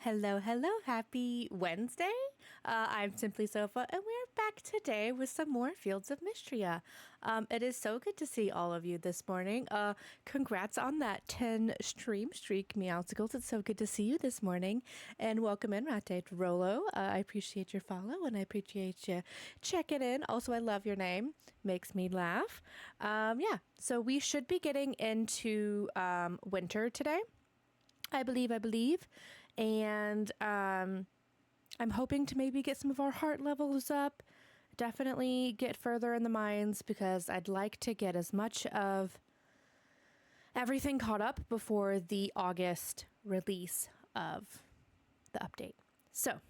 Hello, hello. Happy Wednesday. I'm Simply Sofa, and we're back today with some more Fields of Mistria. It is so good to see all of you this morning. Congrats on that 10 stream streak, Meowsicles. It's so good to see you this morning. And welcome in, Rate Rolo. I appreciate your follow, and I appreciate you checking in. Also, I love your name. Makes me laugh. So we should be getting into winter today. I believe. And I'm hoping to maybe get some of our heart levels up. Definitely get further in the mines because I'd like to get as much of everything caught up before the August release of the update. So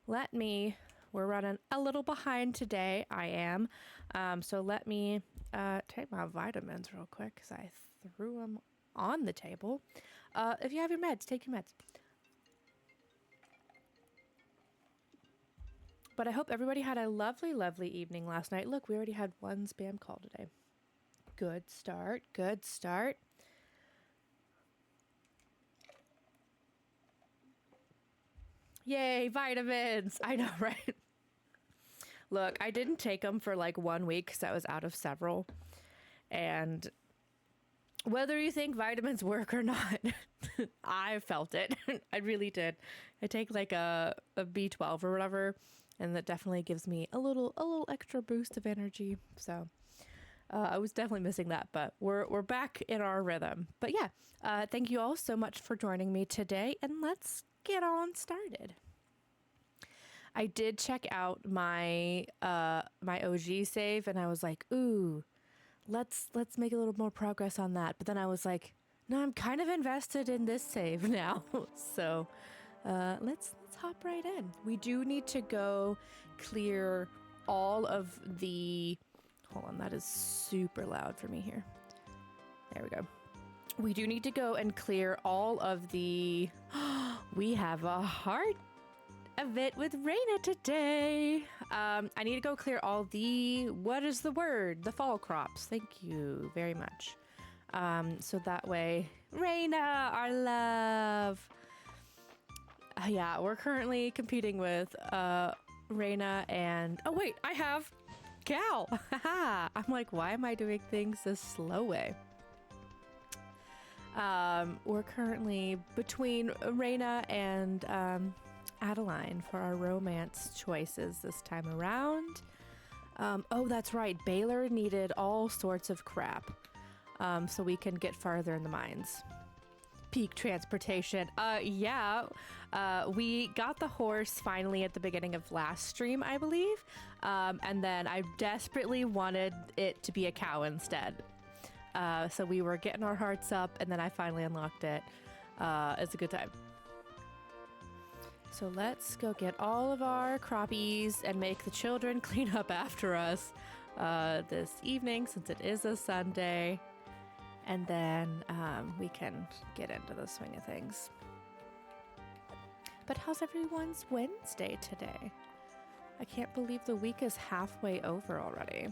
we're running a little behind today. I am. So let me take my vitamins real quick because I threw them on the table. If you have your meds, take your meds. But I hope everybody had a lovely, lovely evening last night. Look, we already had one spam call today. Good start. Yay, vitamins. I know, right? Look, I didn't take them for like 1 week because I was out of several. And whether you think vitamins work or not, I felt it. I really did. I take like a B12 or whatever, and that definitely gives me a little extra boost of energy. So I was definitely missing that, but we're back in our rhythm. But yeah, thank you all so much for joining me today, and let's get on started. I did check out my my OG save, and I was like, ooh, let's make a little more progress on that. But then I was like, no, I'm kind of invested in this save now. So let's hop right in. We do need to go clear all of the... Hold on, that is super loud for me here. There we go. We do need to go and clear all of the... We have a heart event with Raina today. I need to go clear all the... What is the word? The fall crops. Thank you very much. So that way... Raina, our love... Yeah, we're currently competing with Raina and... Oh, wait, I have Cal. I'm like, why am I doing things this slow way? We're currently between Raina and Adeline for our romance choices this time around. Oh, that's right. Baylor needed all sorts of crap so we can get farther in the mines. Peak transportation. We got the horse finally at the beginning of last stream, I believe. And then I desperately wanted it to be a cow instead. So we were getting our hearts up, and then I finally unlocked it. It's a good time. So let's go get all of our croppies and make the children clean up after us this evening, since it is a Sunday. And then we can get into the swing of things. But how's everyone's Wednesday today? I can't believe the week is halfway over already.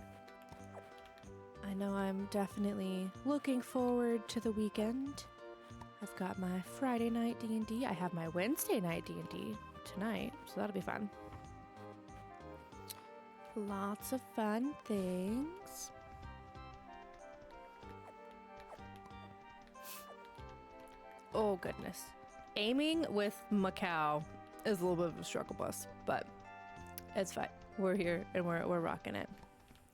I know I'm definitely looking forward to the weekend. I've got my Friday night D&D. I have my Wednesday night D&D tonight, so that'll be fun. Lots of fun things. Oh, goodness. Aiming with Macau is a little bit of a struggle bus, but it's fine. We're here, and we're rocking it.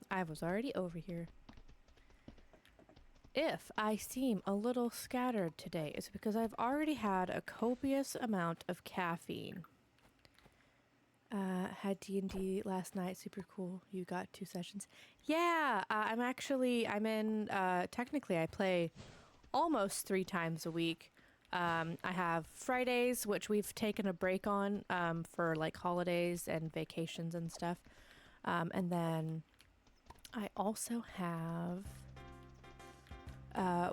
I was already over here. If I seem a little scattered today, it's because I've already had a copious amount of caffeine. Had D&D last night. Super cool. You got 2 sessions. Yeah, technically I play almost 3 times a week. I have Fridays, which we've taken a break on for like holidays and vacations and stuff. And then I also have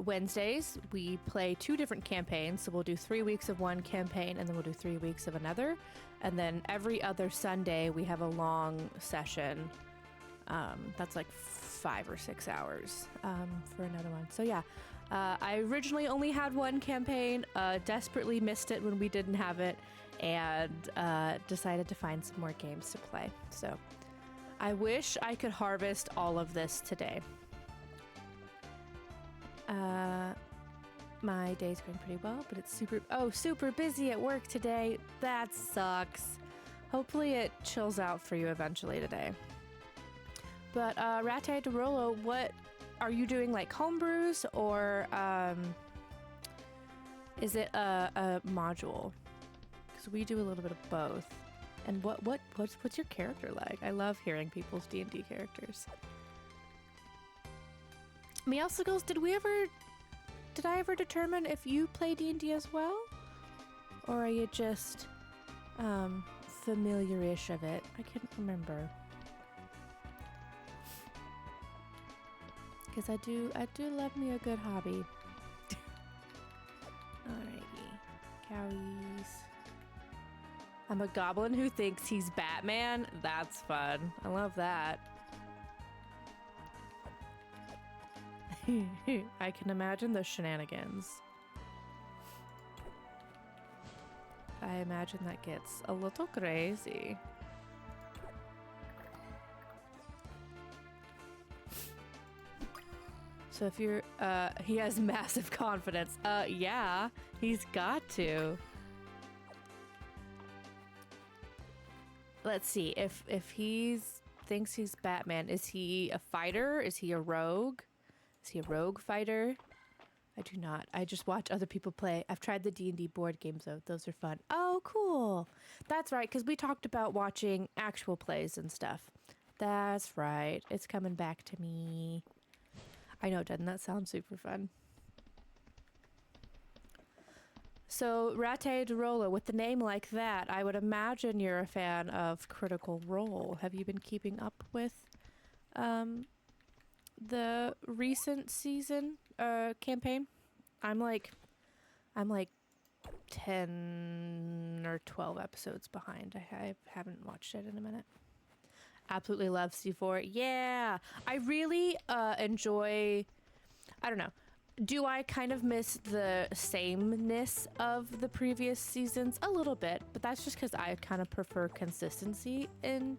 Wednesdays. We play 2 different campaigns. So we'll do 3 weeks of one campaign, and then we'll do 3 weeks of another. And then every other Sunday, we have a long session. That's like 5 or 6 hours for another one. So yeah, I originally only had one campaign, desperately missed it when we didn't have it, and decided to find some more games to play. So I wish I could harvest all of this today. My day's going pretty well, but it's super busy at work today. That sucks. Hopefully it chills out for you eventually today. But Rate de Rolo, what are you doing, like homebrews, or is it a module? Because we do a little bit of both. And what's your character like? I love hearing people's D&D characters. Meowsicles, did I ever determine if you play D&D as well? Or are you just familiar-ish of it? I couldn't remember. Because I do love me a good hobby. Alrighty. Cowies. I'm a goblin who thinks he's Batman. That's fun. I love that. I can imagine the shenanigans. I imagine that gets a little crazy. So if you're, he has massive confidence. Yeah, he's got to. Let's see, if thinks he's Batman, is he a fighter? Is he a rogue? Is he a rogue fighter? I do not. I just watch other people play. I've tried the D&D board games though. Those are fun. Oh, cool. That's right, because we talked about watching actual plays and stuff. That's right. It's coming back to me. I know, doesn't that sound super fun? So, Rate de Rolo, with the name like that, I would imagine you're a fan of Critical Role. Have you been keeping up with the recent season campaign? I'm like 10 or 12 episodes behind. I haven't watched it in a minute. Absolutely love C4. Yeah, I really enjoy, I don't know. Do I kind of miss the sameness of the previous seasons? A little bit, but that's just because I kind of prefer consistency in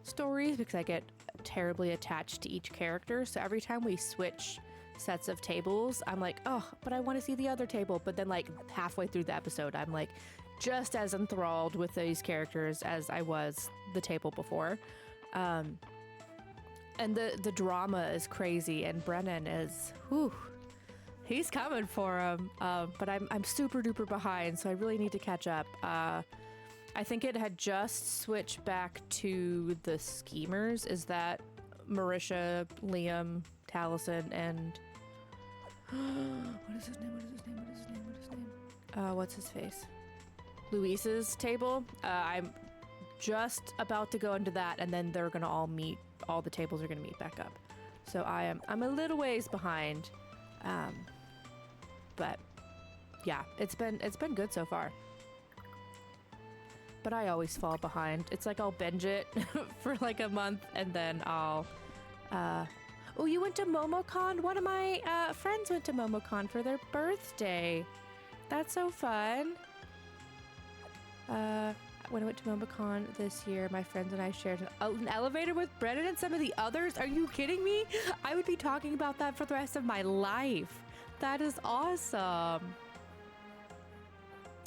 stories because I get terribly attached to each character. So every time we switch sets of tables, I'm like, oh, but I want to see the other table. But then like halfway through the episode, I'm like just as enthralled with these characters as I was the table before. And the drama is crazy, and Brennan is, whew, he's coming for him. But I'm super duper behind, so I really need to catch up. I think it had just switched back to the Schemers. Is that Marisha, Liam, Taliesin, and what is his name? What's his face? Luis's table. I'm just about to go into that, and then they're gonna all meet. All the tables are gonna meet back up. So I'm a little ways behind, but yeah, it's been good so far. But I always fall behind. It's like I'll binge it for like a month, and then I'll. Oh, you went to MomoCon? One of my friends went to MomoCon for their birthday. That's so fun. When I went to MomoCon this year, my friends and I shared an elevator with Brennan and some of the others. Are you kidding me? I would be talking about that for the rest of my life. That is awesome.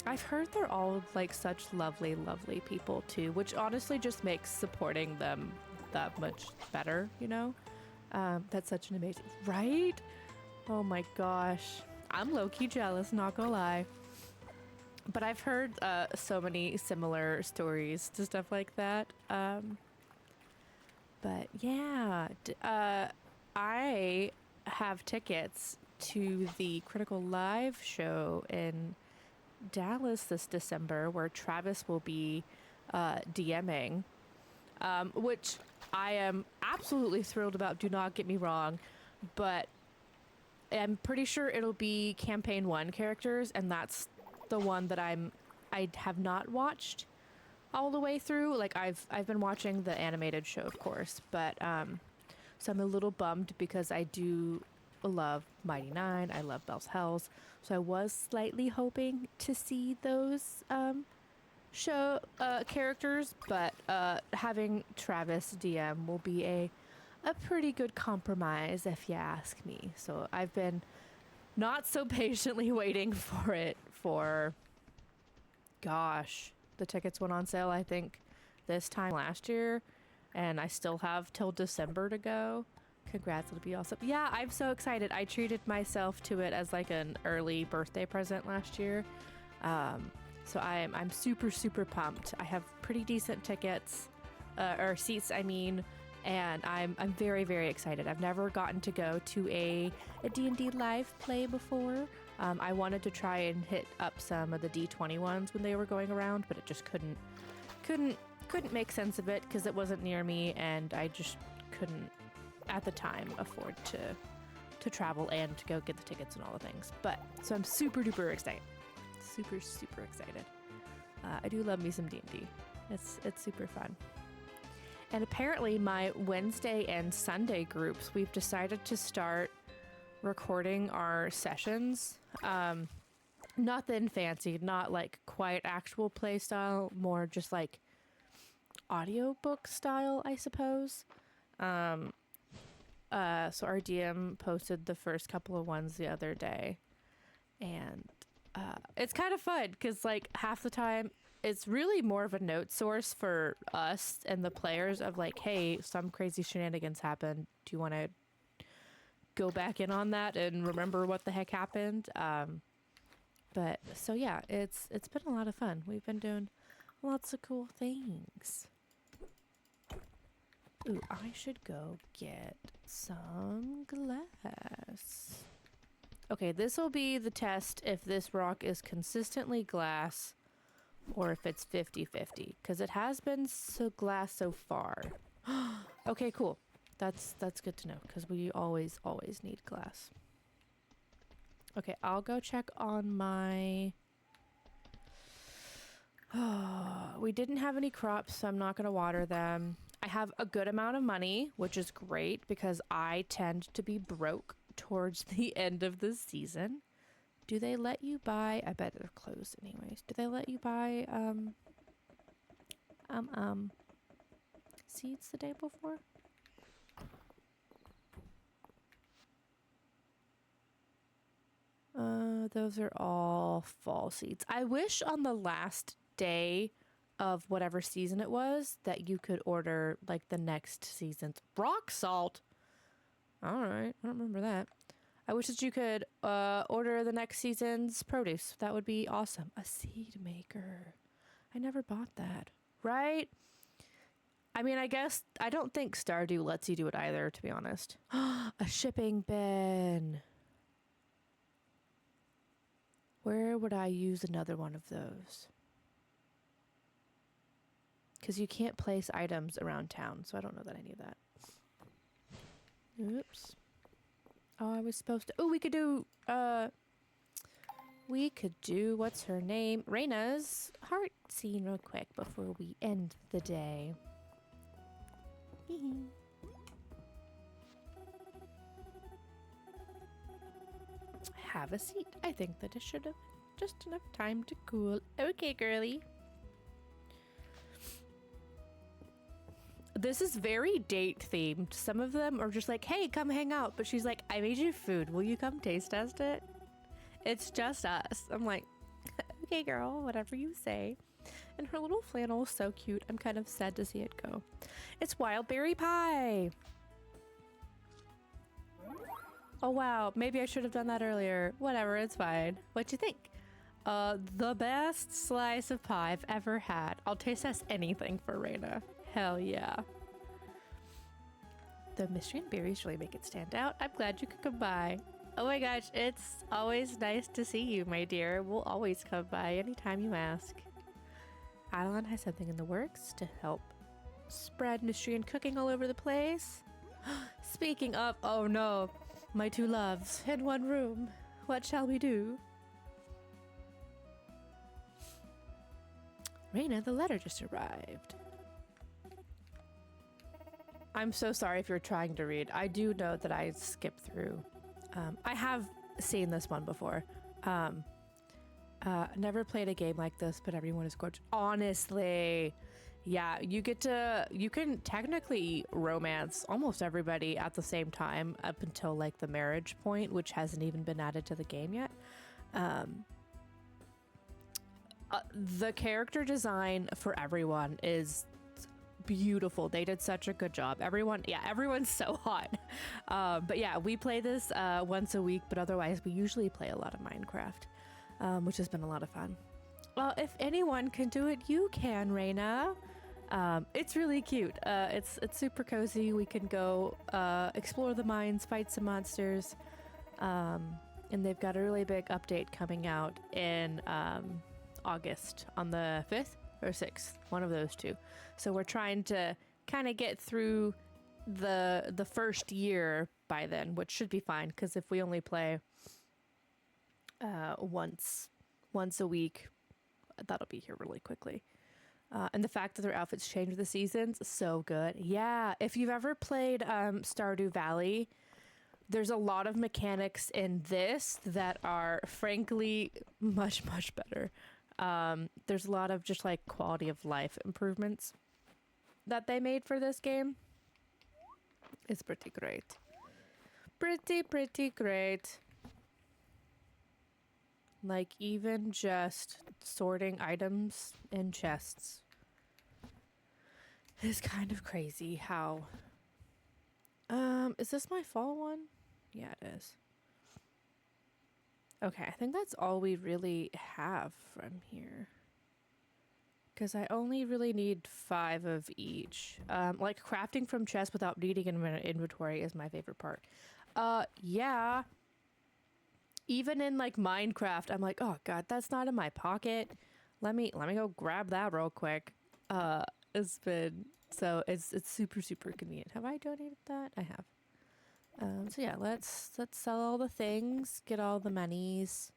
I've heard they're all like such lovely, lovely people too, which honestly just makes supporting them that much better, you know? That's such an amazing, right? Oh my gosh. I'm low-key jealous, not gonna lie. But I've heard so many similar stories to stuff like that. But yeah, I have tickets to the Critical Live show in Dallas this December, where Travis will be DMing, which I am absolutely thrilled about. Do not get me wrong, but I'm pretty sure it'll be campaign 1 characters, and that's the one that I have not watched all the way through. Like I've been watching the animated show, of course, but so I'm a little bummed because I do love Mighty Nine, I love Bell's Hells, so I was slightly hoping to see those show characters, but having Travis DM will be a pretty good compromise if you ask me. So I've been not so patiently waiting for it for, gosh, the tickets went on sale I think this time last year, and I still have till December to go. Congrats, it'll be awesome. Yeah, I'm so excited. I treated myself to it as like an early birthday present last year. So I'm super, super pumped. I have pretty decent tickets, or seats, I mean, and I'm very, very excited. I've never gotten to go to a D&D live play before. I wanted to try and hit up some of the D20 ones when they were going around, but it just couldn't make sense of it because it wasn't near me, and I just couldn't at the time afford to travel and to go get the tickets and all the things. But so I'm super duper excited. Super, super excited. I do love me some D&D. It's super fun. And apparently my Wednesday and Sunday groups, we've decided to start recording our sessions. Nothing fancy, not like quite actual play style, more just like audiobook style, I suppose. So our DM posted the first couple of ones the other day, and it's kind of fun because like half the time it's really more of a note source for us and the players of like, hey, some crazy shenanigans happened. Do you want to go back in on that and remember what the heck happened? But so yeah, it's been a lot of fun. We've been doing lots of cool things. Ooh, I should go get some glass. Okay, this will be the test if this rock is consistently glass or if it's 50-50, because it has been so glass so far. Okay, cool. That's good to know, because we always need glass. Okay, I'll go check on my... we didn't have any crops, so I'm not going to water them. I have a good amount of money, which is great because I tend to be broke towards the end of the season. Do they let you buy... I bet they're closed anyways. Do they let you buy seeds the day before? Those are all fall seeds. I wish on the last day of whatever season it was that you could order like the next season's rock salt. All right, I don't remember that. I wish that you could order the next season's produce. That would be awesome. A seed maker. I never bought that. Right? I mean, I guess I don't think Stardew lets you do it either, to be honest. A shipping bin. Where would I use another one of those? Because you can't place items around town, so I don't know that I need that. Oops. Oh, I was supposed to... Oh, we could do, what's her name? Raina's heart scene real quick before we end the day. Have a seat. I think that it should have just enough time to cool. Okay, girly. This is very date themed. Some of them are just like, hey, come hang out. But she's like, I made you food. Will you come taste test it? It's just us. I'm like, okay, girl, whatever you say. And her little flannel is so cute. I'm kind of sad to see it go. It's wild berry pie. Oh, wow. Maybe I should have done that earlier. Whatever, it's fine. What you think? The best slice of pie I've ever had. I'll taste test anything for Raina. Hell yeah. The mystery and berries really make it stand out. I'm glad you could come by. Oh my gosh, it's always nice to see you, my dear. We'll always come by anytime you ask. Adeline has something in the works to help spread mystery and cooking all over the place. Speaking of, oh no, my two loves in one room. What shall we do? Raina, the letter just arrived. I'm so sorry if you're trying to read. I do know that I skipped through. I have seen this one before. Never played a game like this, but everyone is gorgeous. Honestly, yeah, you can technically romance almost everybody at the same time up until like the marriage point, which hasn't even been added to the game yet. The character design for everyone is beautiful. They did such a good job. Everyone's so hot. But yeah, we play this once a week, but otherwise we usually play a lot of Minecraft, which has been a lot of fun. Well, if anyone can do it, you can, Reina. It's really cute. It's super cozy. We can go explore the mines, fight some monsters, and they've got a really big update coming out in August on the 5th or 6th, one of those two. So we're trying to kind of get through the first year by then, which should be fine because if we only play once a week, that'll be here really quickly. And the fact that their outfits change with the seasons, so good. Yeah, if you've ever played Stardew Valley, there's a lot of mechanics in this that are frankly much, much better. There's a lot of just like quality of life improvements that they made for this game. It's pretty great. Pretty great. Like even just sorting items in chests is kind of crazy how... is this my fall one? Yeah, it is. Okay, I think that's all we really have from here. Because I only really need 5 of each. Like crafting from chests without needing an inventory is my favorite part. Yeah. Even in like Minecraft, I'm like, oh god, that's not in my pocket. Let me go grab that real quick. It's super convenient. Have I donated that? I have. So yeah, let's sell all the things, get all the monies.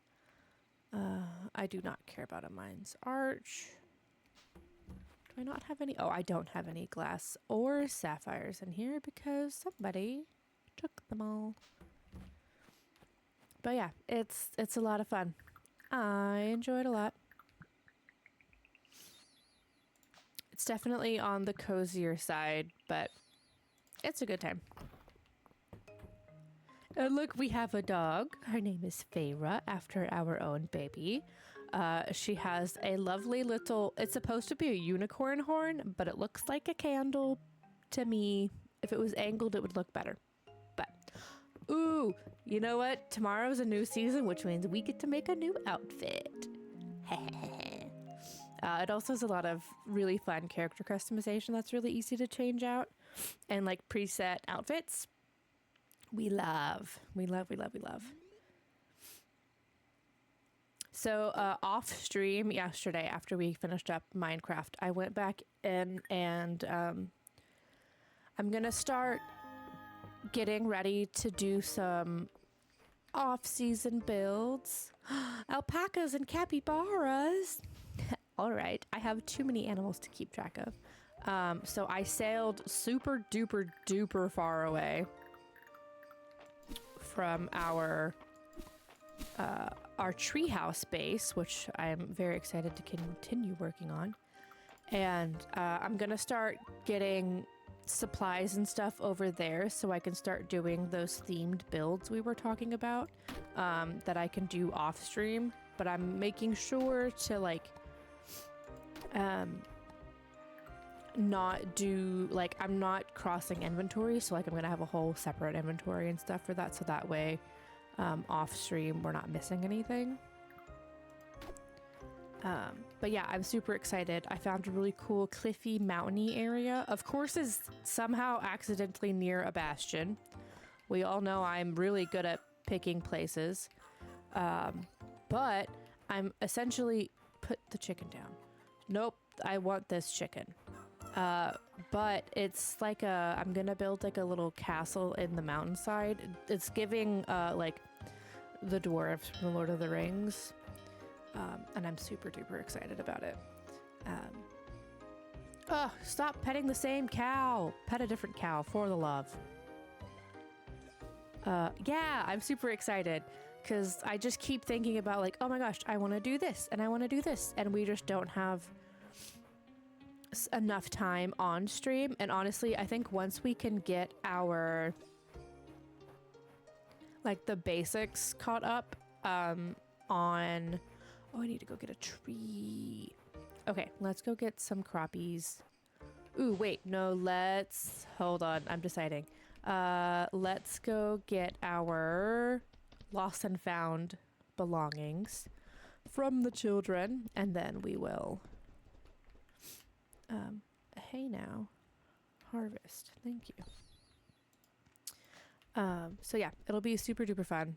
I do not care about a mine's arch. Do I not have any? Oh, I don't have any glass or sapphires in here because somebody took them all. But yeah, it's a lot of fun. I enjoy it a lot. It's definitely on the cozier side, but it's a good time. And look, we have a dog. Her name is Feyre, after our own baby. She has a lovely little... It's supposed to be a unicorn horn, but it looks like a candle to me. If it was angled, it would look better. But, ooh, you know what? Tomorrow's a new season, which means we get to make a new outfit. It also has a lot of really fun character customization that's really easy to change out. And like preset outfits. We love. So off stream yesterday, after we finished up Minecraft, I went back in and I'm gonna start getting ready to do some off-season builds. Alpacas and capybaras. All right, I have too many animals to keep track of. So I sailed super duper far away from our treehouse base, which I'm very excited to continue working on. And I'm gonna start getting supplies and stuff over there so I can start doing those themed builds we were talking about that I can do off stream. But I'm making sure to like not do like I'm not crossing inventory, so like I'm gonna have a whole separate inventory and stuff for that, so that way off stream we're not missing anything. But yeah, I'm super excited. I found a really cool cliffy mountainy area. Of course, is somehow accidentally near a bastion. We all know I'm really good at picking places, but I'm essentially... Put the chicken down. Nope, I want this chicken. But it's like I'm gonna build like a little castle in the mountainside. It's giving like the dwarves from the Lord of the Rings. And I'm super duper excited about it. Oh, stop petting the same cow. Pet a different cow for the love. Yeah, I'm super excited. Because I just keep thinking about like, oh my gosh, I want to do this and I want to do this. And we just don't have enough time on stream. And honestly, I think once we can get our, like the basics caught up on, oh, I need to go get a tree. Okay, let's go get some crappies. Ooh, wait, no, hold on, I'm deciding. Let's go get our lost and found belongings from the children, and then we will, hey now, harvest, thank you. So yeah, it'll be super duper fun.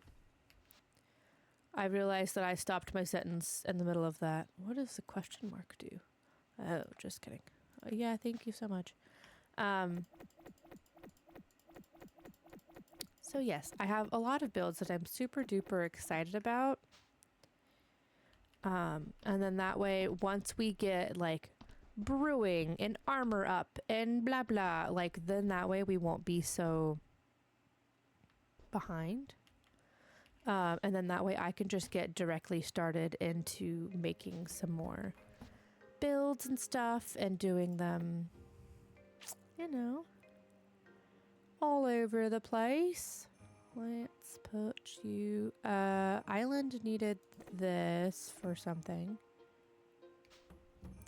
I realized that I stopped my sentence in the middle of that. What does the question mark do? Oh, just kidding. Oh, yeah, thank you so much. So yes, I have a lot of builds that I'm super duper excited about. And then that way, once we get like brewing and armor up and blah blah, like then that way we won't be so behind. And then that way I can just get directly started into making some more builds and stuff and doing them, you know, all over the place. Let's put you, island needed this for something.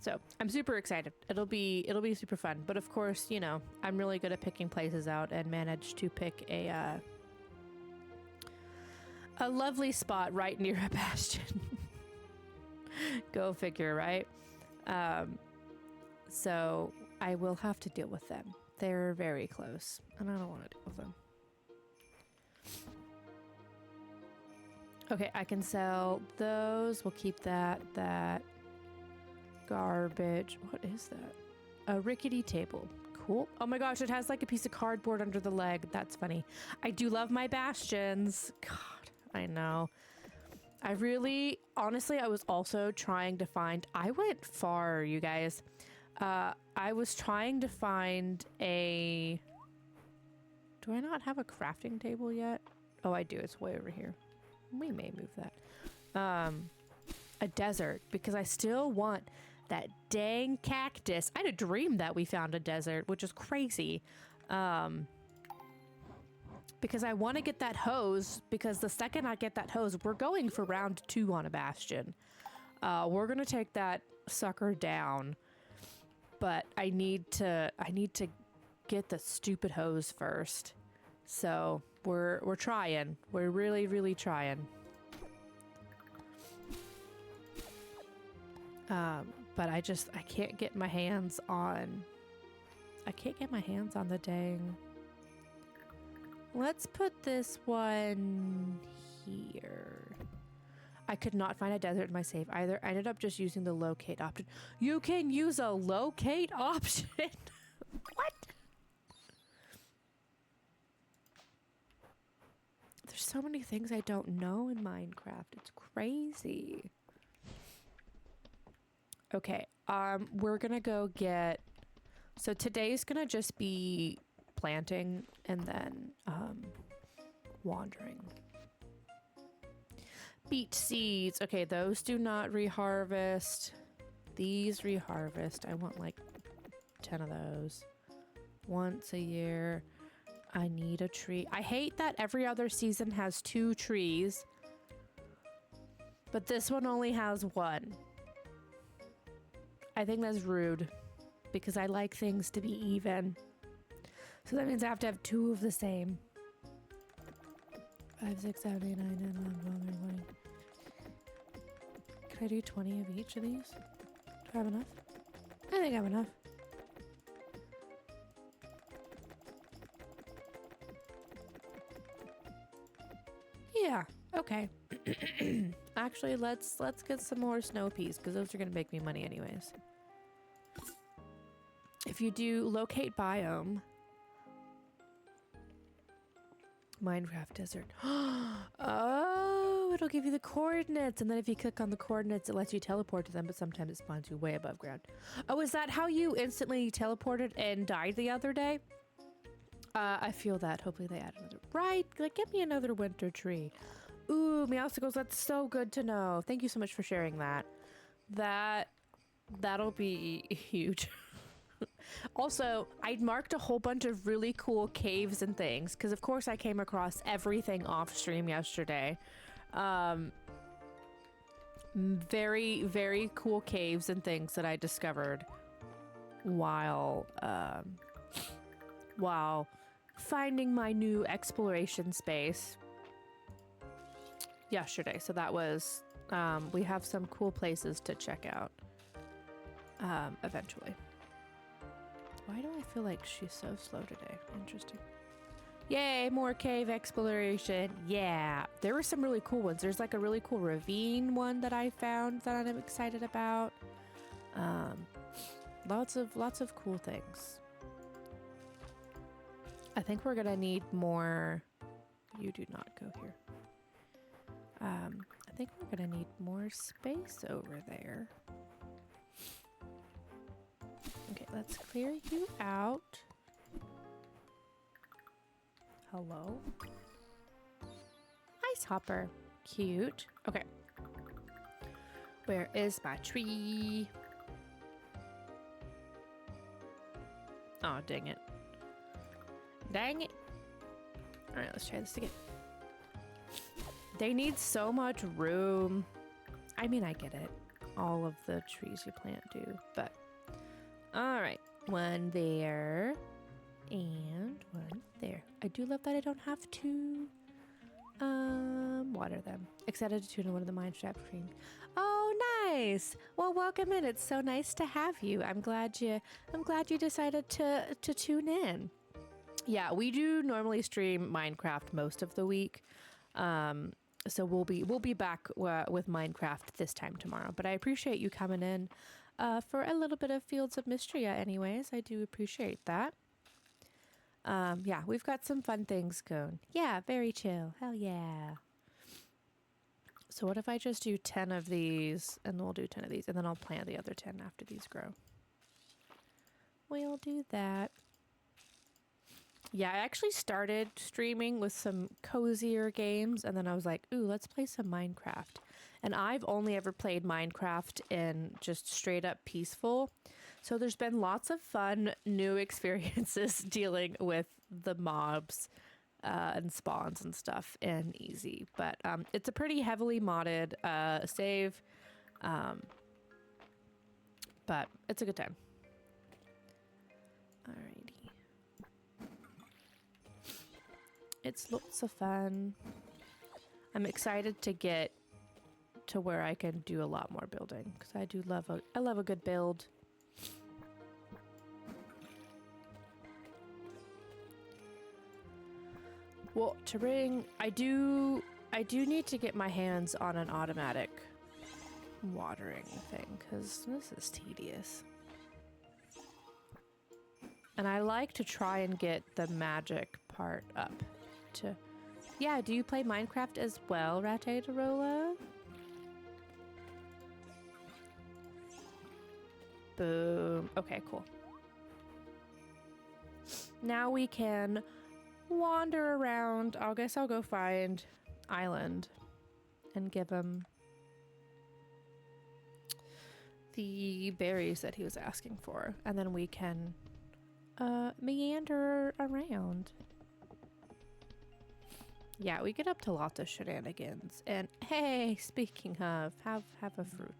So I'm super excited. It'll be super fun. But of course, you know, I'm really good at picking places out and managed to pick a lovely spot right near a bastion. Go figure, right? So I will have to deal with them. They're very close, and I don't want to deal with them. Okay, I can sell those. We'll keep that. That garbage. What is that? A rickety table. Cool. Oh my gosh, it has like a piece of cardboard under the leg. That's funny. I do love my bastions. God. I know. I really, honestly, I was also trying to find, I went far, you guys. I was trying to find a, do I not have a crafting table yet? Oh, I do. It's way over here. We may move that. A desert, because I still want that dang cactus. I had a dream that we found a desert, which is crazy. Because I want to get that hose, because the second I get that hose, we're going for round 2 on a bastion. We're going to take that sucker down, but I need to get the stupid hose first. So we're trying. We're really, really trying. But I can't get my hands on, the dang. Let's put this one here. I could not find a desert in my save either. I ended up just using the locate option. You can use a locate option. What? There's so many things I don't know in Minecraft. It's crazy. Okay, we're gonna go get, so today's gonna just be planting and then wandering. Beet seeds. Okay, those do not reharvest. These reharvest. I want like 10 of those once a year. I need a tree. I hate that every other season has 2 trees, but this one only has 1. I think that's rude because I like things to be even. So that means I have to have 2 of the same. 5, 6, 7, 8, 9, 10, 11, 12, 13, 14. Can I do 20 of each of these? Do I have enough? I think I have enough. Yeah, okay. Actually, let's get some more snow peas because those are going to make me money anyways. If you do locate biome, Minecraft desert. Oh, it'll give you the coordinates. And then if you click on the coordinates, it lets you teleport to them, but sometimes it spawns you way above ground. Oh, is that how you instantly teleported and died the other day? I feel that. Hopefully they add another. Right. Like, get me another winter tree. Ooh, Meowsicles, that's so good to know. Thank you so much for sharing that. That'll be huge. Also, I marked a whole bunch of really cool caves and things because, of course, I came across everything off stream yesterday. Very, very cool caves and things that I discovered while finding my new exploration space yesterday. So that was we have some cool places to check out eventually. Why do I feel like she's so slow today? Interesting. Yay, more cave exploration. Yeah, there were some really cool ones. There's like a really cool ravine one that I found that I'm excited about. Lots of cool things. I think we're gonna need more. You do not go here. I think we're gonna need more space over there. Okay, let's clear you out. Hello? Ice hopper. Cute. Okay. Where is my tree? Oh, dang it. Dang it. Alright, let's try this again. They need so much room. I mean, I get it. All of the trees you plant do, but... Alright. One there. And one there. I do love that I don't have to water them. Excited to tune in one of the mine shaft streams. Oh, nice. Well, welcome in. It's so nice to have you. I'm glad you decided to tune in. Yeah, we do normally stream Minecraft most of the week. So we'll be back with Minecraft this time tomorrow. But I appreciate you coming in for a little bit of Fields of Mistria anyways. I do appreciate that. Yeah, we've got some fun things going. Yeah, very chill. Hell yeah. So what if I just do 10 of these, and we'll do 10 of these, and then I'll plant the other 10 after these grow. We'll do that. Yeah, I actually started streaming with some cozier games, and then I was like, ooh, let's play some Minecraft. And I've only ever played Minecraft in just straight up peaceful. So there's been lots of fun new experiences dealing with the mobs and spawns and stuff in easy. But it's a pretty heavily modded save. But it's a good time. Alrighty. It's lots of fun. I'm excited to get to where I can do a lot more building because I love a good build. Well, to bring, I do need to get my hands on an automatic watering thing because this is tedious. And I like to try and get the magic part up to... Yeah, do you play Minecraft as well, Rattatarola? Boom. Okay, cool. Now we can wander around. I guess I'll go find Island and give him the berries that he was asking for. And then we can meander around. Yeah, we get up to lots of shenanigans. And hey, speaking of, have a fruit.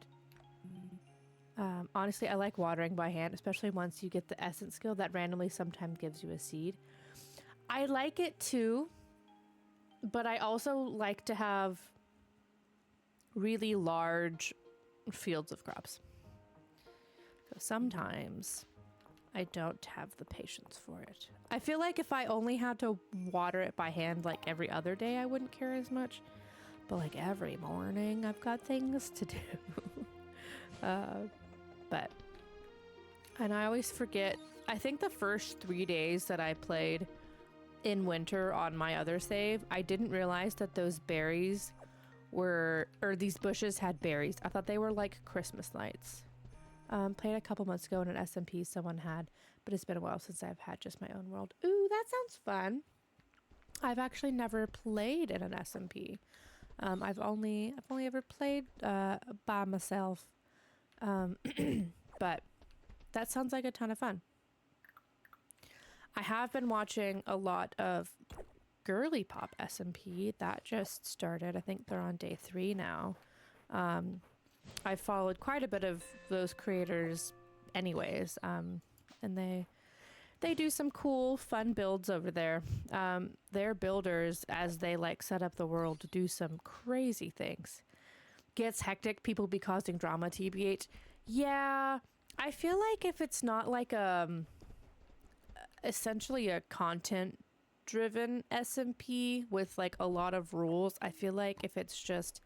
Honestly, I like watering by hand, especially once you get the essence skill that randomly sometimes gives you a seed. I like it too, but I also like to have really large fields of crops. So sometimes I don't have the patience for it. I feel like if I only had to water it by hand like every other day, I wouldn't care as much. But like every morning, I've got things to do. And I always forget. I think the first 3 days that I played in winter on my other save, I didn't realize that those berries were, or these bushes had berries. I thought they were like Christmas lights. Played a couple months ago in an SMP someone had, but it's been a while since I've had just my own world. Ooh, that sounds fun. I've actually never played in an SMP. I've only ever played by myself, um, but that sounds like a ton of fun. I have been watching a lot of girly pop SMP that just started. I think they're on day 3 now. I followed quite a bit of those creators, anyways, and they do some cool, fun builds over there. Their builders, as they like set up the world, do some crazy things. Gets hectic. People be causing drama. TBH. Yeah, I feel like if it's not like essentially a content driven SMP with like a lot of rules, I feel like if it's just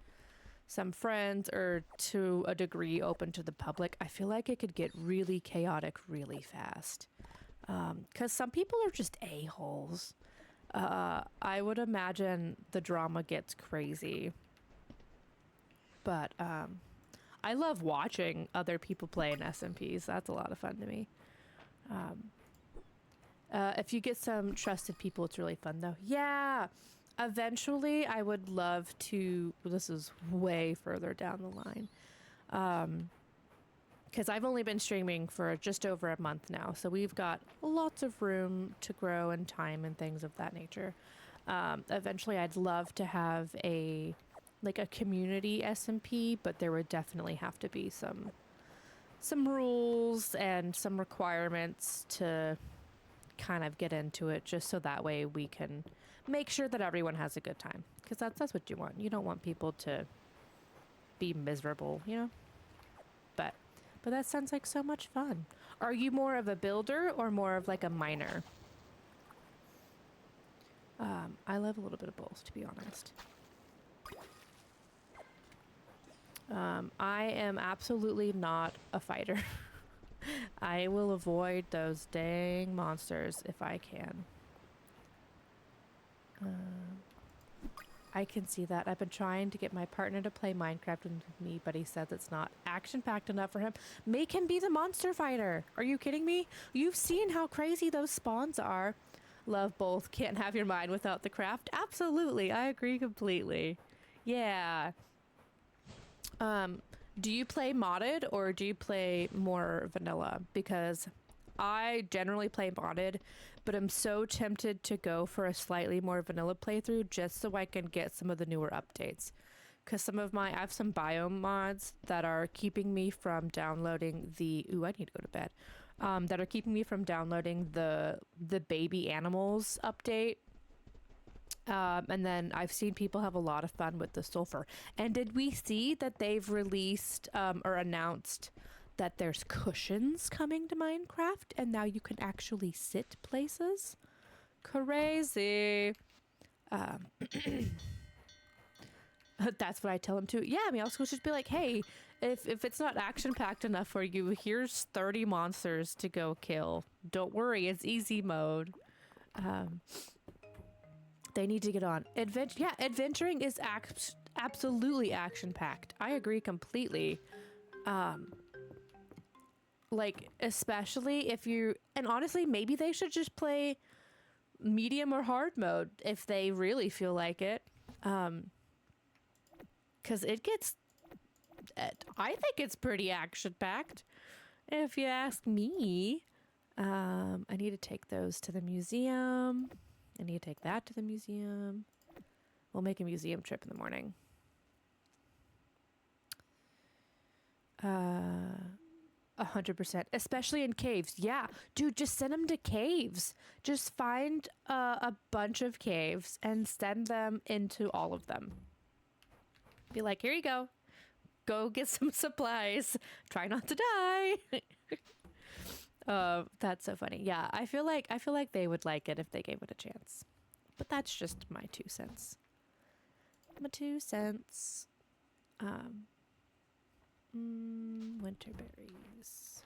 some friends or to a degree open to the public, I feel like it could get really chaotic really fast. Because some people are just a-holes. I would imagine the drama gets crazy. But I love watching other people play in SMPs. That's a lot of fun to me. If you get some trusted people, it's really fun though. Yeah. Eventually, I would love to. This is way further down the line. Because I've only been streaming for just over a month now. So we've got lots of room to grow and time and things of that nature. Eventually, I'd love to have a community SMP, but there would definitely have to be some rules and some requirements to kind of get into it, just so that way we can make sure that everyone has a good time, because that's what you want. You don't want people to be miserable, you know. But that sounds like so much fun. Are you more of a builder or more of like a miner? I love a little bit of both, to be honest. I am absolutely not a fighter. I will avoid those dang monsters if I can. I can see that. I've been trying to get my partner to play Minecraft with me, but he says it's not action-packed enough for him. Make him be the monster fighter. Are you kidding me? You've seen how crazy those spawns are. Love both. Can't have your mind without the craft. Absolutely. I agree completely. Yeah. Do you play modded or do you play more vanilla? Because I generally play modded, but I'm so tempted to go for a slightly more vanilla playthrough just so I can get some of the newer updates. Because I have some biome mods that are keeping me from downloading ooh, I need to go to bed. That are keeping me from downloading the baby animals update. And then I've seen people have a lot of fun with the sulfur. And did we see that they've released or announced that there's cushions coming to Minecraft and now you can actually sit places? Crazy. That's what I tell them too. Yeah, I mean, I'll just be like, hey, if it's not action packed enough for you, here's 30 monsters to go kill. Don't worry, it's easy mode. They need to get on. Adventuring is absolutely action packed. I agree completely. Like, especially if you, and honestly, maybe they should just play medium or hard mode if they really feel like it. Because it gets, I think it's pretty action packed, if you ask me. I need to take those to the museum. I need to take that to the museum. We'll make a museum trip in the morning. 100%, especially in caves. Yeah, dude, just send them to caves. Just find a bunch of caves and send them into all of them. Be like, here you go. Go get some supplies. Try not to die. That's so funny. Yeah, I feel like they would like it if they gave it a chance. But that's just my 2 cents. My 2 cents. Winter berries.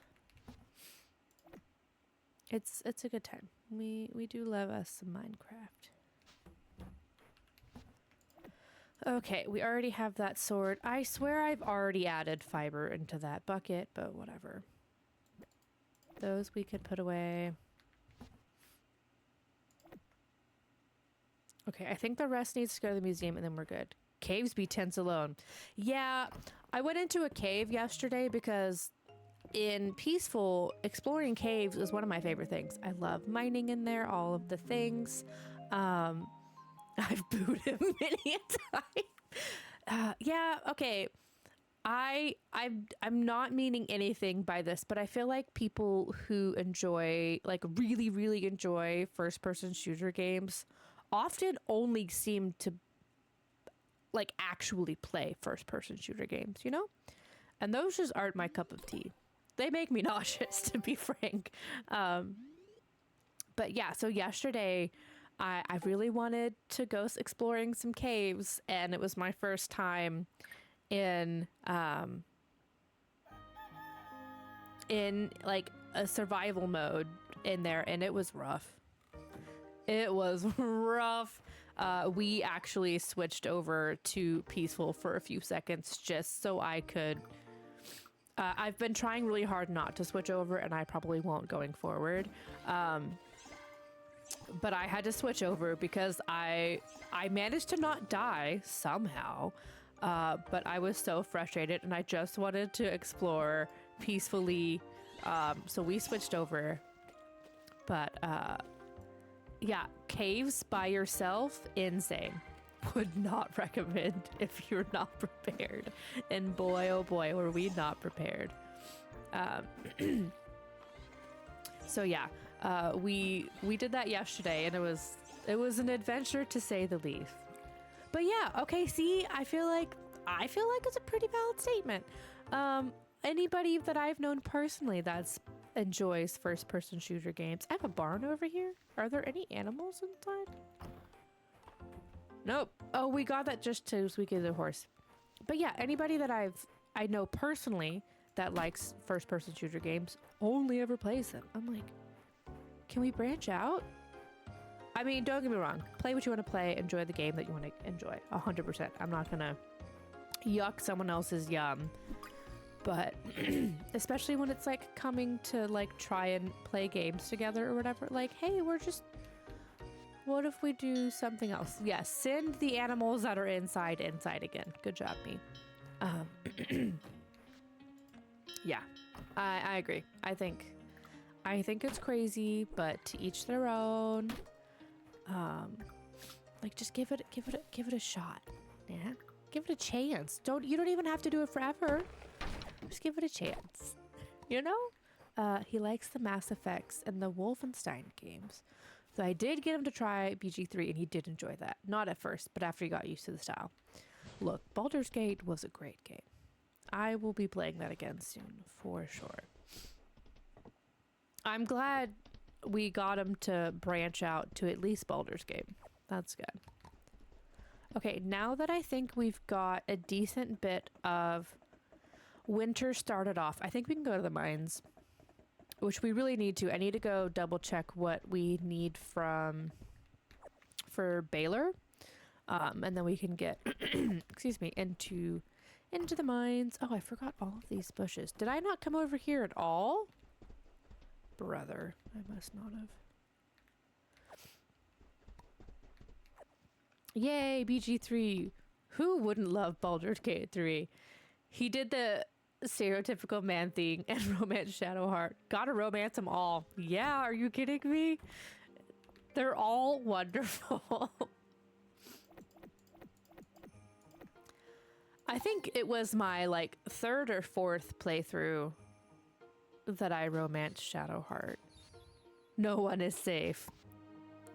It's a good time. We do love us some Minecraft. Okay, we already have that sword. I swear I've already added fiber into that bucket, but whatever. Those we could put away. Okay, I think the rest needs to go to the museum and then we're good. Caves be tense alone. Yeah, I went into a cave yesterday because in Peaceful, exploring caves is one of my favorite things. I love mining in there, all of the things. Um, I've booed him many a time. Yeah, okay. I'm not meaning anything by this, but I feel like people who enjoy, like really really enjoy first person shooter games often only seem to like actually play first person shooter games, you know? And those just aren't my cup of tea. They make me nauseous, to be frank. Um, but yeah, so yesterday I really wanted to go exploring some caves, and it was my first time in in like a survival mode in there, and it was rough. It was rough. We actually switched over to Peaceful for a few seconds just so I could. I've been trying really hard not to switch over, and I probably won't going forward. But I had to switch over because I managed to not die somehow. But I was so frustrated, and I just wanted to explore peacefully. So we switched over. But yeah, caves by yourself, insane. Would not recommend if you're not prepared. And boy, oh boy, were we not prepared. So yeah, we did that yesterday, and it was an adventure to say the least. But yeah, okay, see, I feel like it's a pretty valid statement. Anybody that I've known personally that's enjoys first person shooter games. I have a barn over here. Are there any animals inside? Nope. Oh, we got that just so we could get a horse. But yeah, anybody that I know personally that likes first person shooter games only ever plays them. I'm like, can we branch out? I mean, don't get me wrong. Play what you want to play. Enjoy the game that you want to enjoy. 100%. I'm not going to yuck someone else's yum. But especially when it's like coming to like try and play games together or whatever. Like, hey, what if we do something else? Yes, send the animals that are inside again. Good job, me. Yeah, I agree. I think it's crazy, but to each their own. Like just give it a shot. Yeah, give it a chance. You don't even have to do it forever. Just give it a chance. You know? He likes the Mass Effects and the Wolfenstein games. So I did get him to try BG3, and he did enjoy that. Not at first, but after he got used to the style. Look, Baldur's Gate was a great game. I will be playing that again soon, for sure. I'm glad we got him to branch out to at least Baldur's Gate. That's good. Okay, now that I think we've got a decent bit of winter started off, I think we can go to the mines, which we really need to. I need to go double check what we need for Baylor, and then we can get excuse me, into the mines. Oh, I forgot all of these bushes. Did I not come over here at all? Brother, I must not have. Yay, BG3. Who wouldn't love Baldur's Gate 3? He did the stereotypical man thing and romance Shadowheart. Gotta romance them all. Yeah, are you kidding me? They're all wonderful. I think it was my like third or fourth playthrough that I romanced Shadowheart. No one is safe.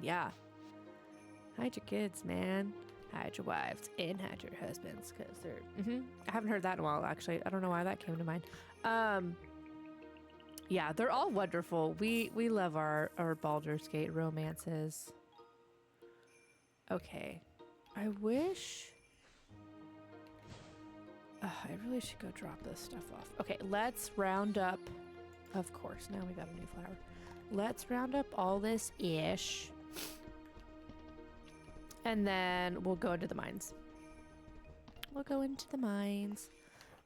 Yeah. Hide your kids, man. Hide your wives and hide your husbands, because they're... I haven't heard that in a while, actually. I don't know why that came to mind. Yeah, they're all wonderful. We love our Baldur's Gate romances. Okay. I wish... I really should go drop this stuff off. Okay, let's round up... Of course, now we got a new flower. Let's round up all this ish. And then we'll go into the mines. We'll go into the mines.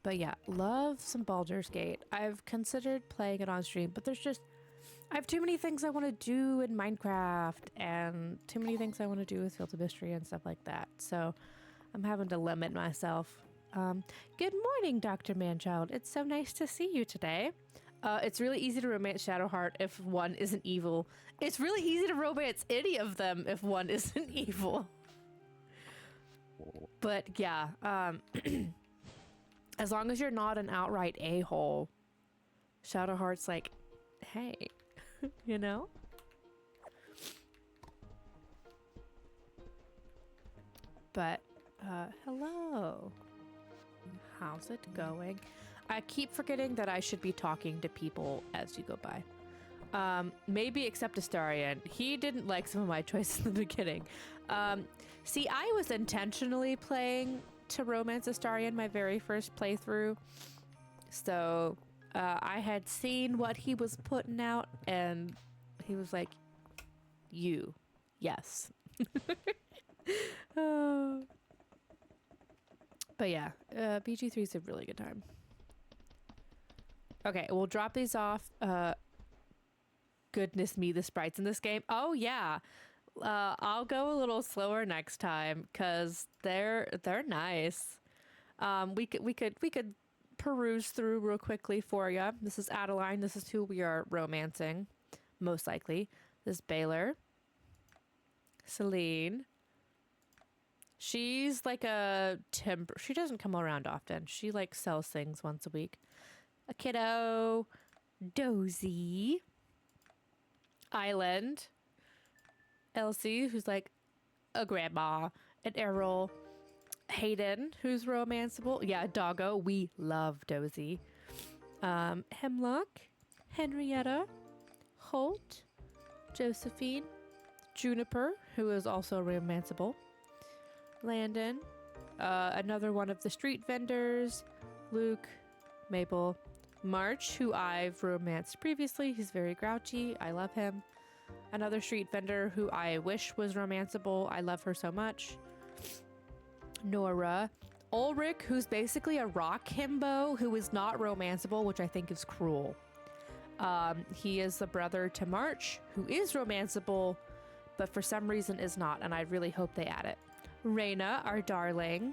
But yeah, love some Baldur's Gate. I've considered playing it on stream, but I have too many things I want to do in Minecraft and too many things I want to do with Field of Mystery and stuff like that. So I'm having to limit myself. Good morning, Dr. Manchild. It's so nice to see you today. It's really easy to romance Shadowheart if one isn't evil. It's really easy to romance any of them if one isn't evil. But yeah, as long as you're not an outright a-hole, Shadowheart's like, hey, you know? But, hello. How's it going? I keep forgetting that I should be talking to people as you go by. Maybe except Astarion. He didn't like some of my choices in the beginning. See, I was intentionally playing to romance Astarion my very first playthrough. So, I had seen what he was putting out, and he was like, you. Yes. But yeah, BG3 is a really good time. Okay, we'll drop these off. Goodness me, the sprites in this game. Oh yeah, I'll go a little slower next time because they're nice. We could peruse through real quickly for you. This is Adeline. This is who we are romancing, most likely. This is Baylor. Celine. She's like a timber. She doesn't come around often. She like sells things once a week. A kiddo. Dozy. Island. Elsie, who's like a grandma. And Errol. Hayden, who's romanceable. Yeah, Doggo. We love Dozy. Hemlock. Henrietta. Holt. Josephine. Juniper, who is also romanceable. Landon, another one of the street vendors, Luke, Maple, March, who I've romanced previously. He's very grouchy. I love him. Another street vendor who I wish was romanceable. I love her so much. Nora, Ulrich, who's basically a rock himbo who is not romanceable, which I think is cruel. He is the brother to March, who is romanceable, but for some reason is not, and I really hope they add it. Reyna, our darling.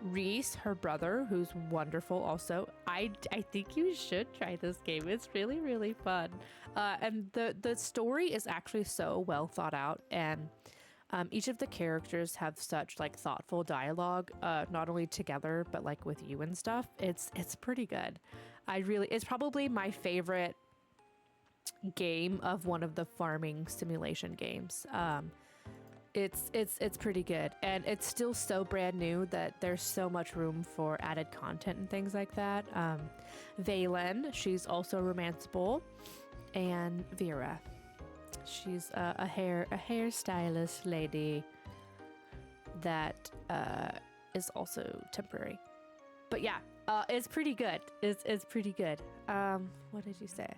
Reese, her brother, who's wonderful also. I think you should try this game. It's really, really fun. And the story is actually so well thought out, and each of the characters have such like thoughtful dialogue, not only together, but like with you and stuff. It's pretty good. It's probably my favorite game of one of the farming simulation games. It's pretty good, and it's still so brand new that there's so much room for added content and things like that. Valen, she's also romanceable, and Vera, she's a hairstylist lady that is also temporary. But yeah, it's pretty good. It's pretty good. What did you say?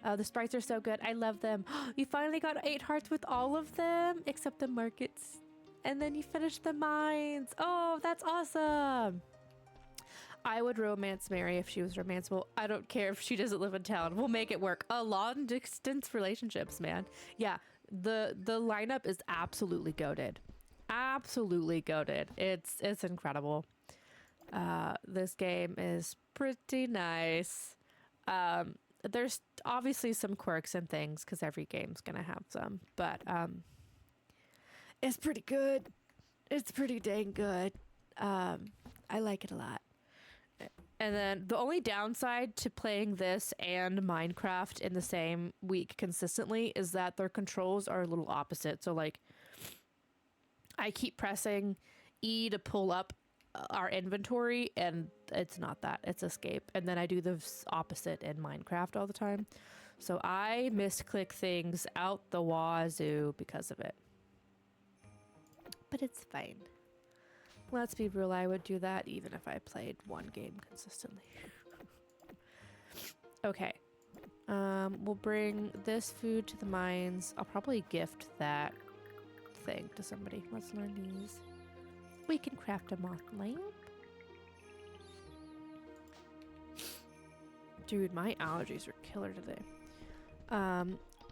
The sprites are so good. I love them. You finally got 8 hearts with all of them, except the markets. And then you finished the mines. Oh, that's awesome. I would romance Mary if she was romanceable. I don't care if she doesn't live in town. We'll make it work. Long distance relationships, man. Yeah, the lineup is absolutely goated. Absolutely goated. It's incredible. This game is pretty nice. There's obviously some quirks and things because every game's gonna have some, but it's pretty good. It's pretty dang good. I like it a lot. And then the only downside to playing this and Minecraft in the same week consistently is that their controls are a little opposite. So like I keep pressing E to pull up our inventory, and it's not that, it's escape, and then I do the opposite in Minecraft all the time, so I misclick things out the wazoo because of it, but it's fine. Let's be real, I would do that even if I played one game consistently. Okay, we'll bring this food to the mines. I'll probably gift that thing to somebody. Let's learn these. We can craft a moth lamp. Dude, my allergies are killer today.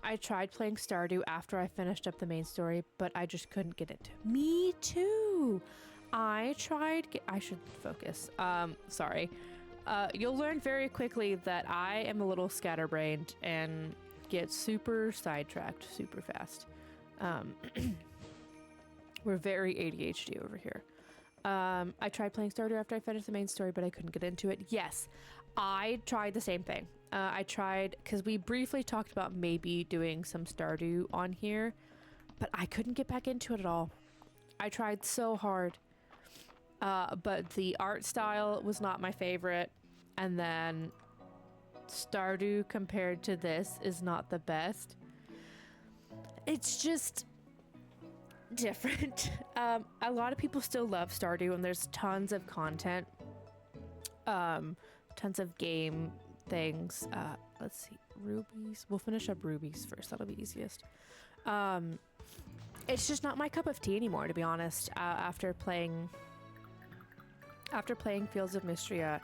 I tried playing Stardew after I finished up the main story, but I just couldn't get into it. Me too! I should focus. Sorry. You'll learn very quickly that I am a little scatterbrained and get super sidetracked super fast. We're very ADHD over here. I tried playing Stardew after I finished the main story, but I couldn't get into it. Yes, I tried the same thing. I tried, because we briefly talked about maybe doing some Stardew on here, but I couldn't get back into it at all. I tried so hard. But the art style was not my favorite. And then Stardew compared to this is not the best. It's just different. A lot of people still love Stardew, and there's tons of content. Tons of game things. Let's see. Rubies. We'll finish up rubies first. That'll be easiest. It's just not my cup of tea anymore, to be honest. After playing Fields of Mistria,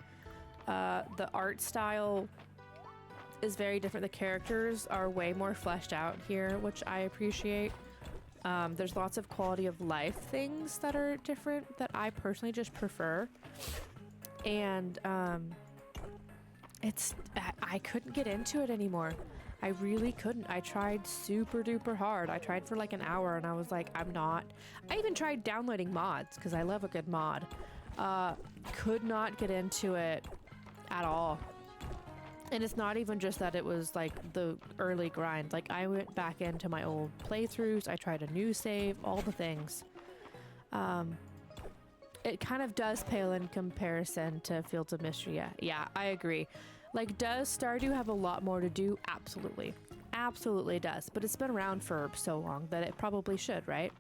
the art style is very different. The characters are way more fleshed out here, which I appreciate. There's lots of quality of life things that are different that I personally just prefer. And I couldn't get into it anymore. I really couldn't. I tried super duper hard. I tried for like an hour and I was like, I'm not. I even tried downloading mods because I love a good mod. Could not get into it at all. And it's not even just that it was like the early grind. Like I went back into my old playthroughs. I tried a new save, all the things. It kind of does pale in comparison to Fields of Mistria. Yeah, I agree. Like, does Stardew have a lot more to do? Absolutely. Absolutely does. But it's been around for so long that it probably should, right?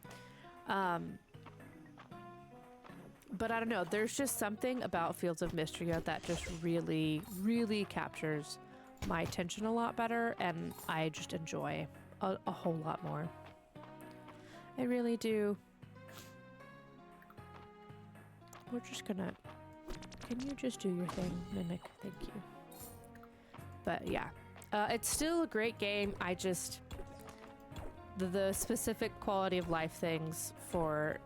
But I don't know. There's just something about Fields of Mistria that just really, really captures my attention a lot better, and I just enjoy a whole lot more. I really do. We're just gonna... Can you just do your thing, Mimic? Thank you. But yeah, it's still a great game. I just... The specific quality of life things for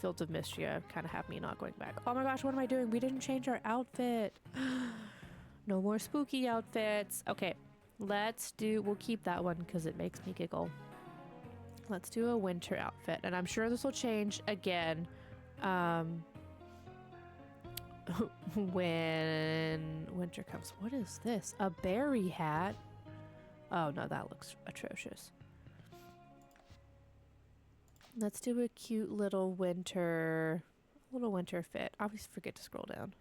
Fields of Mistria kind of have me not going back. Oh my gosh, what am I doing? We didn't change our outfit. No more spooky outfits. Okay, we'll keep that one because it makes me giggle. Let's do a winter outfit. And I'm sure this will change again when winter comes. What is this? A berry hat? Oh no, that looks atrocious. Let's do a cute little winter fit. I always forget to scroll down.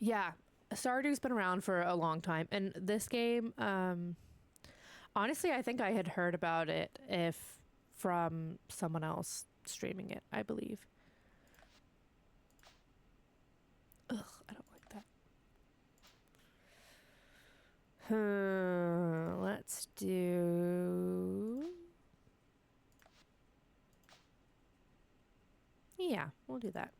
Yeah, Stardew's been around for a long time, and this game, honestly, I think I had heard about it from someone else streaming it, I believe. Ugh, I don't like that. Let's do... Yeah, we'll do that.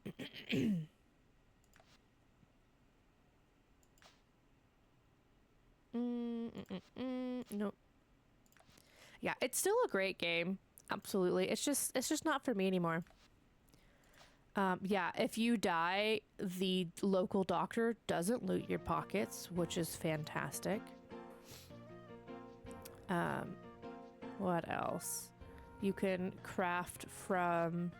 Nope. Yeah, it's still a great game. Absolutely. It's just not for me anymore. Yeah, if you die, the local doctor doesn't loot your pockets, which is fantastic. What else? You can craft from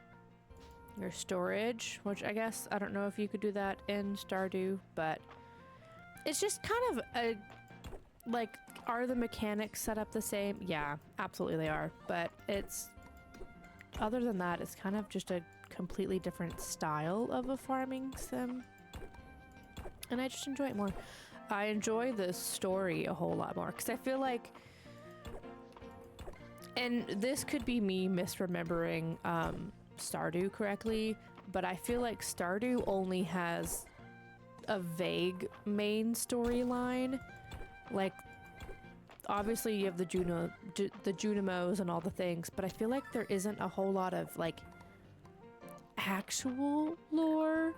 your storage, which I guess, I don't know if you could do that in Stardew, but it's just kind of a, like, are the mechanics set up the same? Yeah, absolutely they are, but it's, other than that, it's kind of just a completely different style of a farming sim, and I just enjoy it more. I enjoy the story a whole lot more, because I feel like, and this could be me misremembering Stardew correctly, but I feel like Stardew only has a vague main storyline. Like, obviously you have the Junimos and all the things, but I feel like there isn't a whole lot of, like, actual lore.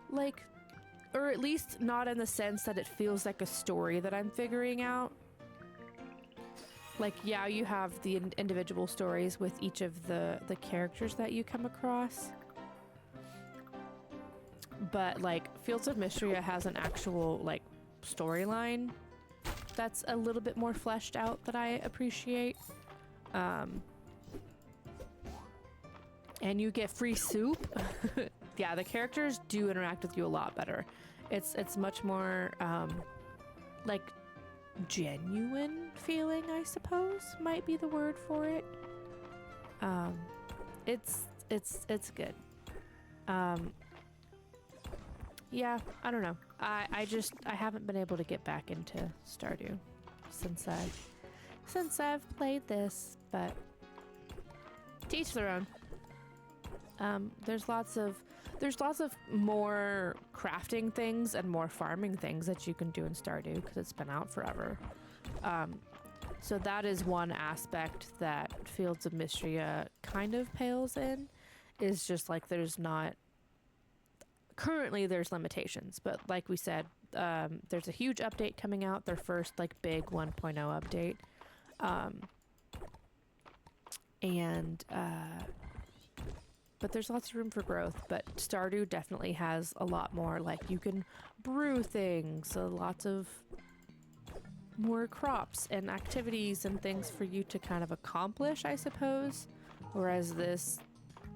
Like, or at least not in the sense that it feels like a story that I'm figuring out. like, yeah, you have the individual stories with each of the characters that you come across, but like Fields of Mistria has an actual like storyline that's a little bit more fleshed out that I appreciate. And you get free soup. Yeah, the characters do interact with you a lot better. It's much more like genuine feeling, I suppose, might be the word for it. It's good. Yeah, I don't know. I haven't been able to get back into Stardew since I've played this, but to each their own. There's lots of more crafting things and more farming things that you can do in Stardew because it's been out forever. So that is one aspect that Fields of Mistria kind of pales in, is just like currently there's limitations, but like we said, there's a huge update coming out, their first like big 1.0 update. But there's lots of room for growth, but Stardew definitely has a lot more, like you can brew things, so lots of more crops and activities and things for you to kind of accomplish, I suppose, whereas this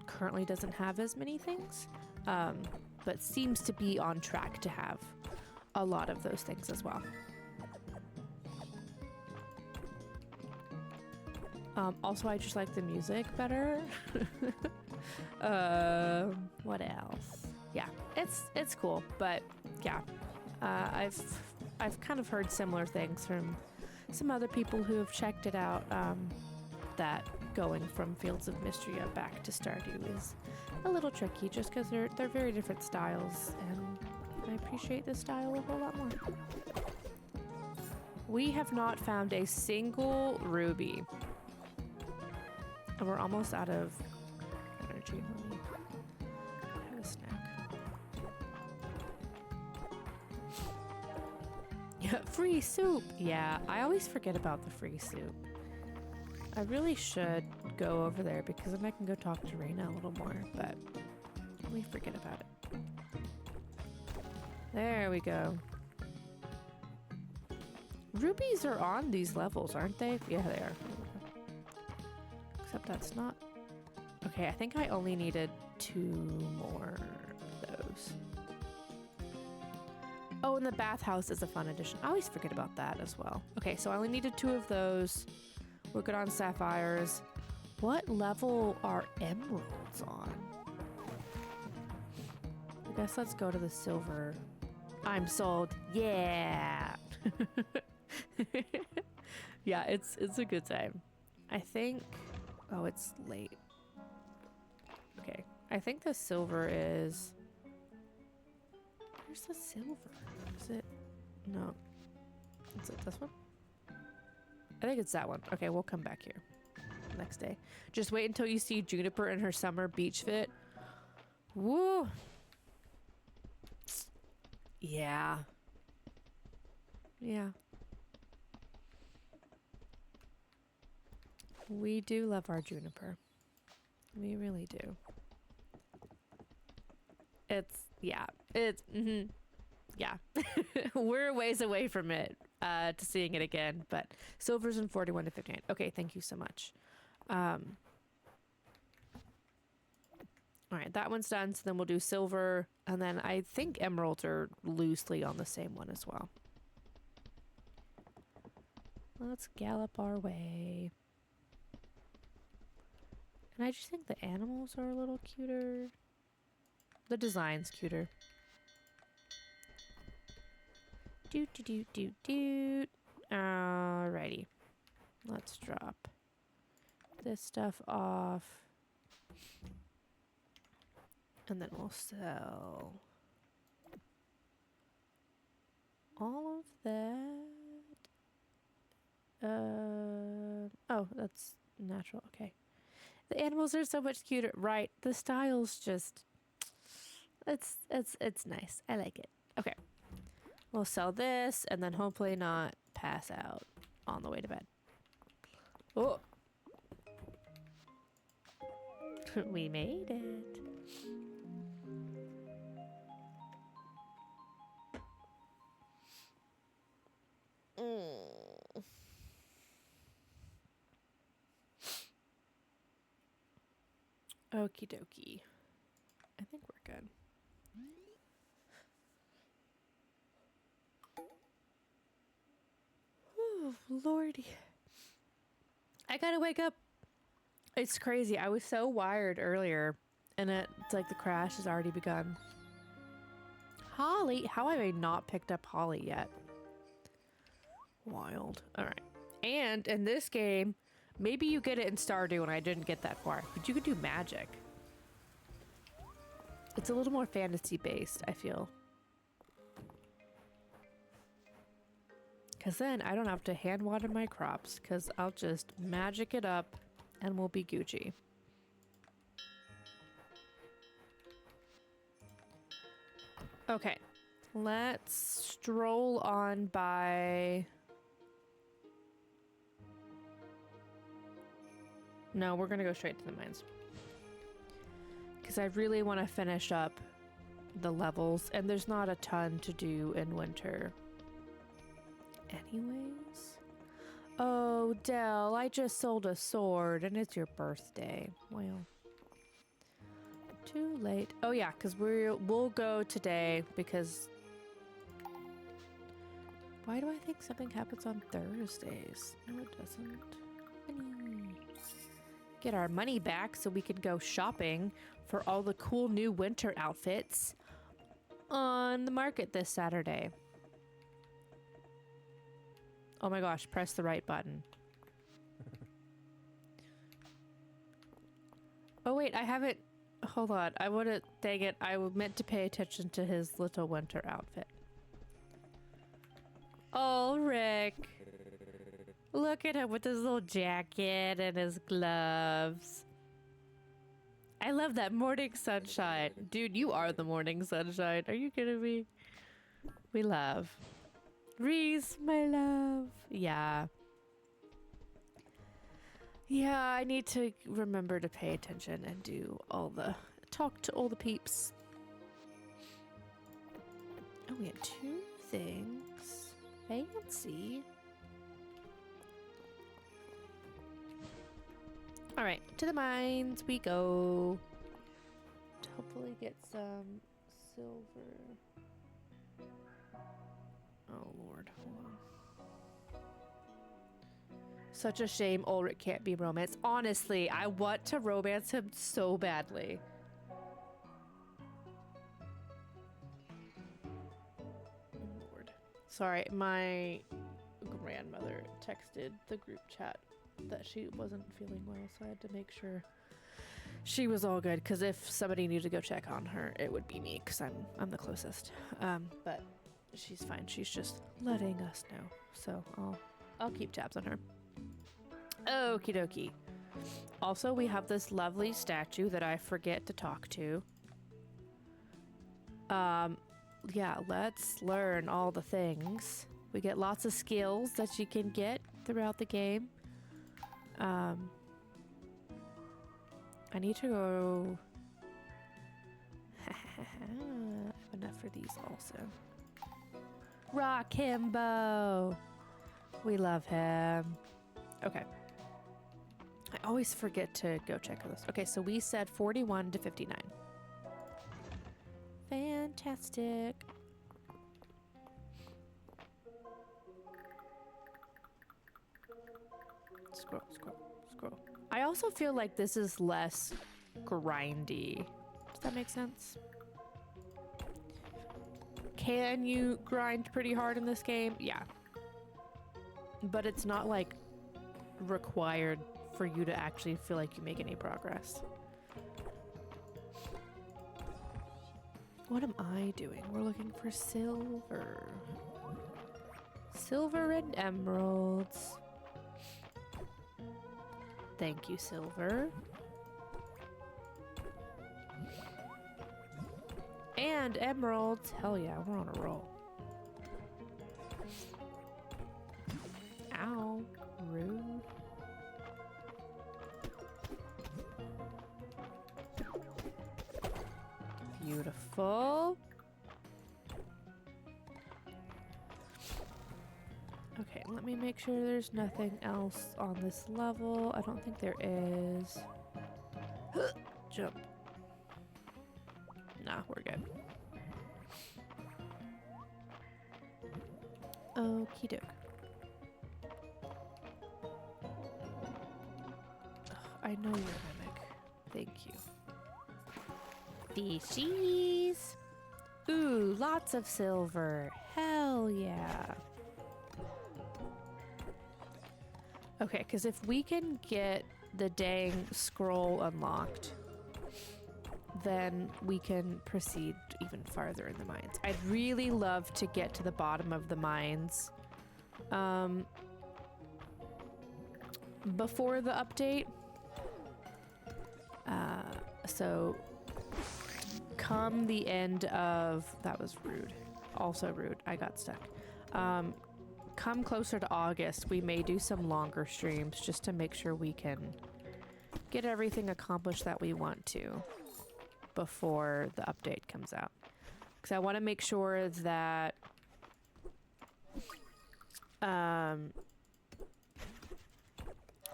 currently doesn't have as many things, but seems to be on track to have a lot of those things as well. Also, I just like the music better. What else? Yeah, it's cool, but yeah, I've kind of heard similar things from some other people who have checked it out, that going from Fields of Mistria back to Stardew is a little tricky just because they're very different styles, and I appreciate this style a whole lot more. We have not found a single ruby. And we're almost out of energy. Let me have a snack. Yeah, free soup! Yeah, I always forget about the free soup. I really should go over there because then I can go talk to Reina a little more, but we forget about it. There we go. Rubies are on these levels, aren't they? Yeah, they are. Except that's not... Okay, I think I only needed 2 more of those. Oh, and the bathhouse is a fun addition. I always forget about that as well. Okay, so I only needed 2 of those. We're good on sapphires. What level are emeralds on? I guess let's go to the silver. I'm sold. Yeah! Yeah, it's a good time. I think... Oh, it's late. Okay. I think the silver is... Where's the silver? Is it... No. Is it this one? I think it's that one. Okay, we'll come back here next day. Just wait until you see Juniper in her summer beach fit. Woo! Yeah. Yeah. We do love our Juniper. We really do. Yeah. Yeah. We're a ways away from it, to seeing it again, but silver's in 41 to 59. Okay, thank you so much. All right, that one's done, so then we'll do silver, and then I think emeralds are loosely on the same one as well. Let's gallop our way. And I just think the animals are a little cuter. The design's cuter. Doot, doot, doot, doot, doot. Alrighty. Let's drop this stuff off. And then we'll sell all of that. Oh, that's natural. Okay. The animals are so much cuter. Right. The style's just... It's nice. I like it. Okay. We'll sell this and then hopefully not pass out on the way to bed. Oh. We made it. Okie dokie. I think we're good. Oh, Lordy. I gotta wake up. It's crazy. I was so wired earlier, and it's like the crash has already begun. Holly? How have I not picked up Holly yet? Wild. Alright. And in this game, maybe you get it in Stardew and I didn't get that far, but you could do magic. It's a little more fantasy based, I feel. Because then I don't have to hand water my crops, because I'll just magic it up and we'll be Gucci. Okay, let's stroll on by... No, we're gonna go straight to the mines. Because I really want to finish up the levels, and there's not a ton to do in winter. Anyways. Oh, Del, I just sold a sword, and it's your birthday. Well, too late. Oh yeah, because we'll go today, because... Why do I think something happens on Thursdays? No, it doesn't. Money. Get our money back so we can go shopping for all the cool new winter outfits on the market this Saturday. Oh my gosh, press the right button. Oh wait, I haven't... Hold on, I wouldn't... Dang it, I meant to pay attention to his little winter outfit. Oh, Rick. Look at him with his little jacket and his gloves. I love that morning sunshine. Dude, you are the morning sunshine. Are you kidding me? We love. Reese, my love. Yeah. Yeah, I need to remember to pay attention and do all the... Talk to all the peeps. Oh, we had 2 things. Fancy. Alright, to the mines we go. To hopefully get some silver. Oh lord, hold on. Such a shame Ulrich can't be romance. Honestly, I want to romance him so badly. Lord. Sorry, my grandmother texted the group chat that she wasn't feeling well, so I had to make sure she was all good, because if somebody needed to go check on her, it would be me, because I'm the closest. But she's fine. She's just letting us know, so I'll keep tabs on her. Okie dokie. Also, we have this lovely statue that I forget to talk to. Yeah, let's learn all the things. We get lots of skills that you can get throughout the game. I need to go... I have enough for these also. Rock Himbo! We love him. Okay. I always forget to go check on this. Okay, so we said 41 to 59. Fantastic. Scroll, scroll, scroll. I also feel like this is less grindy. Does that make sense? Can you grind pretty hard in this game? Yeah. But it's not like required for you to actually feel like you make any progress. What am I doing? We're looking for silver. Silver and emeralds. Thank you, silver. And emeralds. Hell yeah, we're on a roll. Ow. Rude. Beautiful. Okay, let me make sure there's nothing else on this level. I don't think there is. Jump. Nah, we're good. Okie doke. I know you're a mimic. Thank you. Fishies! Ooh, lots of silver. Hell yeah. Okay, because if we can get the dang scroll unlocked, then we can proceed even farther in the mines. I'd really love to get to the bottom of the mines before the update. So come the end of... That was rude. Also rude. I got stuck. Come closer to August, we may do some longer streams just to make sure we can get everything accomplished that we want to before the update comes out. Because I want to make sure that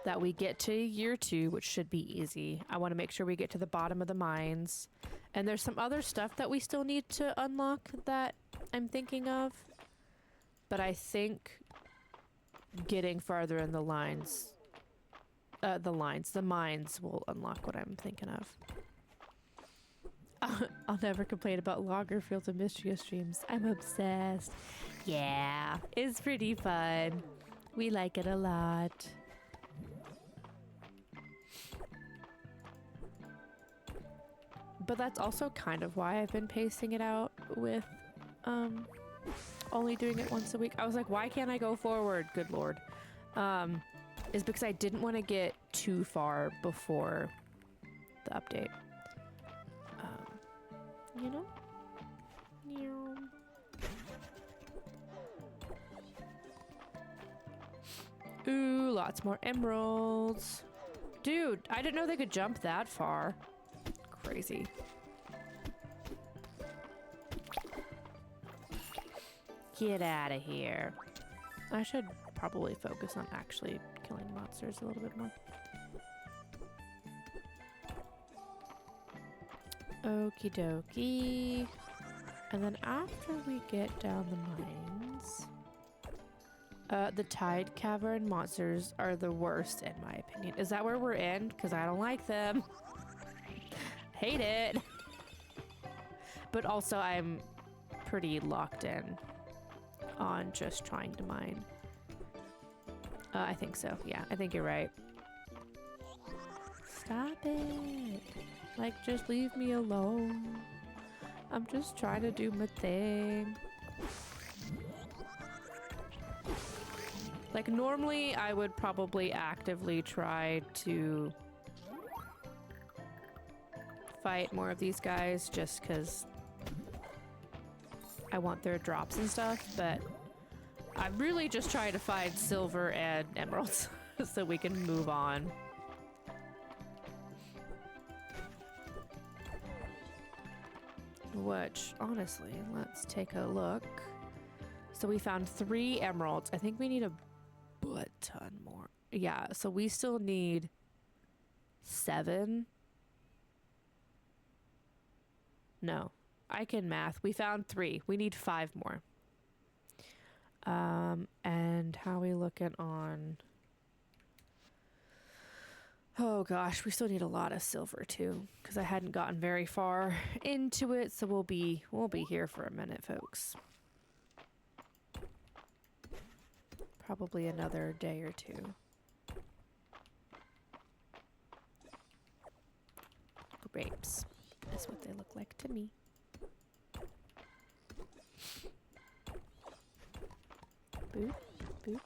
that we get to year 2, which should be easy. I want to make sure we get to the bottom of the mines. And there's some other stuff that we still need to unlock that I'm thinking of. But I think getting farther in the mines will unlock what I'm thinking of. I'll never complain about Logger Fields and Mistria streams. I'm obsessed. Yeah, it's pretty fun. We like it a lot. But that's also kind of why I've been pacing it out with only doing it once a week. I was like, why can't I go forward? Good lord. Is because I didn't want to get too far before the update. You know? Ooh, lots more emeralds. Dude, I didn't know they could jump that far. Crazy. Get out of here. I should probably focus on actually killing monsters a little bit more. Okie dokie. And then after we get down the mines, the Tide Cavern monsters are the worst in my opinion. Is that where we're in? Because I don't like them. Hate it. But also I'm pretty locked in on just trying to mine. I think so. Yeah, I think you're right. Stop it. Like, just leave me alone. I'm just trying to do my thing. Like, normally I would probably actively try to fight more of these guys just because I want their drops and stuff, but I'm really just trying to find silver and emeralds so we can move on. Which, honestly, let's take a look. So we found 3 emeralds. I think we need a butt ton more. Yeah, so we still need 7. No, I can math. We found 3. We need 5 more. And how we looking on... Oh gosh, we still need a lot of silver too, because I hadn't gotten very far into it, so we'll be here for a minute, folks. Probably another day or 2. Grapes. That's what they look like to me. Boop, boop,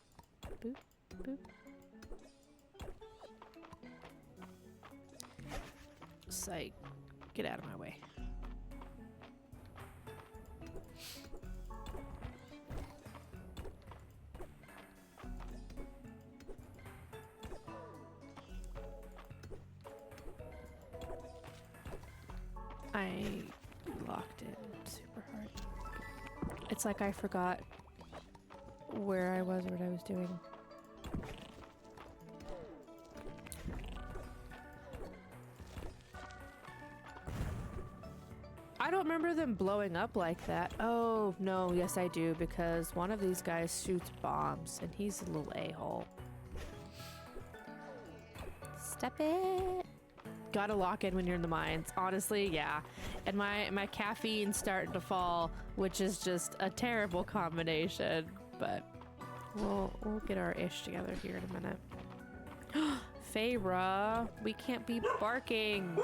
boop, boop. Psych. Get out of my way. I locked in super hard. It's like I forgot where I was or what I was doing. I don't remember them blowing up like that. Oh, no, yes I do, because one of these guys shoots bombs, and he's a little a-hole. Step it! Gotta lock in when you're in the mines. Honestly, yeah. And my caffeine's starting to fall, which is just a terrible combination, but we'll get our ish together here in a minute. Feyre, we can't be barking!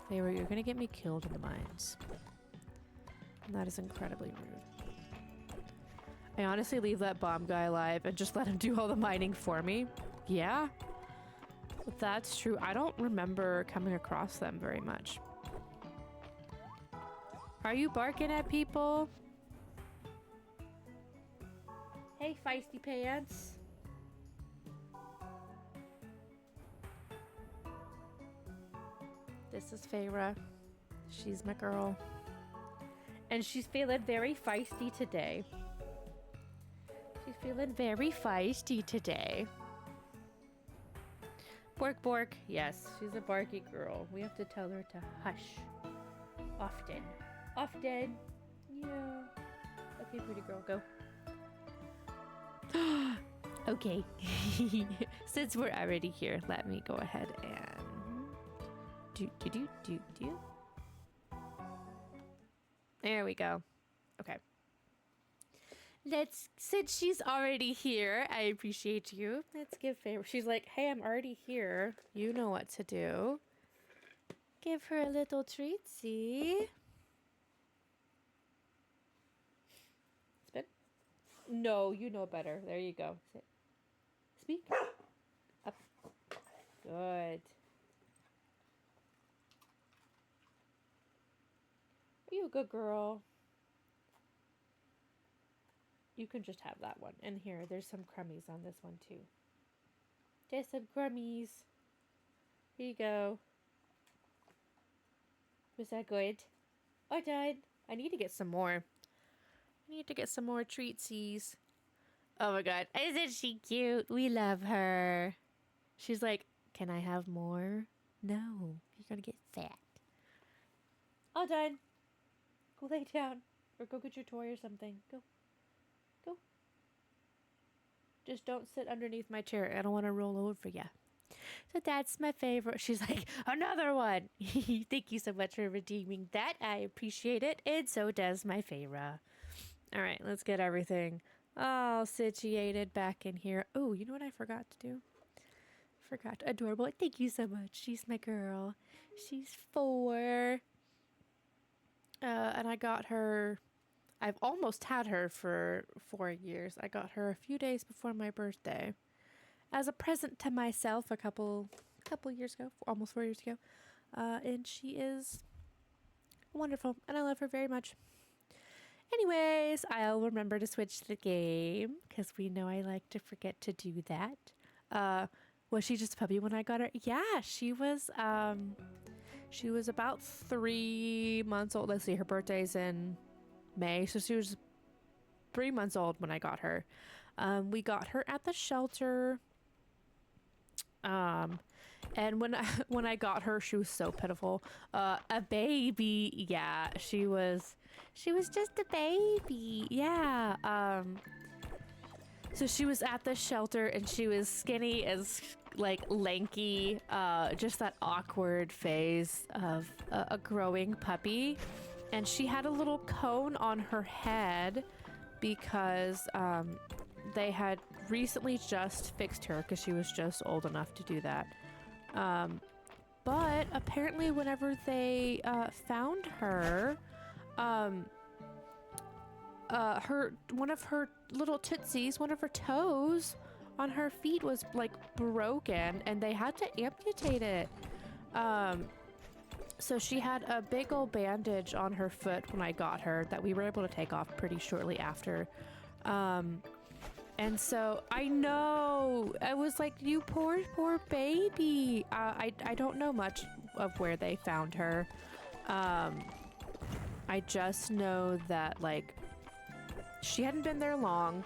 Feyre, you're gonna get me killed in the mines. And that is incredibly rude. I honestly leave that bomb guy alive and just let him do all the mining for me. Yeah, that's true. I don't remember coming across them very much. Are you barking at people? Hey, feisty pants. This is Feyre. She's my girl. And she's feeling very feisty today. She's feeling very feisty today. Bork bork. Yes, she's a barky girl. We have to tell her to hush. Often. Often. Yeah. Okay, pretty girl, go. Okay. Since we're already here, let me go ahead and do. There we go. Okay. Since she's already here, I appreciate you. Let's give Feyre. She's like, hey, I'm already here. You know what to do. Give her a little treatsy. Spin. No, you know better. There you go. Sit. Speak. Up. Good. Are you a good girl? You can just have that one. And here, there's some crummies on this one too. There's some crummies. Here you go. Was that good? I died. I need to get some more. I need to get some more treatsies. Oh my god. Isn't she cute? We love her. She's like, can I have more? No. You're gonna get fat. All done. Go lay down. Or go get your toy or something. Go. Go. Just don't sit underneath my chair. I don't want to roll over for you. So that's my favorite. She's like, another one. Thank you so much for redeeming that. I appreciate it. And so does my Feyre. All right, let's get everything all situated back in here. Oh, you know what I forgot to do? Forgot. Adorable. Thank you so much. She's my girl. She's 4. And I got her, I've almost had her for 4 years. I got her a few days before my birthday as a present to myself a couple years ago, almost 4 years ago. And she is wonderful, and I love her very much. Anyways, I'll remember to switch the game, because we know I like to forget to do that. Was she just a puppy when I got her? Yeah, she was about 3 months old. Let's see, her birthday's in May, so she was 3 months old when I got her. We got her at the shelter. And when I got her, she was so pitiful. A baby. Yeah, she was just a baby. Yeah. So she was at the shelter, and she was skinny as like lanky, just that awkward phase of a growing puppy. And she had a little cone on her head because they had recently just fixed her because she was just old enough to do that. But apparently whenever they found her, one of her little tootsies, one of her toes on her feet was like broken, and they had to amputate it. So she had a big old bandage on her foot when I got her that we were able to take off pretty shortly after. And so I know, I was like, you poor baby. I don't know much of where they found her. I just know that like she hadn't been there long,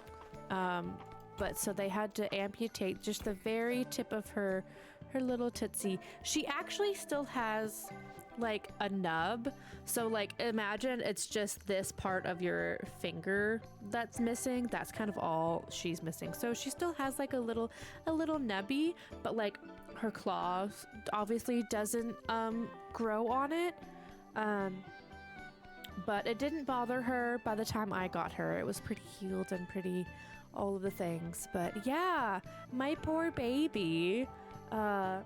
but so they had to amputate just the very tip of her little tootsie. She actually still has like a nub, so like imagine it's just this part of your finger that's missing. That's kind of all she's missing. So she still has like a little nubby, but like her claws obviously doesn't grow on it. But it didn't bother her by the time I got her. It was pretty healed and pretty all of the things. But yeah, my poor baby. My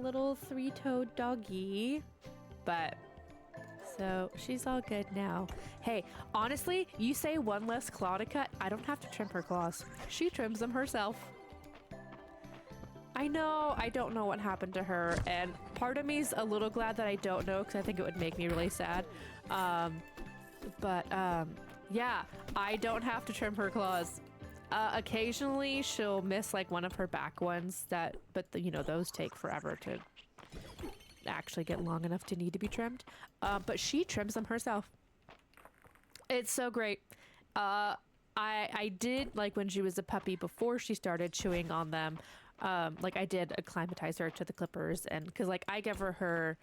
little 3-toed doggy. But so she's all good now. Hey, honestly, you say one less claw to cut, I don't have to trim her claws. She trims them herself. I know, I don't know what happened to her, and part of me's a little glad that I don't know because I think it would make me really sad. Yeah, I don't have to trim her claws. Occasionally she'll miss like one of her back ones but you know, those take forever to actually get long enough to need to be trimmed. But she trims them herself. It's so great. I did, like when she was a puppy before she started chewing on them, like I did acclimatize her to the clippers, and because like I give her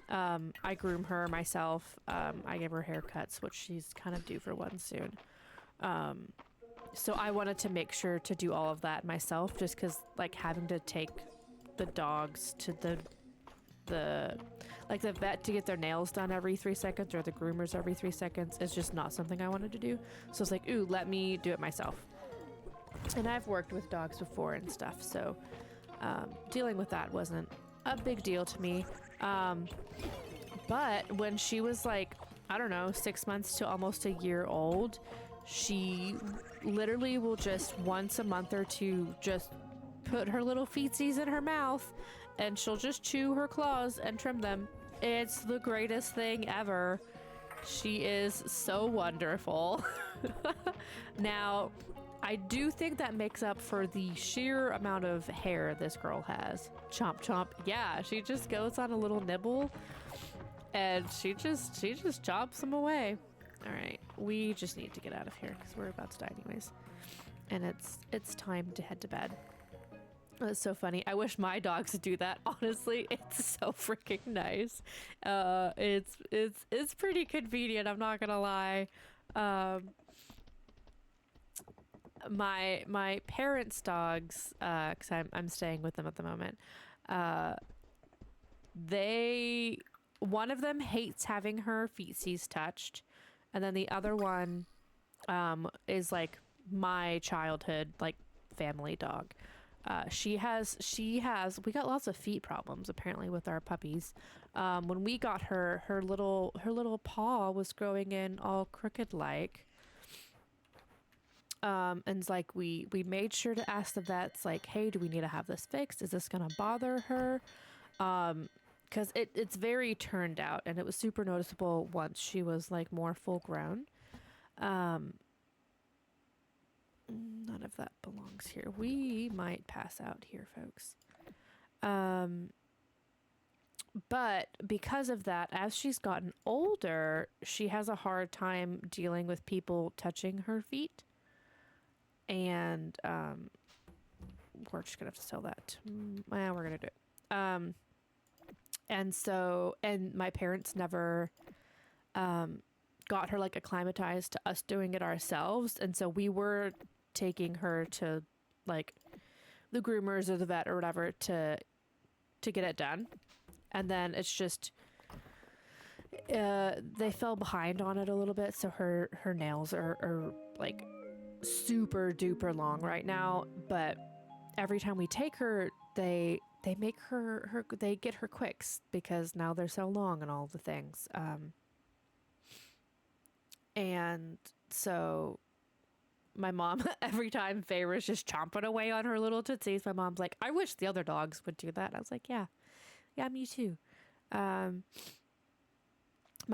I groom her myself. I give her haircuts, which she's kind of due for one soon. So I wanted to make sure to do all of that myself, just because like having to take the dogs to the vet to get their nails done every 3 seconds, or the groomers every 3 seconds, is just not something I wanted to do. So it's like, ooh, let me do it myself. And I've worked with dogs before and stuff, so dealing with that wasn't a big deal to me. But when she was like, I don't know, 6 months to almost a year old, she literally will just once a month or two just put her little feetsies in her mouth, and she'll just chew her claws and trim them. It's the greatest thing ever. She is so wonderful. Now, I do think that makes up for the sheer amount of hair this girl has. Chomp chomp. Yeah, she just goes on a little nibble and she just chops them away. All right, we just need to get out of here because we're about to die anyways. And it's time to head to bed. That's so funny. I wish my dogs would do that. Honestly, it's so freaking nice. It's pretty convenient. I'm not gonna lie. My parents' dogs, because I'm staying with them at the moment. One of them hates having her feetsies touched, and then the other one, is like my childhood like family dog. We got lots of feet problems apparently with our puppies. When we got her, her little paw was growing in all crooked like. And it's like we made sure to ask the vets, like, hey, do we need to have this fixed? Is this gonna bother her? Because it's very turned out, and it was super noticeable once she was like more full grown. None of that belongs here. We might pass out here, folks. But because of that, as she's gotten older, she has a hard time dealing with people touching her feet. And we're just gonna have to sell that. Well, we're gonna do it. And my parents never got her like acclimatized to us doing it ourselves, and so we were taking her to like the groomers or the vet or whatever to get it done. And then it's just they fell behind on it a little bit, so her nails are like super duper long right now. But every time we take her, they make they get her quicks because now they're so long and all the things. And so my mom, every time Faye was just chomping away on her little tootsies, my mom's like, I wish the other dogs would do that. I was like, yeah, me too. My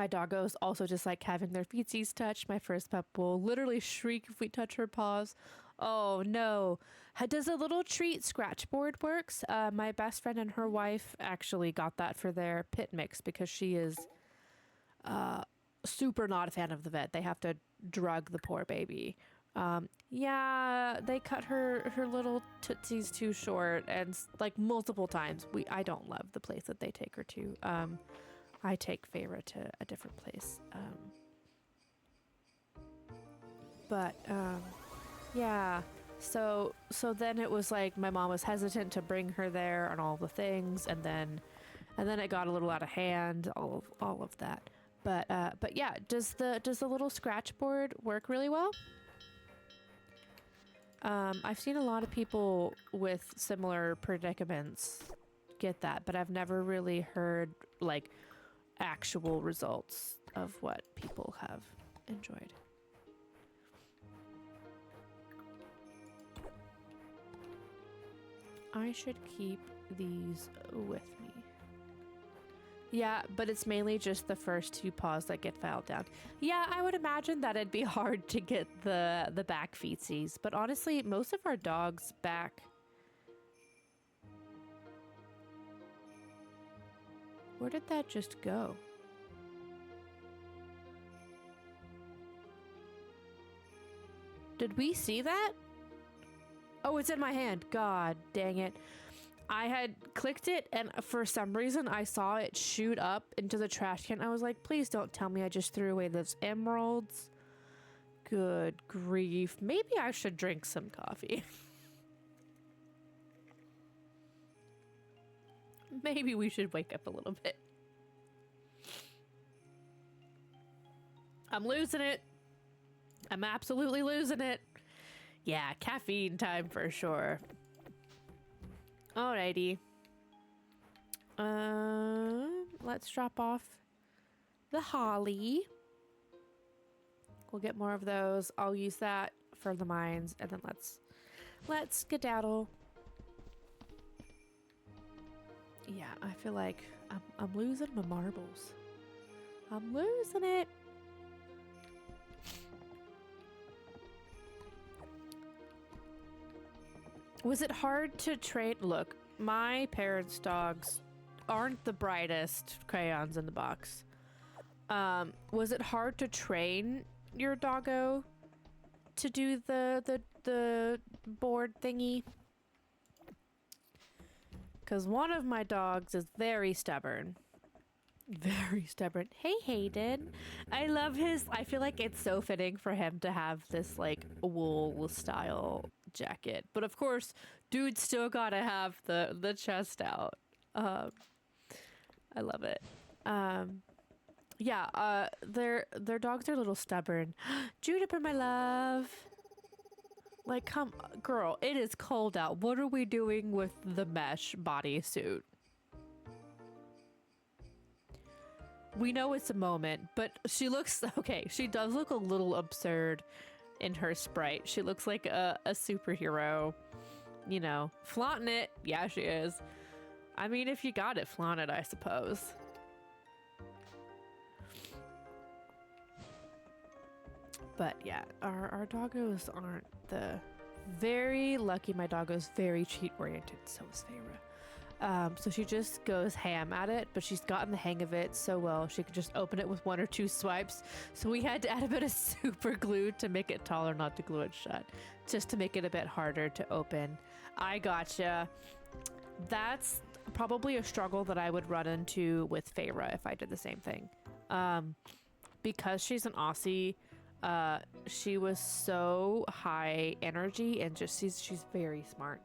doggos also just like having their feetsies touched. My first pup will literally shriek if we touch her paws. Oh no. Does a little treat scratch board works? My best friend and her wife actually got that for their pit mix because she is super not a fan of the vet. They have to drug the poor baby. Yeah, they cut her little tootsies too short, and like multiple times. I don't love the place that they take her to. I take Feyre to a different place. Yeah. So then it was like my mom was hesitant to bring her there and all the things, and then it got a little out of hand. All of that. But yeah, does the little scratch board work really well? I've seen a lot of people with similar predicaments get that, but I've never really heard like actual results of what people have enjoyed. I should keep these with me. Yeah, but it's mainly just the first two paws that get filed down. Yeah, I would imagine that it'd be hard to get the back feetsies, but honestly, most of our dogs' back... Where did that just go? Did we see that? Oh, it's in my hand. God dang it. I had clicked it, and for some reason, I saw it shoot up into the trash can. I was like, please don't tell me I just threw away those emeralds. Good grief. Maybe I should drink some coffee. Maybe we should wake up a little bit. I'm losing it. I'm absolutely losing it. Yeah, caffeine time for sure. Alrighty. Let's drop off the holly. We'll get more of those. I'll use that for the mines, and then let's skedaddle. Yeah, I feel like I'm losing my marbles. I'm losing it. Was it hard to train? Look, my parents' dogs aren't the brightest crayons in the box. Was it hard to train your doggo to do the board thingy? Because one of my dogs is very stubborn. Very stubborn. Hey, Hayden. I love his... I feel like it's so fitting for him to have this, like, wool style jacket. But of course, dude still gotta have the chest out. I love it. Yeah, their dogs are a little stubborn. Juniper, my love. Like, come... Girl, it is cold out. What are we doing with the mesh bodysuit? We know it's a moment, but she looks... Okay, she does look a little absurd in her sprite. She looks like a superhero. You know, flaunting it. Yeah, she is. I mean, if you got it, flaunt it, I suppose. But yeah, our doggos aren't the... Very lucky my doggo's very cheat-oriented, so is Feyre. So she just goes ham at it, but she's gotten the hang of it so well she could just open it with 1 or 2 swipes. So we had to add a bit of super glue to make it taller, not to glue it shut, just to make it a bit harder to open. I gotcha. That's probably a struggle that I would run into with Feyre if I did the same thing. Because she's an Aussie, she was so high energy and just she's very smart.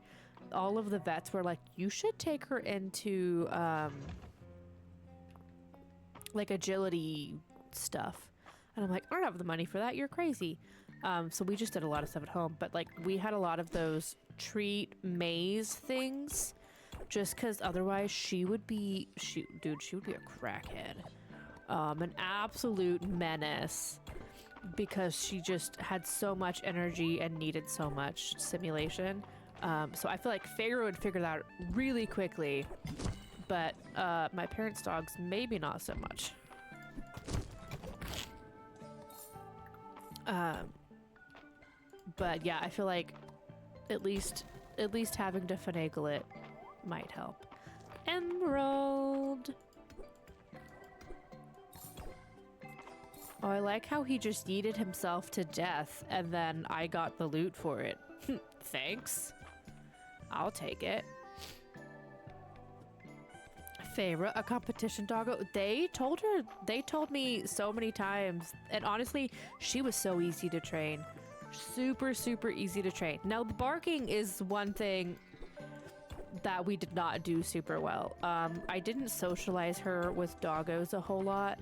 All of the vets were like, you should take her into like agility stuff, and I'm like, I don't have the money for that, you're crazy. So we just did a lot of stuff at home, but like we had a lot of those treat maze things just because otherwise she would be a crackhead, an absolute menace, because she just had so much energy and needed so much simulation. So I feel like Feyre would figure that out really quickly, but my parents' dogs, maybe not so much. But yeah, I feel like At least having to finagle it might help. Emerald! Oh, I like how he just yeeted himself to death and then I got the loot for it. Thanks. I'll take it. Feyre, a competition doggo. They told me so many times, and honestly, she was so easy to train. Super, super easy to train. Now, the barking is one thing that we did not do super well. I didn't socialize her with doggos a whole lot.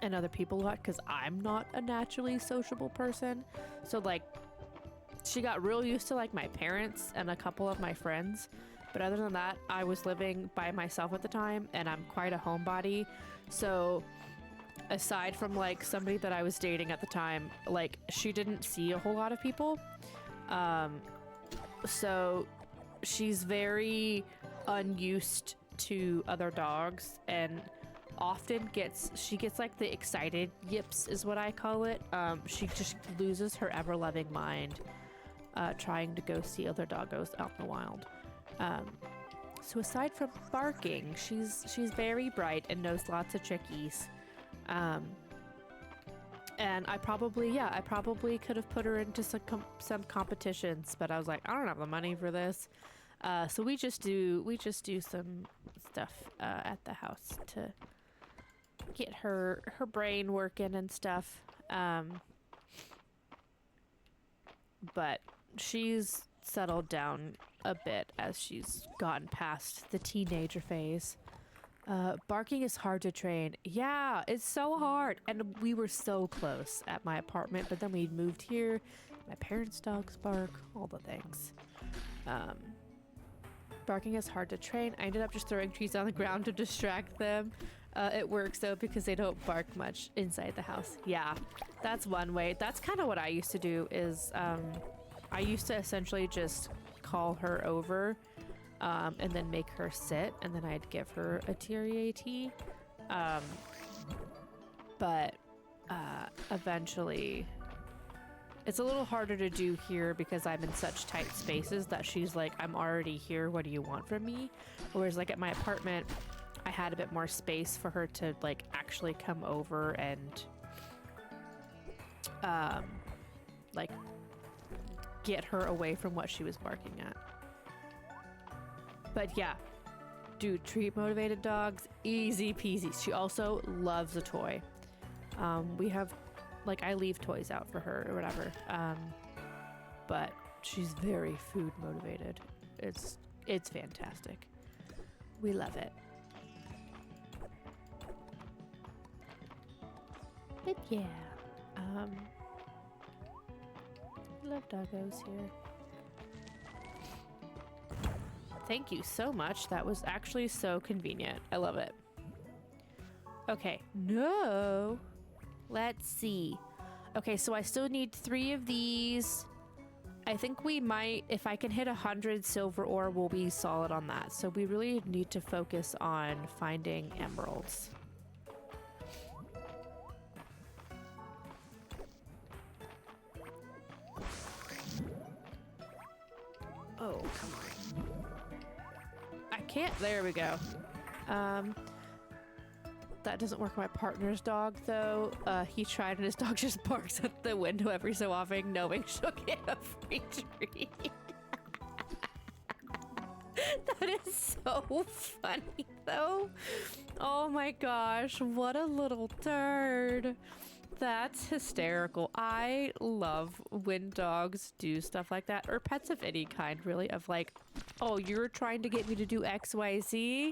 And other people a lot, because I'm not a naturally sociable person. So, like, she got real used to, like, my parents and a couple of my friends. But other than that, I was living by myself at the time, and I'm quite a homebody. So, aside from, like, somebody that I was dating at the time, like, she didn't see a whole lot of people. So, she's very unused to other dogs, and often gets like the excited yips is what I call it. She just loses her ever-loving mind trying to go see other doggos out in the wild. So aside from barking, she's very bright and knows lots of trickies. And I probably could have put her into some competitions, but I was like, I don't have the money for this. So we just do some stuff at the house to get her brain working and stuff. But she's settled down a bit as she's gotten past the teenager phase. Barking is hard to train. Yeah, it's so hard. And we were so close at my apartment, but then we moved here. My parents' dogs bark, all the things. Barking is hard to train. I ended up just throwing trees on the ground to distract them. It works though because they don't bark much inside the house. Yeah, that's one way. That's kind of what I used to do is I used to essentially just call her over and then make her sit, and then I'd give her a TREAT. But eventually it's a little harder to do here because I'm in such tight spaces that she's like, I'm already here, what do you want from me? Whereas like at my apartment, I had a bit more space for her to like actually come over and like get her away from what she was barking at. But yeah, dude, treat motivated dogs, easy peasy. She also loves a toy. We have, like, I leave toys out for her or whatever. But she's very food motivated. It's fantastic. We love it. But yeah, love doggos here. Thank you so much. That was actually so convenient. I love it. Okay, no. Let's see. Okay, so I still need 3 of these. I think we might, if I can hit 100 silver ore, we'll be solid on that. So we really need to focus on finding emeralds. Oh, come on. I can't. There we go. That doesn't work with my partner's dog, though. He tried and his dog just barks at the window every so often, knowing she'll get a free treat. That is so funny, though. Oh my gosh, what a little turd. That's hysterical. I love when dogs do stuff like that, or pets of any kind, really, of like, oh, you're trying to get me to do XYZ?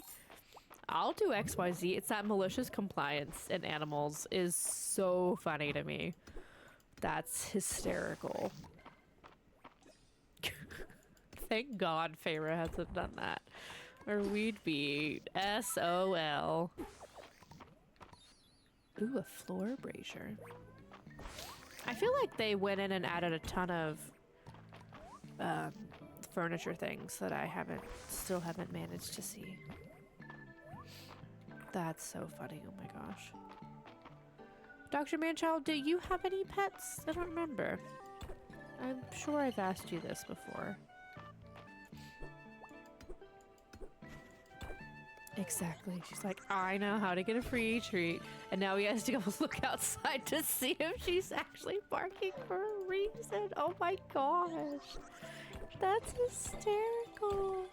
I'll do XYZ. It's that malicious compliance in animals is so funny to me. That's hysterical. Thank God Feyre hasn't done that, or we'd be SOL. Ooh, a floor brazier. I feel like they went in and added a ton of furniture things that I still haven't managed to see. That's so funny. Oh my gosh. Dr. Manchild, do you have any pets? I don't remember. I'm sure I've asked you this before. Exactly. She's like, I know how to get a free treat. And now he has to go look outside to see if she's actually barking for a reason. Oh my gosh. That's hysterical.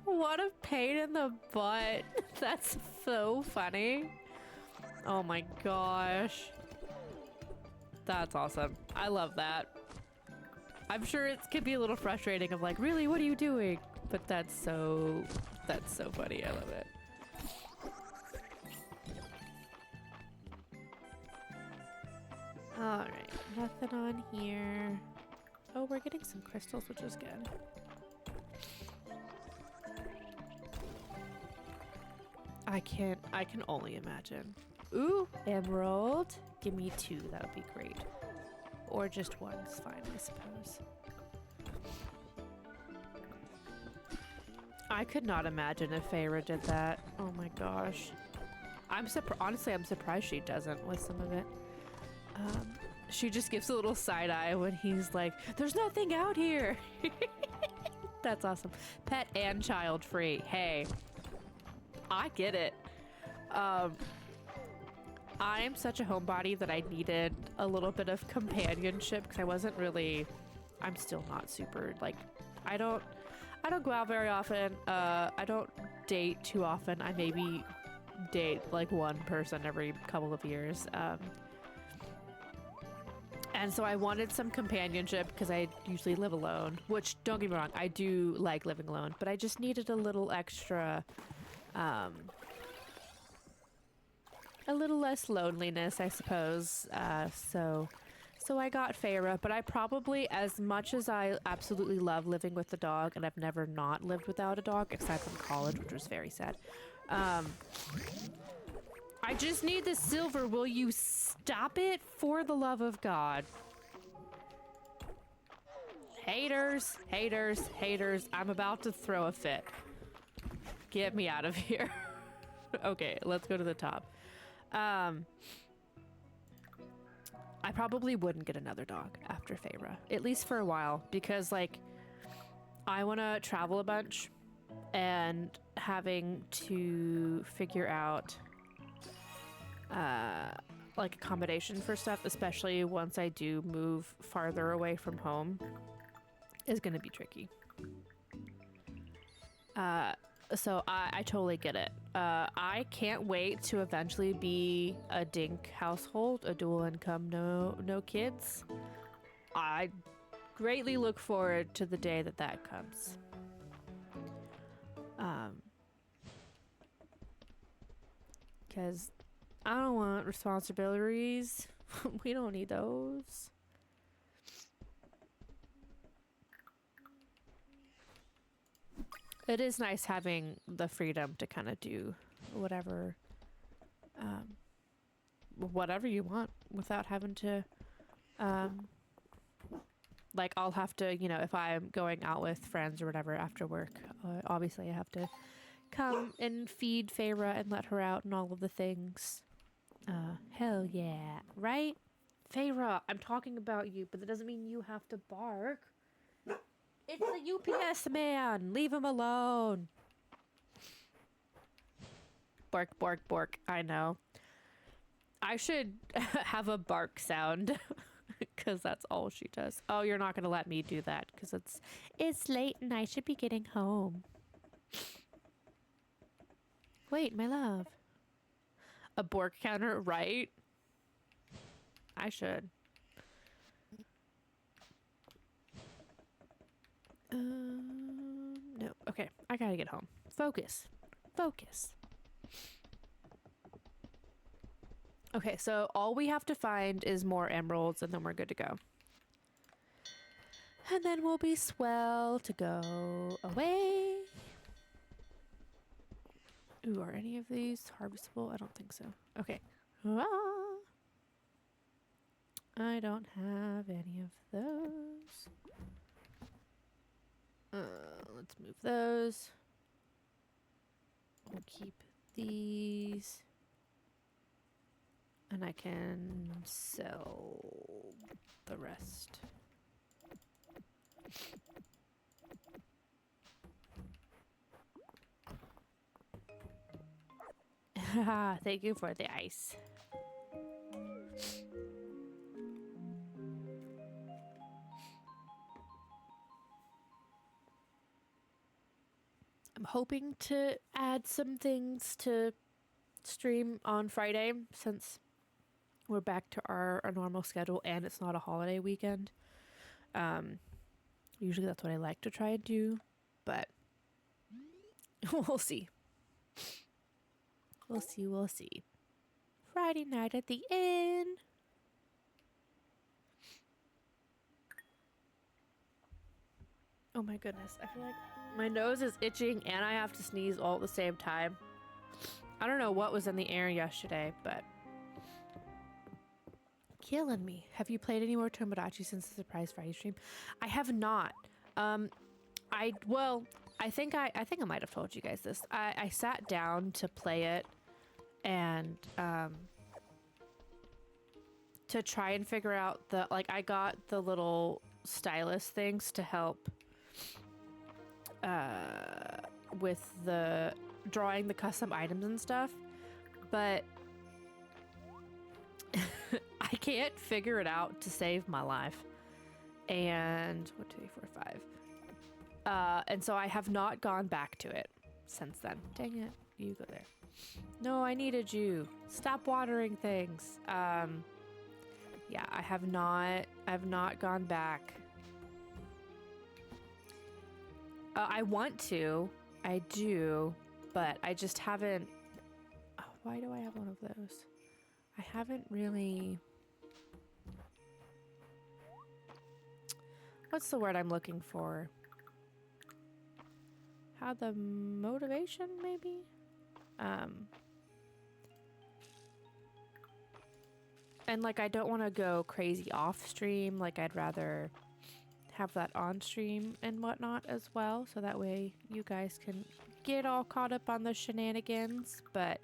What a pain in the butt. That's so funny. Oh my gosh. That's awesome. I love that. I'm sure it could be a little frustrating of like, really, what are you doing? But that's so funny. I love it. Alright, nothing on here. Oh, we're getting some crystals, which is good. I can only imagine. Ooh, emerald. Give me 2, that would be great. Or just 1 is fine, I suppose. I could not imagine if Feyre did that. Oh my gosh. Honestly, I'm surprised she doesn't with some of it. She just gives a little side eye when he's like, there's nothing out here. That's awesome. Pet and child free. Hey, I get it. I am such a homebody that I needed a little bit of companionship because I wasn't really, I'm still not super, like, I don't go out very often. I don't date too often. I maybe date like one person every couple of years. And so I wanted some companionship because I usually live alone, which don't get me wrong, I do like living alone, but I just needed a little extra, a little less loneliness, I suppose. So I got Feyre, but I probably, as much as I absolutely love living with the dog, and I've never not lived without a dog, aside from college, which was very sad. I just need the silver. Will you stop it for the love of God? Haters, haters, haters. I'm about to throw a fit. Get me out of here. Okay, let's go to the top. I probably wouldn't get another dog after Feyre, at least for a while, because like I want to travel a bunch, and having to figure out like accommodation for stuff, especially once I do move farther away from home, is going to be tricky. So I totally get it. I can't wait to eventually be a dink household, a dual income, no kids. I greatly look forward to the day that comes. Because I don't want responsibilities. We don't need those. It is nice having the freedom to kind of do whatever you want without having to like I'll have to, you know, if I'm going out with friends or whatever after work, obviously I have to come and feed Feyre and let her out and all of the things. Hell yeah, right? Feyre, I'm talking about you, but that doesn't mean you have to bark. It's the UPS man. Leave him alone. Bark, bark, bark. I know. I should have a bark sound because that's all she does. Oh, you're not going to let me do that because it's late and I should be getting home. Wait, my love. A bark counter, right? I should. No. Okay, I gotta get home. Focus. Focus. Okay, so all we have to find is more emeralds and then we're good to go. And then we'll be swell to go away. Ooh, are any of these harvestable? I don't think so. Okay. Ah. I don't have any of those. Let's move those. We'll keep these. And I can sell the rest. Thank you for the ice. I'm hoping to add some things to stream on Friday since we're back to our normal schedule and it's not a holiday weekend. Usually that's what I like to try and do, but we'll see. We'll see. Friday night at the inn. Oh my goodness, I feel like my nose is itching and I have to sneeze all at the same time. I don't know what was in the air yesterday, but killing me. Have you played any more Tomodachi since the surprise Friday stream? I have not. I think I might have told you guys this. I sat down to play it and to try and figure out I got the little stylus things to help with the drawing the custom items and stuff, but I can't figure it out to save my life. And 1, 2, 3, 4, 5. And so I have not gone back to it since then. Dang it, you go there. No, I needed you. Stop watering things. Yeah, I've not gone back. I want to. I do, but I just haven't. Oh, why do I have one of those? I haven't really. What's the word I'm looking for? Had the motivation, maybe? And like, I don't want to go crazy off stream. Like, I'd rather have that on stream and whatnot as well, so that way you guys can get all caught up on the shenanigans. But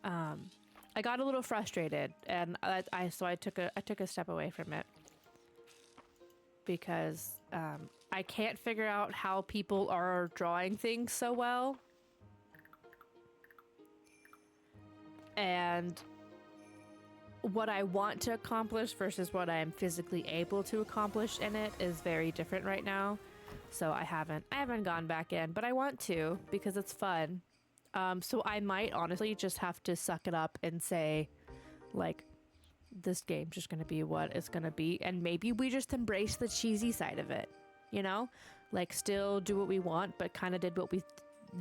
I got a little frustrated, and I took a step away from it because I can't figure out how people are drawing things so well, and what I want to accomplish versus what I am physically able to accomplish in it is very different right now. So I haven't gone back in, but I want to because it's fun. So I might honestly just have to suck it up and say, like, this game's just gonna be what it's gonna be, and maybe we just embrace the cheesy side of it, you know? Like, still do what we want, but kind of did what we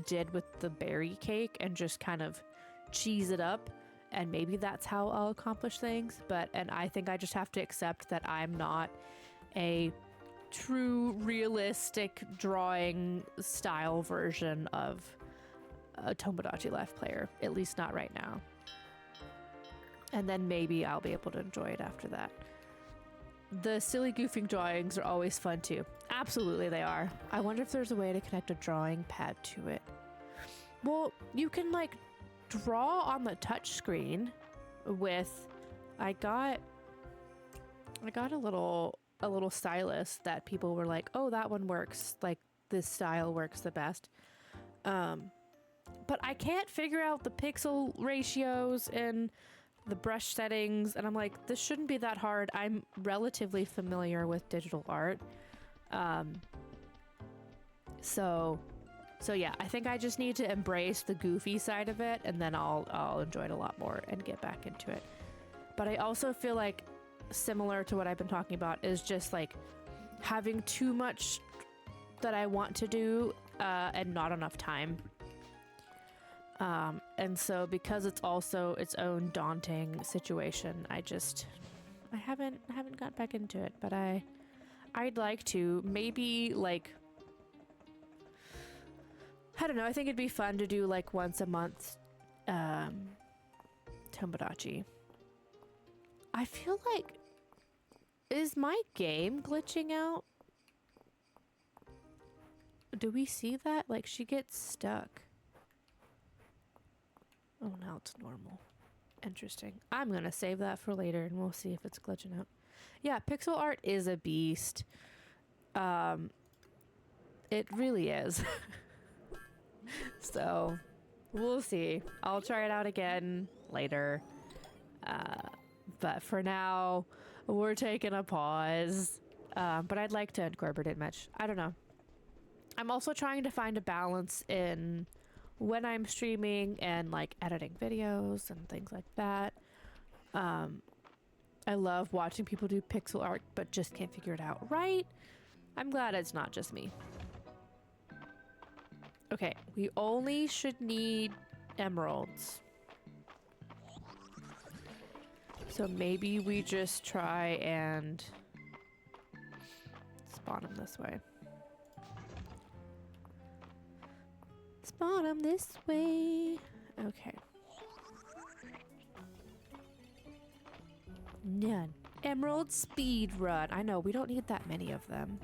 did with the berry cake and just kind of cheese it up. And maybe that's how I'll accomplish things. And I think I just have to accept that I'm not a true realistic drawing style version of a Tomodachi Life player, at least not right now. And then maybe I'll be able to enjoy it after that. The silly goofing drawings are always fun too. Absolutely they are. I wonder if there's a way to connect a drawing pad to it. Well, you can like draw on the touch screen with I got a little stylus that people were like, oh, that one works, like this style works the best, but I can't figure out the pixel ratios and the brush settings, and I'm like, this shouldn't be that hard. I'm relatively familiar with digital art, So yeah, I think I just need to embrace the goofy side of it, and then I'll enjoy it a lot more and get back into it. But I also feel like, similar to what I've been talking about, is just like having too much that I want to do and not enough time. And so because it's also its own daunting situation, I haven't got back into it. But I'd like to, maybe like, I don't know, I think it'd be fun to do like once a month Tomodachi. I feel like, is my game glitching out? Do we see that? Like, she gets stuck. Oh, now it's normal. Interesting. I'm gonna save that for later and we'll see if it's glitching out. Yeah, pixel art is a beast. It really is. So we'll see. I'll try it out again later. But for now, we're taking a pause. But I'd like to incorporate it much. I don't know. I'm also trying to find a balance in when I'm streaming and like editing videos and things like that. I love watching people do pixel art, but just can't figure it out right. I'm glad it's not just me. Okay, we only should need emeralds. So maybe we just try and spawn them this way. Spawn them this way. Okay. None. Emerald speed run. I know, we don't need that many of them.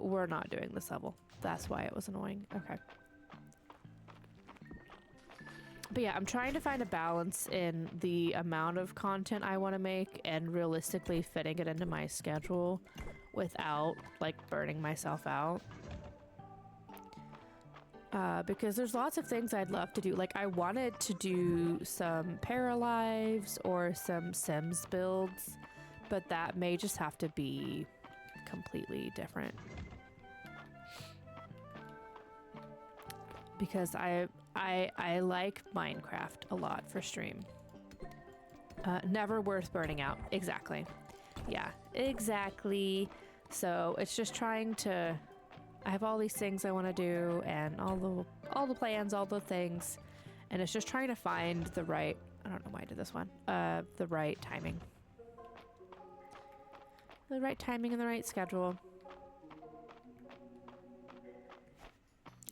We're not doing this level. That's why it was annoying. Okay. But yeah, I'm trying to find a balance in the amount of content I want to make and realistically fitting it into my schedule without like burning myself out. Because there's lots of things I'd love to do. Like I wanted to do some Paralives or some Sims builds, but that may just have to be completely different. Because I like Minecraft a lot for stream. Never worth burning out. Exactly. Yeah, exactly. So it's just trying to, I have all these things I want to do and all the plans, all the things, and it's just trying to find the right, I don't know why I did this one, the right timing. The right timing and the right schedule.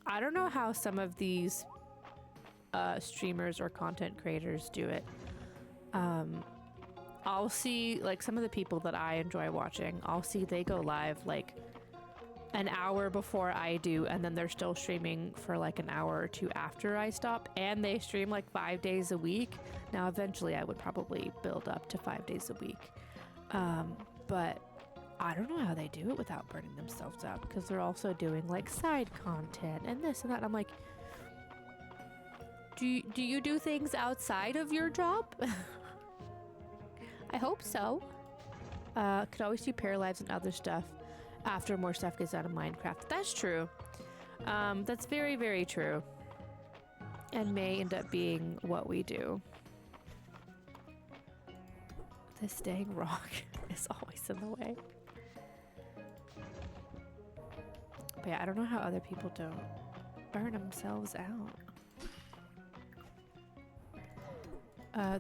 I don't know how some of these streamers or content creators do it. I'll see like some of the people that I enjoy watching, I'll see they go live like an hour before I do, and then they're still streaming for like an hour or two after I stop, and they stream like 5 days a week. Now eventually I would probably build up to 5 days a week. But I don't know how they do it without burning themselves out, because they're also doing like side content and this and that. I'm like, do you do things outside of your job? I hope so. Could always do Paralives and other stuff after more stuff gets out of Minecraft. That's true. That's very, very true. And may end up being what we do. This dang rock is always in the way. But yeah, I don't know how other people don't burn themselves out.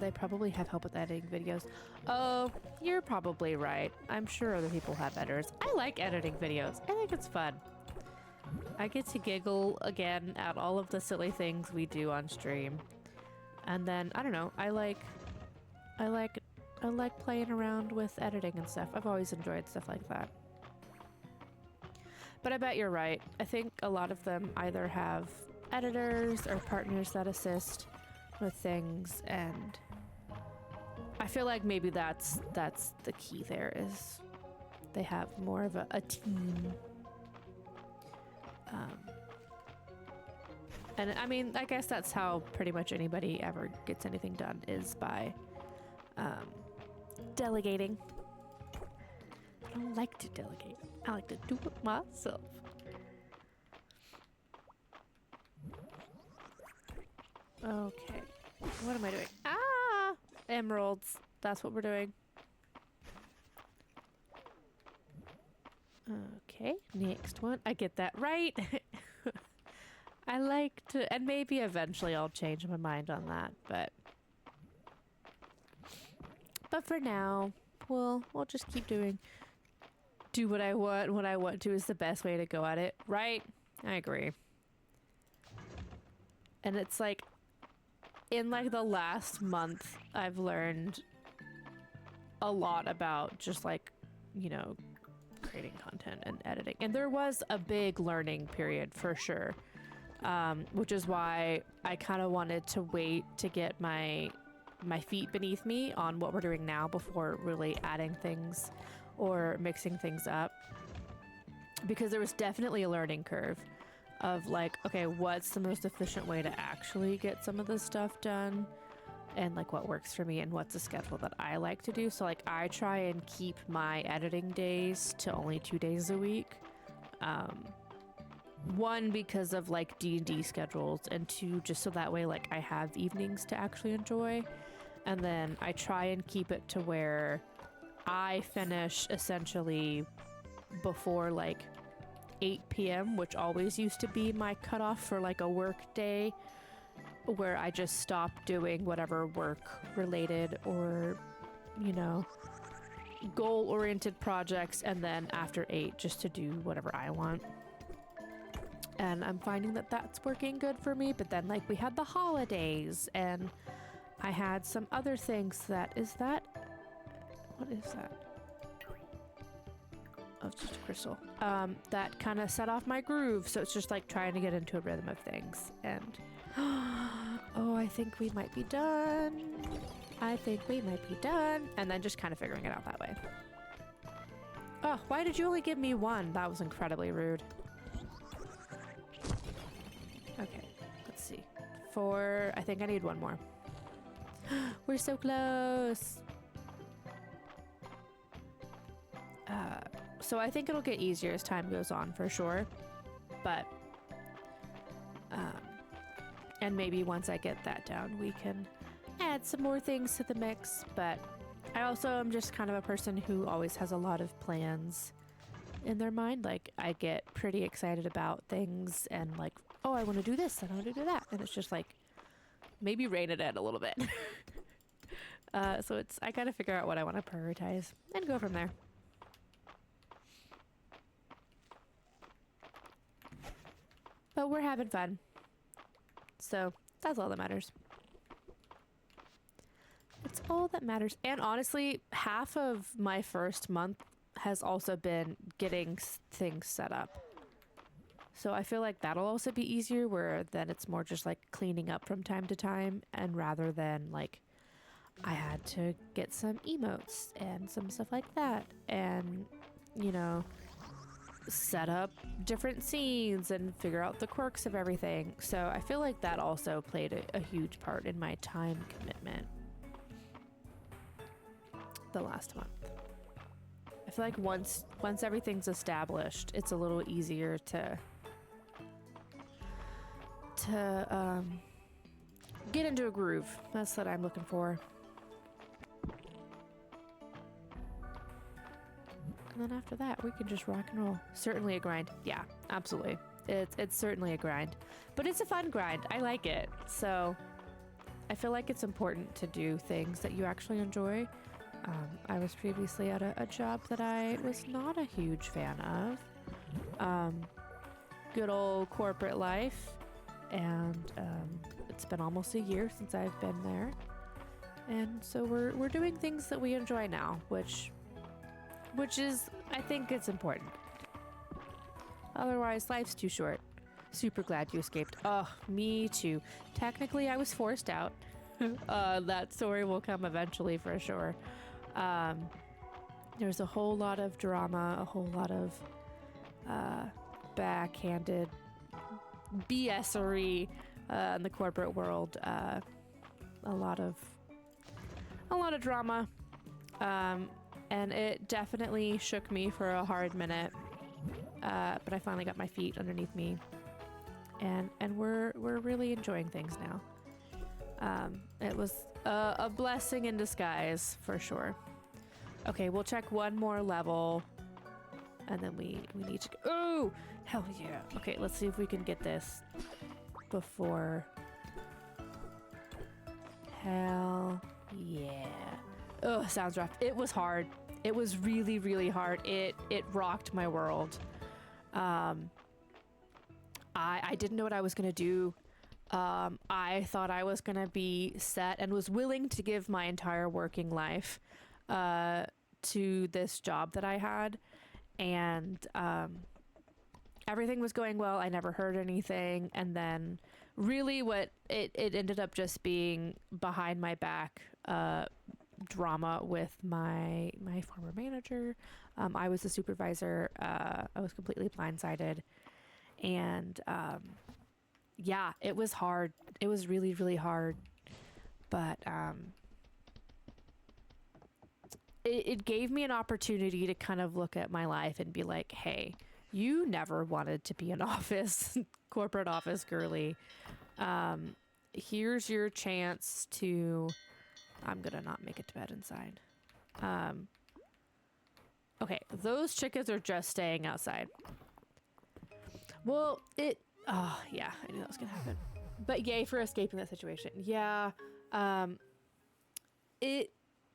They probably have help with editing videos. Oh, you're probably right. I'm sure other people have editors. I like editing videos. I think it's fun. I get to giggle again at all of the silly things we do on stream. And then, I don't know, I like playing around with editing and stuff. I've always enjoyed stuff like that. But I bet you're right. I think a lot of them either have editors or partners that assist with things, and I feel like maybe that's the key there, is they have more of a team. And I mean, I guess that's how pretty much anybody ever gets anything done, is by delegating. I don't like to delegate. I like to do it myself. Okay. What am I doing? Ah! Emeralds. That's what we're doing. Okay. Next one. I get that right. I like to, and maybe eventually I'll change my mind on that, but for now, we'll just keep do what I want when I want to is the best way to go at it, right? I agree. And it's like, in like the last month, I've learned a lot about just like, you know, creating content and editing. And there was a big learning period for sure. Which is why I kind of wanted to wait to get my my feet beneath me on what we're doing now before really adding things or mixing things up, because there was definitely a learning curve of like, okay, what's the most efficient way to actually get some of this stuff done, and like what works for me and what's a schedule that I like to do. So like I try and keep my editing days to only 2 days a week. One, because of like D&D schedules, and two, just so that way like I have evenings to actually enjoy. And then I try and keep it to where I finish essentially before like 8 p.m., which always used to be my cutoff for like a work day, where I just stop doing whatever work related or, you know, goal oriented projects, and then after 8 just to do whatever I want. And I'm finding that that's working good for me. But then like we had the holidays and I had some other things what is that? Oh, it's just a crystal. That kind of set off my groove. So it's just like trying to get into a rhythm of things. And oh, I think we might be done. And then just kind of figuring it out that way. Oh, why did you only give me one? That was incredibly rude. Okay, let's see. 4, I think I need one more. We're so close. So I think it'll get easier as time goes on for sure. But, and maybe once I get that down, we can add some more things to the mix. But I also am just kind of a person who always has a lot of plans in their mind. Like I get pretty excited about things and like, oh, I want to do this and I want to do that. And it's just like, maybe rein it in a little bit. So I gotta figure out what I want to prioritize and go from there. But we're having fun. So that's all that matters. It's all that matters. And honestly, half of my first month has also been getting things set up. So I feel like that'll also be easier, where then it's more just like cleaning up from time to time, and rather than like I had to get some emotes and some stuff like that, and you know, set up different scenes and figure out the quirks of everything. So I feel like that also played a huge part in my time commitment the last month. I feel like once everything's established, it's a little easier to get into a groove. That's what I'm looking for. And then after that, we can just rock and roll. Certainly a grind. Yeah, absolutely. It's certainly a grind. But it's a fun grind. I like it. So I feel like it's important to do things that you actually enjoy. I was previously at a job that I was not a huge fan of. Good old corporate life. And it's been almost a year since I've been there. And so we're doing things that we enjoy now, which is, I think it's important. Otherwise, life's too short. Super glad you escaped. Oh, me too. Technically, I was forced out. That story will come eventually for sure. There's a whole lot of drama, a whole lot of backhanded BS-ery in the corporate world. A lot of drama. And it definitely shook me for a hard minute. But I finally got my feet underneath me. And we're really enjoying things now. It was a blessing in disguise for sure. Okay, we'll check one more level. And then we need to... Oh! Hell yeah. Okay, let's see if we can get this before... Hell yeah. Oh, sounds rough. It was hard. It was really, really hard. It rocked my world. I didn't know what I was going to do. I thought I was going to be set and was willing to give my entire working life to this job that I had. And everything was going well. I never heard anything. And then really what it ended up just being behind my back drama with my former manager. I was the supervisor. I was completely blindsided. And yeah, it was hard. It was really, really hard. But it gave me an opportunity to kind of look at my life and be like, hey, you never wanted to be an office, corporate office girly. Here's your chance to, I'm going to not make it to bed inside. Okay, those chickens are just staying outside. Well, oh yeah, I knew that was going to happen. But yay for escaping that situation. Yeah.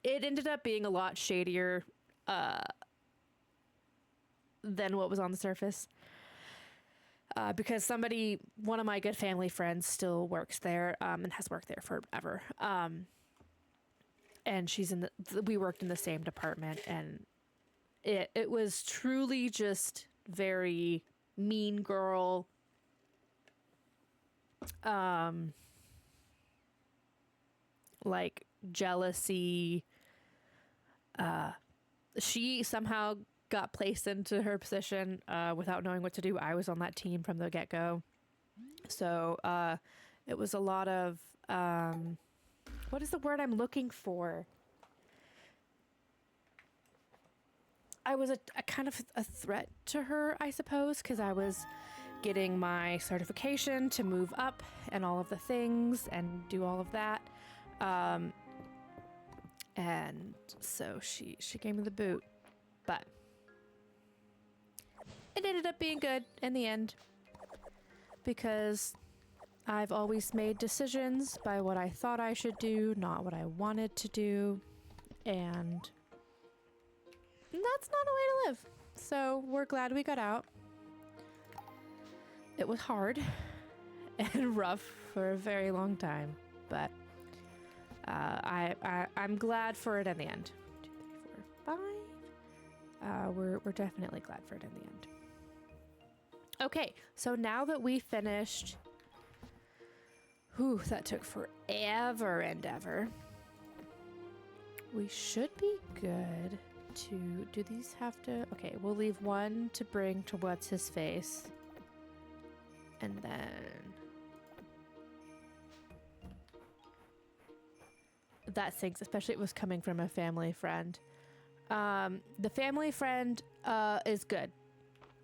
It ended up being a lot shadier than what was on the surface. Because one of my good family friends still works there and has worked there forever. And she's we worked in the same department, and it was truly just very mean girl. Like jealousy. She somehow got placed into her position without knowing what to do. I was on that team from the get-go. So it was a lot of, what is the word I'm looking for? I was a kind of a threat to her, I suppose, because I was getting my certification to move up and all of the things and do all of that. And so she gave me the boot, but it ended up being good in the end because I've always made decisions by what I thought I should do, not what I wanted to do. And that's not a way to live. So we're glad we got out. It was hard and rough for a very long time, but I'm glad for it in the end. 2, 3, 4, 5. We're definitely glad for it in the end. Okay, so now that we finished, that took forever and ever. We should be good to, do these have to, okay, we'll leave one to bring to what's his face. And then that stinks, especially if it was coming from a family friend. The family friend is good.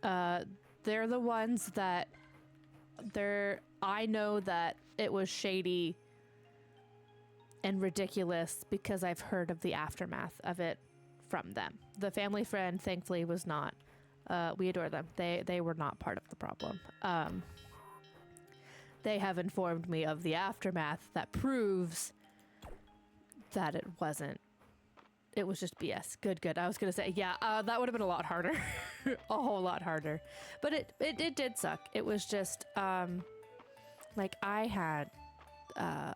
They're the ones that I know that it was shady and ridiculous because I've heard of the aftermath of it from them. The family friend, thankfully, was not. We adore them. They were not part of the problem. They have informed me of the aftermath that proves that it wasn't. It was just BS. Good. I was gonna say, yeah, that would have been a lot harder. A whole lot harder. But it did suck. It was just, like I had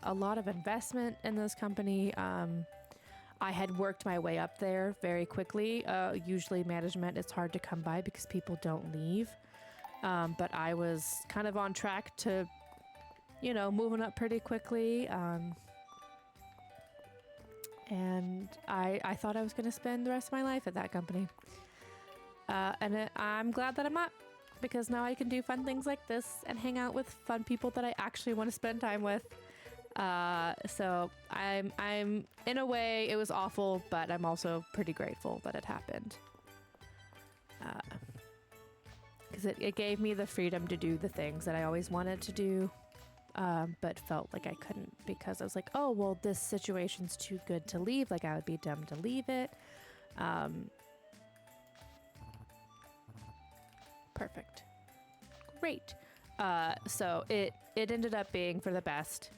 a lot of investment in this company. I had worked my way up there very quickly. Usually management is hard to come by because people don't leave. But I was kind of on track to, moving up pretty quickly. And I thought I was going to spend the rest of my life at that company. I'm glad that I'm up, because now I can do fun things like this and hang out with fun people that I actually want to spend time with. So I'm in a way, it was awful, but I'm also pretty grateful that it happened. Because it gave me the freedom to do the things that I always wanted to do. But felt like I couldn't, because I was like, oh, well, this situation's too good to leave. Like, I would be dumb to leave it. Perfect. Great. So it ended up being for the best,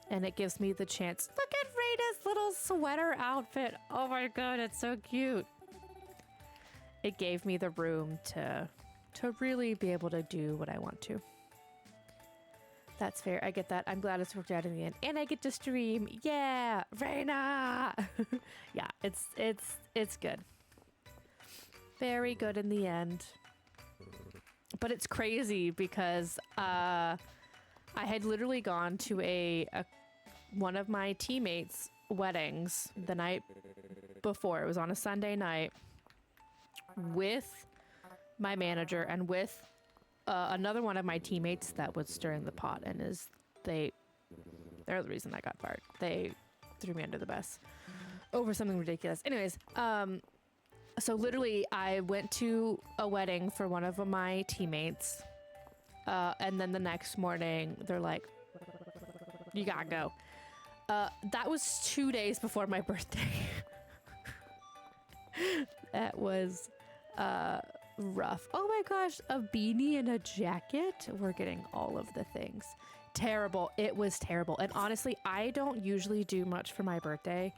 and it gives me the chance. Look at Rita's little sweater outfit. Oh my God, it's so cute. It gave me the room to really be able to do what I want to. That's fair. I get that. I'm glad it's worked out in the end. And I get to stream. Yeah, Reina. Yeah, it's good. Very good in the end. But it's crazy because I had literally gone to a one of my teammates' weddings the night before. It was on a Sunday night with my manager and with another one of my teammates that was stirring the pot, and they're the reason I got fired. They threw me under the bus over something ridiculous. Anyways, so literally I went to a wedding for one of my teammates, and then the next morning they're like, you gotta go. That was 2 days before my birthday. That was rough. Oh my gosh, a beanie and a jacket. We're getting all of the things. Terrible. It was terrible. And honestly, I don't usually do much for my birthday.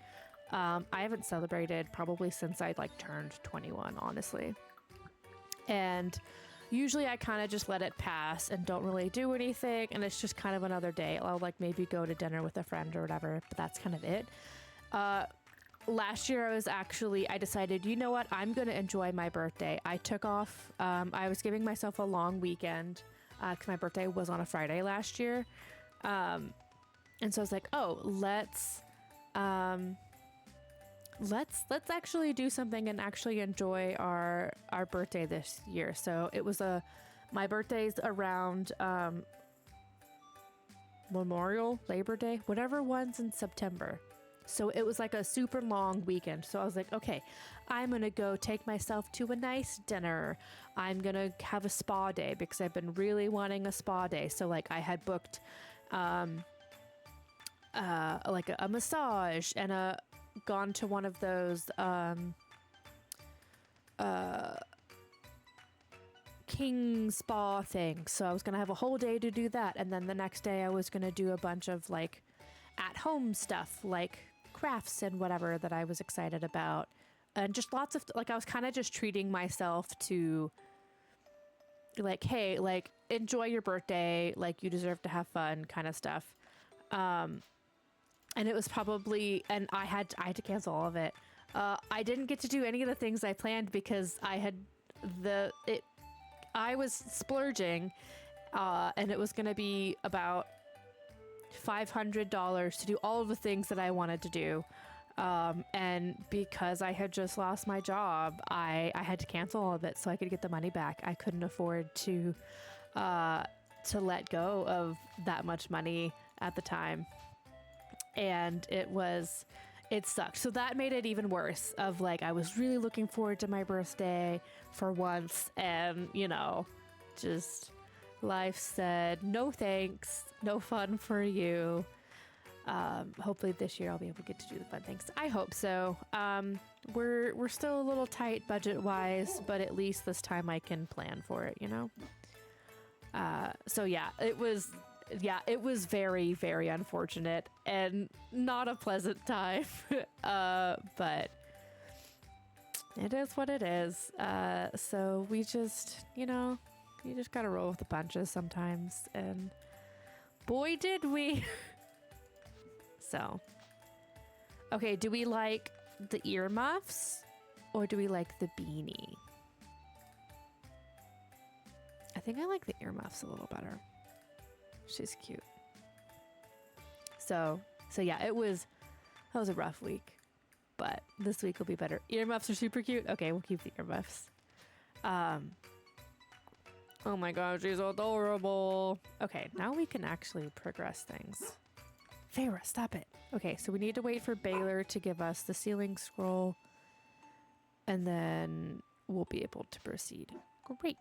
I haven't celebrated probably since I turned 21, honestly. And usually I kind of just let it pass and don't really do anything. And it's just kind of another day. I'll maybe go to dinner with a friend or whatever, but that's kind of it. Last year I decided, you know what? I'm going to enjoy my birthday. I took off. I was giving myself a long weekend because my birthday was on a Friday last year. And so I was like, oh, let's actually do something and actually enjoy our birthday this year. So it was my birthday's around Memorial, Labor Day, whatever one's in September. So it was a super long weekend. So I was like, okay, I'm going to go take myself to a nice dinner. I'm going to have a spa day because I've been really wanting a spa day. So I had booked a massage and gone to one of those king spa things. So I was going to have a whole day to do that. And then the next day I was going to do a bunch of at home stuff, crafts and whatever that I was excited about, and just lots of I was kind of just treating myself to hey, enjoy your birthday, you deserve to have fun kind of stuff. And it was probably, and I had to cancel all of it. I didn't get to do any of the things I planned because I was splurging, and it was going to be about $500 to do all of the things that I wanted to do. And because I had just lost my job, I had to cancel all of it so I could get the money back. I couldn't afford to let go of that much money at the time. And it sucked. So that made it even worse of I was really looking forward to my birthday for once, and just life said, no thanks, no fun for you. Hopefully this year I'll be able to get to do the fun things. I hope so. We're still a little tight budget wise, but at least this time I can plan for it, so it was very, very unfortunate and not a pleasant time. But it is what it is. So we just, you just gotta roll with the punches sometimes, and boy did we. So, okay, do we like the earmuffs or do we like the beanie? I think I like the earmuffs a little better. She's cute. So yeah, that was a rough week, but this week will be better. Earmuffs are super cute. Okay, we'll keep the earmuffs. Oh my gosh, she's adorable. Okay, now we can actually progress things. Farah, stop it. Okay, so we need to wait for Baylor to give us the ceiling scroll, and then we'll be able to proceed. Great.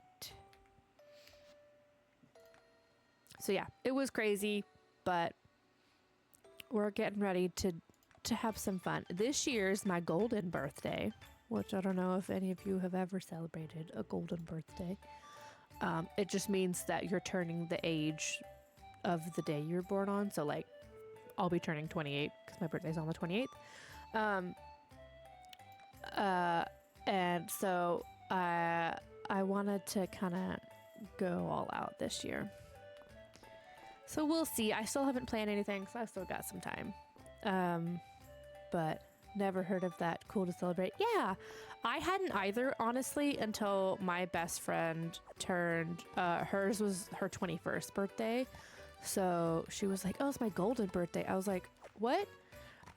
So yeah, it was crazy, but we're getting ready to have some fun. This year's my golden birthday, which I don't know if any of you have ever celebrated a golden birthday. It just means that you're turning the age of the day you're born on. So I'll be turning 28 because my birthday's on the 28th. And so I wanted to kind of go all out this year. So we'll see. I still haven't planned anything, so I've still got some time. But Never heard of that. Cool to celebrate. Yeah, I hadn't either, honestly, until my best friend turned, hers was her 21st birthday. So she was like, oh, it's my golden birthday. I was like, what?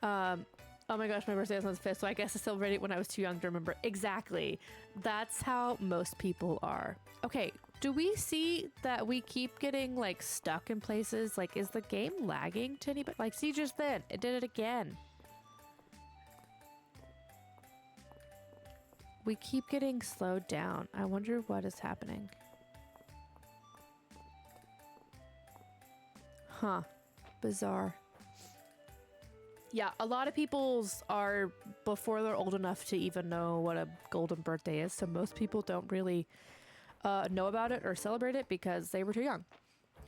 Oh my gosh, my birthday is on the 5th, so I guess I celebrated it when I was too young to remember. Exactly. That's how most people are. Okay, do we see that we keep getting, like, stuck in places? Like, is the game lagging to anybody? Like, see, just then, it did it again. We keep getting slowed down. I wonder what is happening. Huh. Bizarre. Yeah, a lot of people's are before they're old enough to even know what a golden birthday is. So most people don't really know about it or celebrate it because they were too young.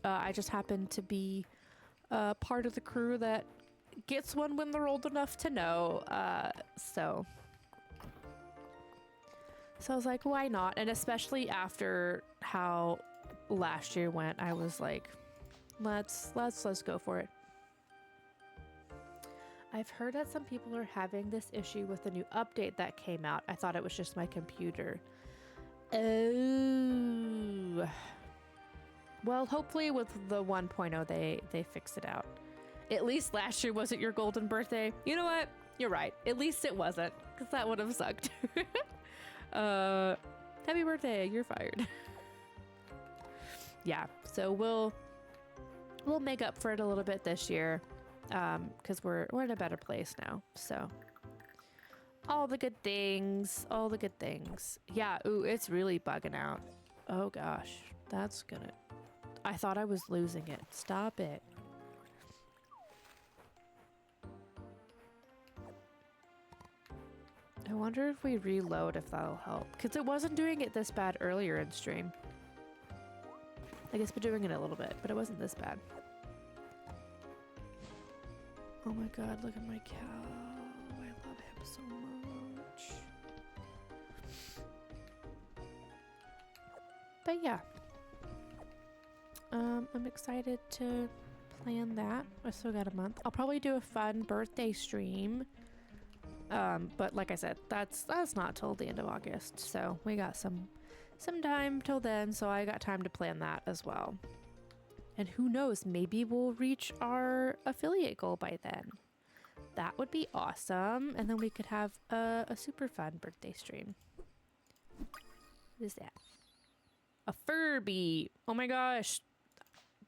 I just happen to be part of the crew that gets one when they're old enough to know. So I was like, why not? And especially after how last year went, I was like, let's go for it. I've heard that some people are having this issue with the new update that came out. I thought it was just my computer. Oh. Well, hopefully with the 1.0 they fix it out. At least last year wasn't your golden birthday. You know what? You're right. At least it wasn't, because that would have sucked. Happy birthday. You're fired. Yeah, so we'll make up for it a little bit this year. Because we're in a better place now. So all the good things. Yeah, ooh, it's really bugging out. Oh gosh, that's gonna... I thought I was losing it. Stop it. I wonder if we reload, if that'll help. Because it wasn't doing it this bad earlier in stream. I guess we're doing it a little bit, but it wasn't this bad. Oh my god, look at my cow. I love him so much. But yeah. I'm excited to plan that. I still got a month. I'll probably do a fun birthday stream. But like I said, that's not till the end of August. So we got some time till then, so I got time to plan that as well. And who knows, maybe we'll reach our affiliate goal by then. That would be awesome. And then we could have a super fun birthday stream. What is that? A Furby. Oh my gosh.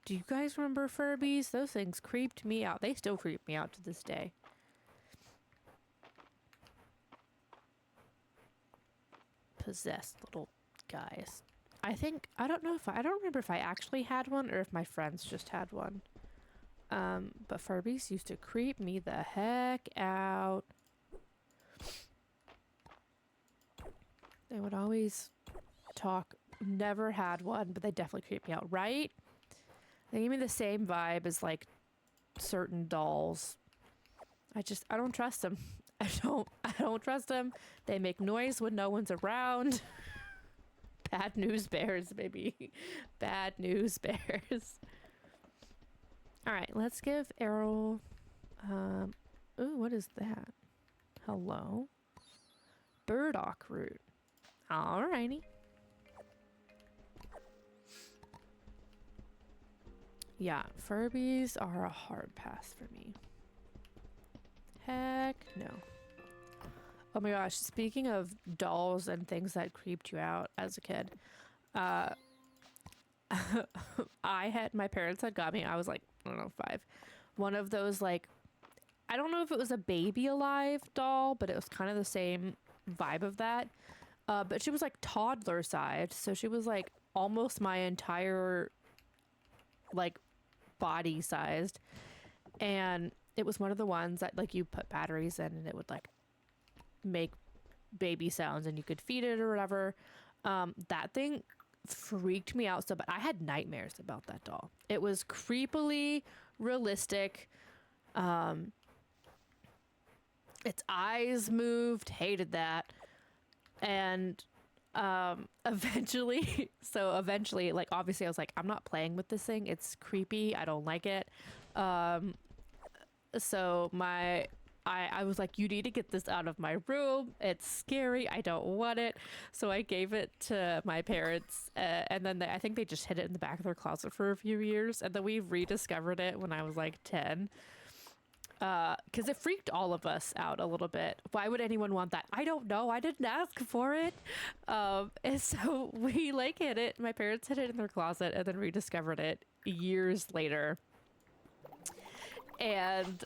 Do you guys remember Furbies? Those things creeped me out. They still creep me out to this day. Possessed little guys. I don't remember if I actually had one or if my friends just had one. But Furbies used to creep me the heck out. They would always talk. Never had one, but they definitely creep me out, right? They give me the same vibe as like certain dolls. I don't trust them. I don't trust them. They make noise when no one's around. Bad news bears, baby. Bad news bears. All right, let's give Errol... ooh, what is that? Hello? Burdock root. Alrighty. Yeah, Furbies are a hard pass for me. Heck no. Oh my gosh, speaking of dolls and things that creeped you out as a kid, my parents had got me, I was like, I don't know, 5. One of those, like, I don't know if it was a Baby Alive doll, but it was kind of the same vibe of that. But she was like toddler sized, so she was like almost my entire, like, body sized. And it was one of the ones that, like, you put batteries in and it would, like, make baby sounds and you could feed it or whatever. That thing freaked me out so bad. I had nightmares about that doll. It was creepily realistic. Its eyes moved, hated that. And eventually, like, obviously I was like, I'm not playing with this thing. It's creepy. I don't like it. So I was like, you need to get this out of my room. It's scary. I don't want it. So I gave it to my parents. And then I think they just hid it in the back of their closet for a few years. And then we rediscovered it when I was like 10. Because it freaked all of us out a little bit. Why would anyone want that? I don't know. I didn't ask for it. And so we like hid it. My parents hid it in their closet and then rediscovered it years later. And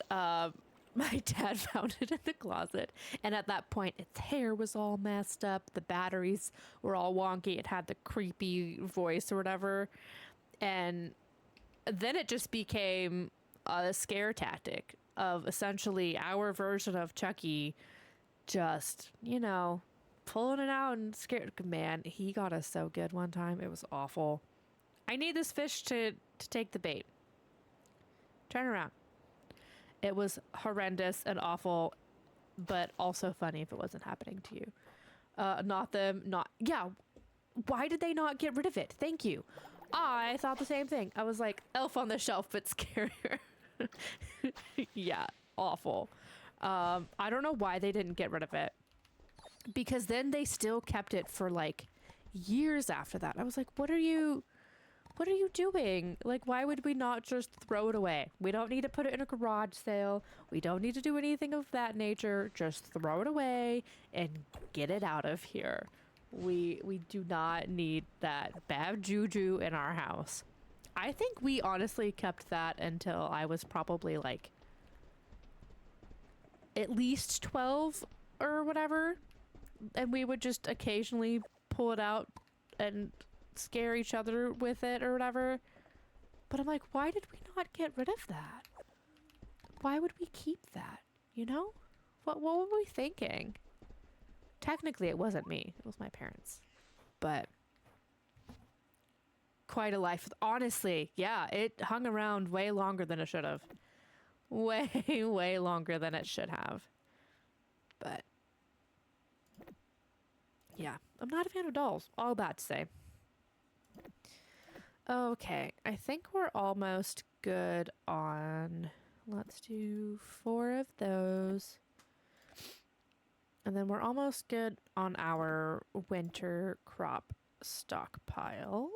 my dad found it in the closet. And at that point, its hair was all messed up. The batteries were all wonky. It had the creepy voice or whatever. And then it just became a scare tactic of essentially our version of Chucky, just, you know, pulling it out and scared. Man, he got us so good one time. It was awful. I need this fish to take the bait. Turn around. It was horrendous and awful, but also funny if it wasn't happening to you. Yeah. Why did they not get rid of it? Thank you. I thought the same thing. I was like, Elf on the Shelf, but scarier. Yeah, awful. I don't know why they didn't get rid of it. Because then they still kept it for like years after that. I was like, what are you doing? Like, why would we not just throw it away? We don't need to put it in a garage sale. We don't need to do anything of that nature. Just throw it away and get it out of here. We do not need that bad juju in our house. I think we honestly kept that until I was probably like at least 12 or whatever. And we would just occasionally pull it out and scare each other with it or whatever. But I'm like, why did we not get rid of that? Why would we keep that? You know? What were we thinking? Technically, it wasn't me. It was my parents. But quite a life. Honestly, yeah, it hung around way longer than it should have. Way, way longer than it should have. But yeah, I'm not a fan of dolls. All that to say. Okay, I think we're almost good on... Let's do 4 of those. And then we're almost good on our winter crop stockpile.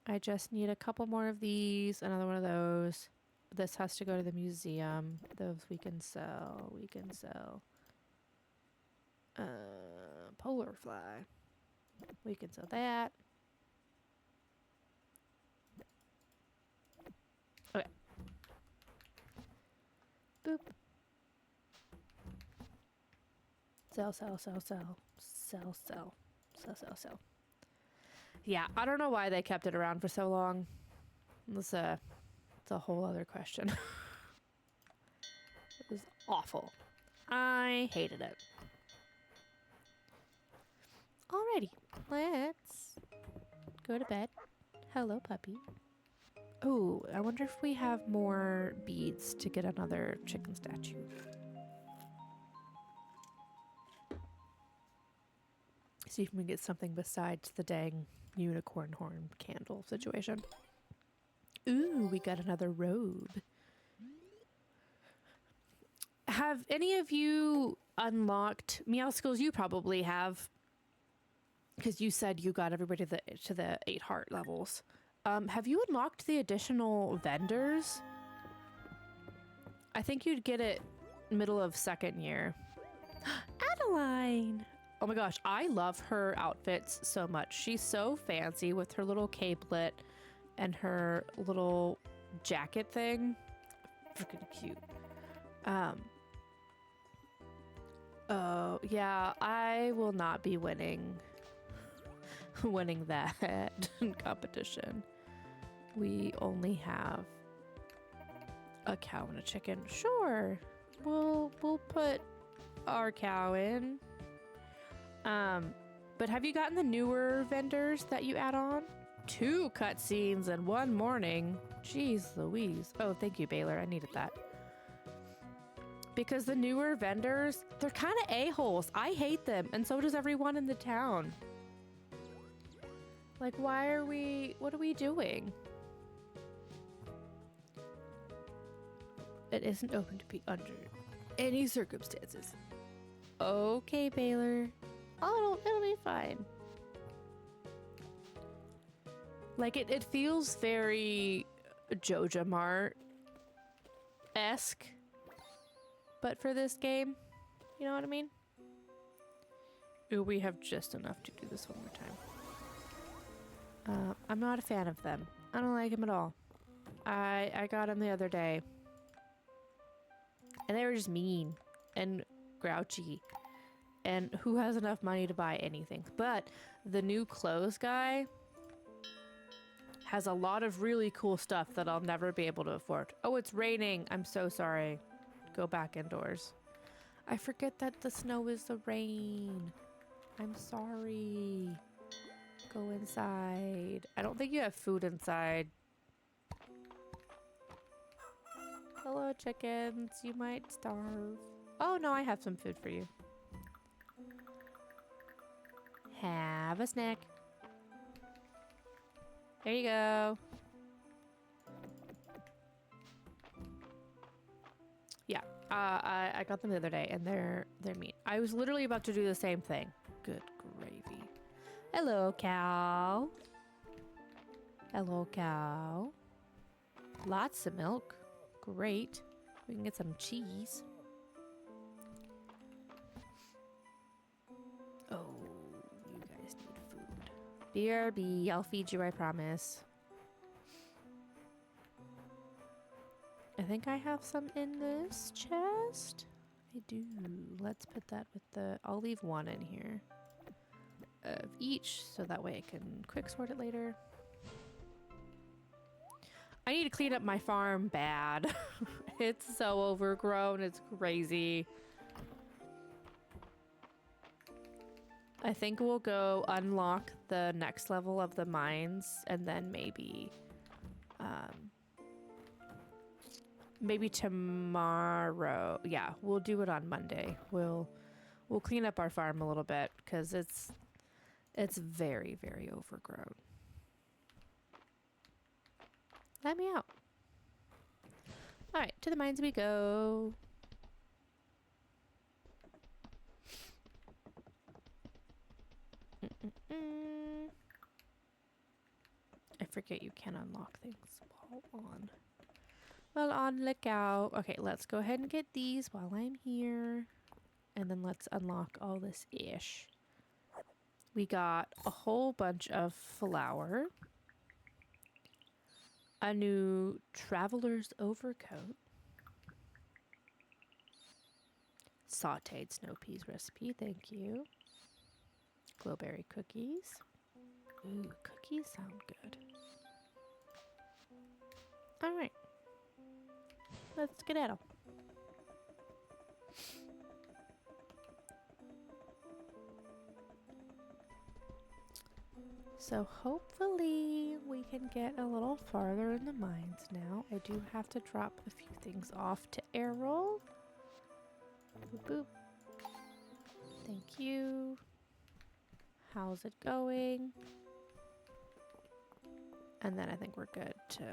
I just need a couple more of these, another one of those. This has to go to the museum. Those we can sell. We can sell. Polar fly. We can sell that. Okay. Boop. Sell, sell, sell, sell. Sell, sell. Sell, sell, sell. Yeah, I don't know why they kept it around for so long. It's a whole other question. It was awful. I hated it. Alrighty, let's go to bed. Hello, puppy. Oh, I wonder if we have more beads to get another chicken statue. See if we can get something besides the dang unicorn horn candle situation. Ooh, we got another robe. Have any of you unlocked Meow Skills? You probably have, because you said you got everybody to the 8 heart levels. Have you unlocked the additional vendors? I think you'd get it middle of 2nd year. Adeline! Oh my gosh, I love her outfits so much. She's so fancy with her little capelet and her little jacket thing. Freaking cute. Oh, yeah, I will not be winning that competition. We only have a cow and a chicken. Sure, we'll put our cow in. But have you gotten the newer vendors that you add on? 2 cutscenes in 1 morning. Jeez Louise. Oh, thank you, Baylor. I needed that. Because the newer vendors, they're kind of a-holes. I hate them, and so does everyone in the town. Like, what are we doing? It isn't open to be under any circumstances. Okay, Baylor. Oh, it'll be fine. Like, it feels very Joja Mart-esque, but for this game. You know what I mean? Ooh, we have just enough to do this one more time. I'm not a fan of them. I don't like them at all. I got them the other day. And they were just mean and grouchy. And who has enough money to buy anything? But the new clothes guy has a lot of really cool stuff that I'll never be able to afford. Oh, it's raining. I'm so sorry. Go back indoors. I forget that the snow is the rain. I'm sorry. Go inside. I don't think you have food inside. Hello, chickens. You might starve. Oh, no, I have some food for you. Have a snack. There you go. Yeah, I got them the other day, and they're meat. I was literally about to do the same thing. Good gravy. Hello, cow. Hello, cow. Lots of milk. Great. We can get some cheese. Oh, you guys need food. BRB, I'll feed you, I promise. I think I have some in this chest. I do. Let's put that with the... I'll leave one in here of each, so that way I can quick sort it later. I need to clean up my farm bad. It's so overgrown. It's crazy. I think we'll go unlock the next level of the mines, and then maybe tomorrow. Yeah, we'll do it on Monday. We'll clean up our farm a little bit because it's very, very overgrown. Let me out. All right, to the mines we go. I forget you can unlock things while on. Well, on lookout. Okay, let's go ahead and get these while I'm here. And then let's unlock all this ish. We got a whole bunch of flour. A new traveler's overcoat. Sauteed snow peas recipe, thank you. Glowberry cookies. Ooh, cookies sound good. All right. Let's skedaddle. So hopefully we can get a little farther in the mines now. I do have to drop a few things off to Errol. Boop, boop. Thank you. How's it going? And then I think we're good to...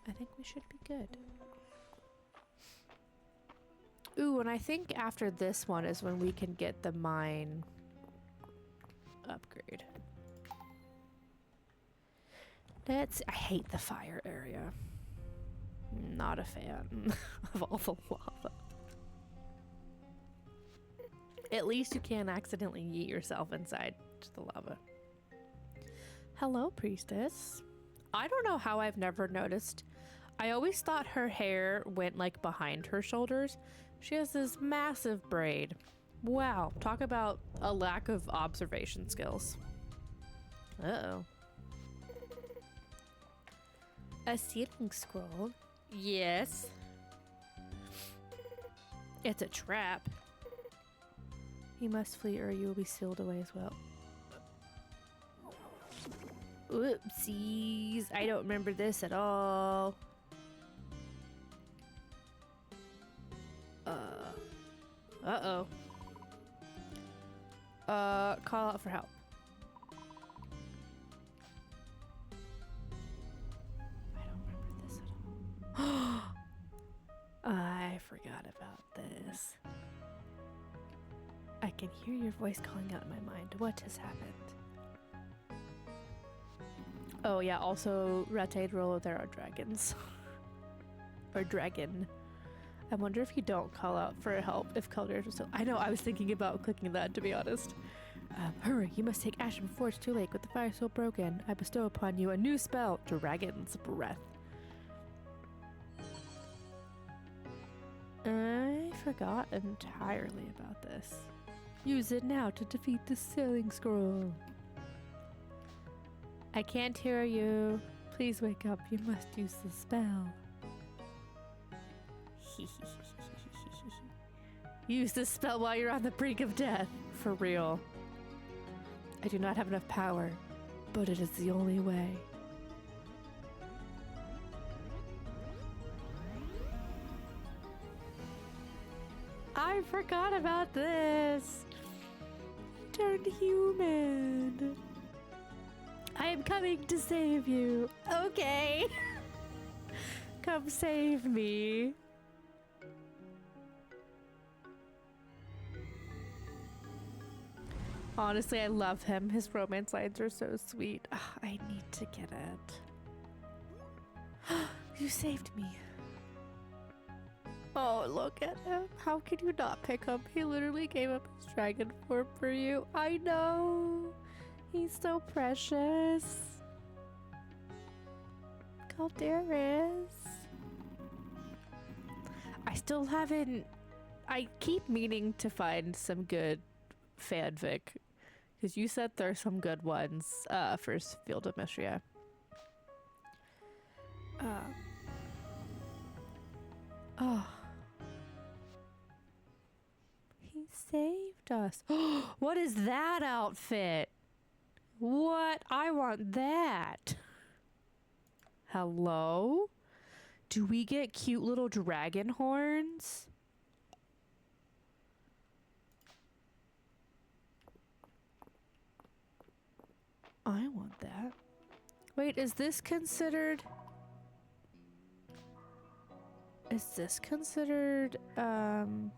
I think we should be good. Ooh, and I think after this one is when we can get the mine upgrade. I hate the fire area. Not a fan of all the lava. At least you can't accidentally yeet yourself inside the lava. Hello, priestess. I don't know how I've never noticed. I always thought her hair went like behind her shoulders. She has this massive braid. Wow, talk about a lack of observation skills. Uh-oh. A sealing scroll? Yes. It's a trap. You must flee or you will be sealed away as well. Oopsies. I don't remember this at all. Uh-oh. Call out for help. I don't remember this at all. forgot about this. I can hear your voice calling out in my mind. What has happened? Oh yeah, also, Ratadro, there are dragons. Or dragon. I wonder if you don't call out for help if Caldera's are still— I know, I was thinking about clicking that, to be honest. Hurry, you must take action before it's too late. With the fire so broken, I bestow upon you a new spell, Dragon's Breath. I forgot entirely about this. Use it now to defeat the Sailing Scroll. I can't hear you. Please wake up. You must use the spell. Use this spell while you're on the brink of death. For real. I do not have enough power, but it is the only way. I forgot about this. He turned human. I am coming to save you. Okay. Come save me. Honestly, I love him. His romance lines are so sweet. Ugh, I need to get it. You saved me. Oh, look at him. How can you not pick him? He literally gave up his dragon form for you. I know. He's so precious. Calderas. I still haven't— I keep meaning to find some good fanfic, because you said there's some good ones for Field of Mistria. Oh. He saved us. What is that outfit? What? I want that. Hello? Do we get cute little dragon horns? I want that. Wait, is this considered— is this considered one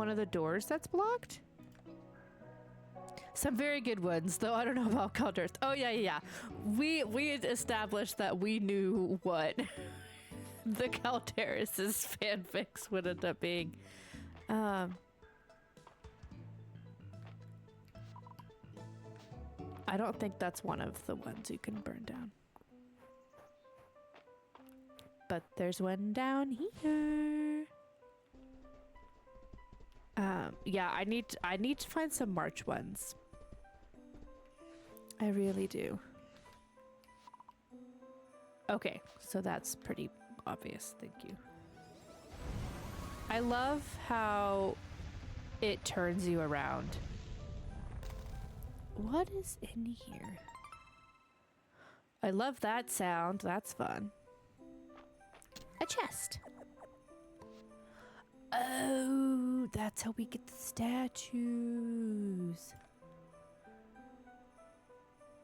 of the doors that's blocked? Some very good ones, though I don't know about Calder's. Oh yeah. We had established that we knew what the Calderas' fanfics would end up being. I don't think that's one of the ones you can burn down. But there's one down here. Yeah, I need to find some March ones. I really do. Okay, so that's pretty obvious. Thank you. I love how it turns you around. What is in here? I love that sound. That's fun. A chest. Oh, that's how we get the statues.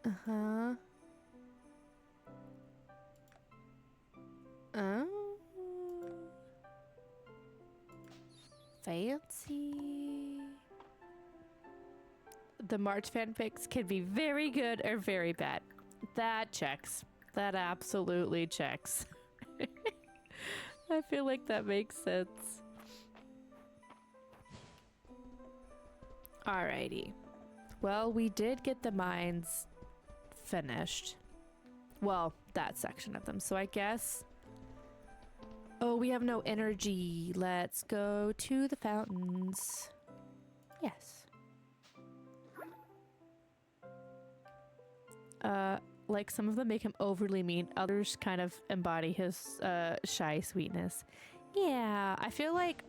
Uh-huh. Oh. Fancy. The March fanfics can be very good or very bad. That checks. That absolutely checks. I feel like that makes sense. Alrighty. Well, we did get the mines finished. Well, that section of them. So I guess— oh, we have no energy. Let's go to the fountains. Yes. Like some of them make him overly mean. Others kind of embody his shy sweetness. Yeah, I feel like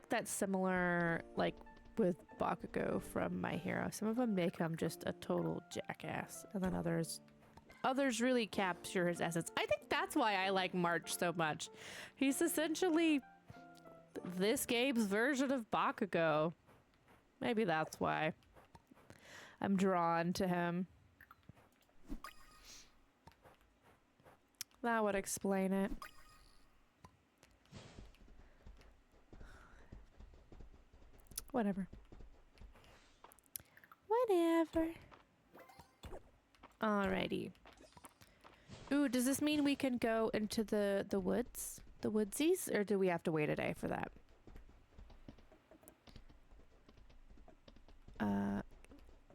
that's similar like with Bakugo from My Hero. Some of them make him just a total jackass, and then others really capture his essence. I think that's why I like March so much. He's essentially this game's version of Bakugo. Maybe that's why I'm drawn to him. That would explain it. Whatever. Whatever. Alrighty. Ooh, does this mean we can go into the woods? The woodsies? Or do we have to wait a day for that?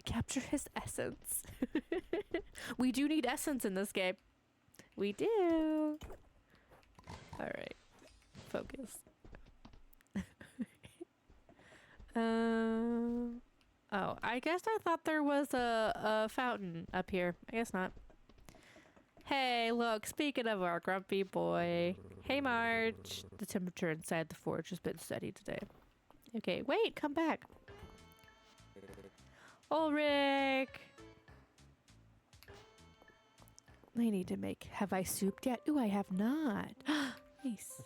Capture his essence. We do need essence in this game. We do. Alright. Focus. Oh, I guess I thought there was a fountain up here. I guess not. Hey, look, speaking of our grumpy boy. Hey, Marge. The temperature inside the forge has been steady today. Okay, wait, come back. Ulrich! I need to make... Have I souped yet? Ooh, I have not. Nice.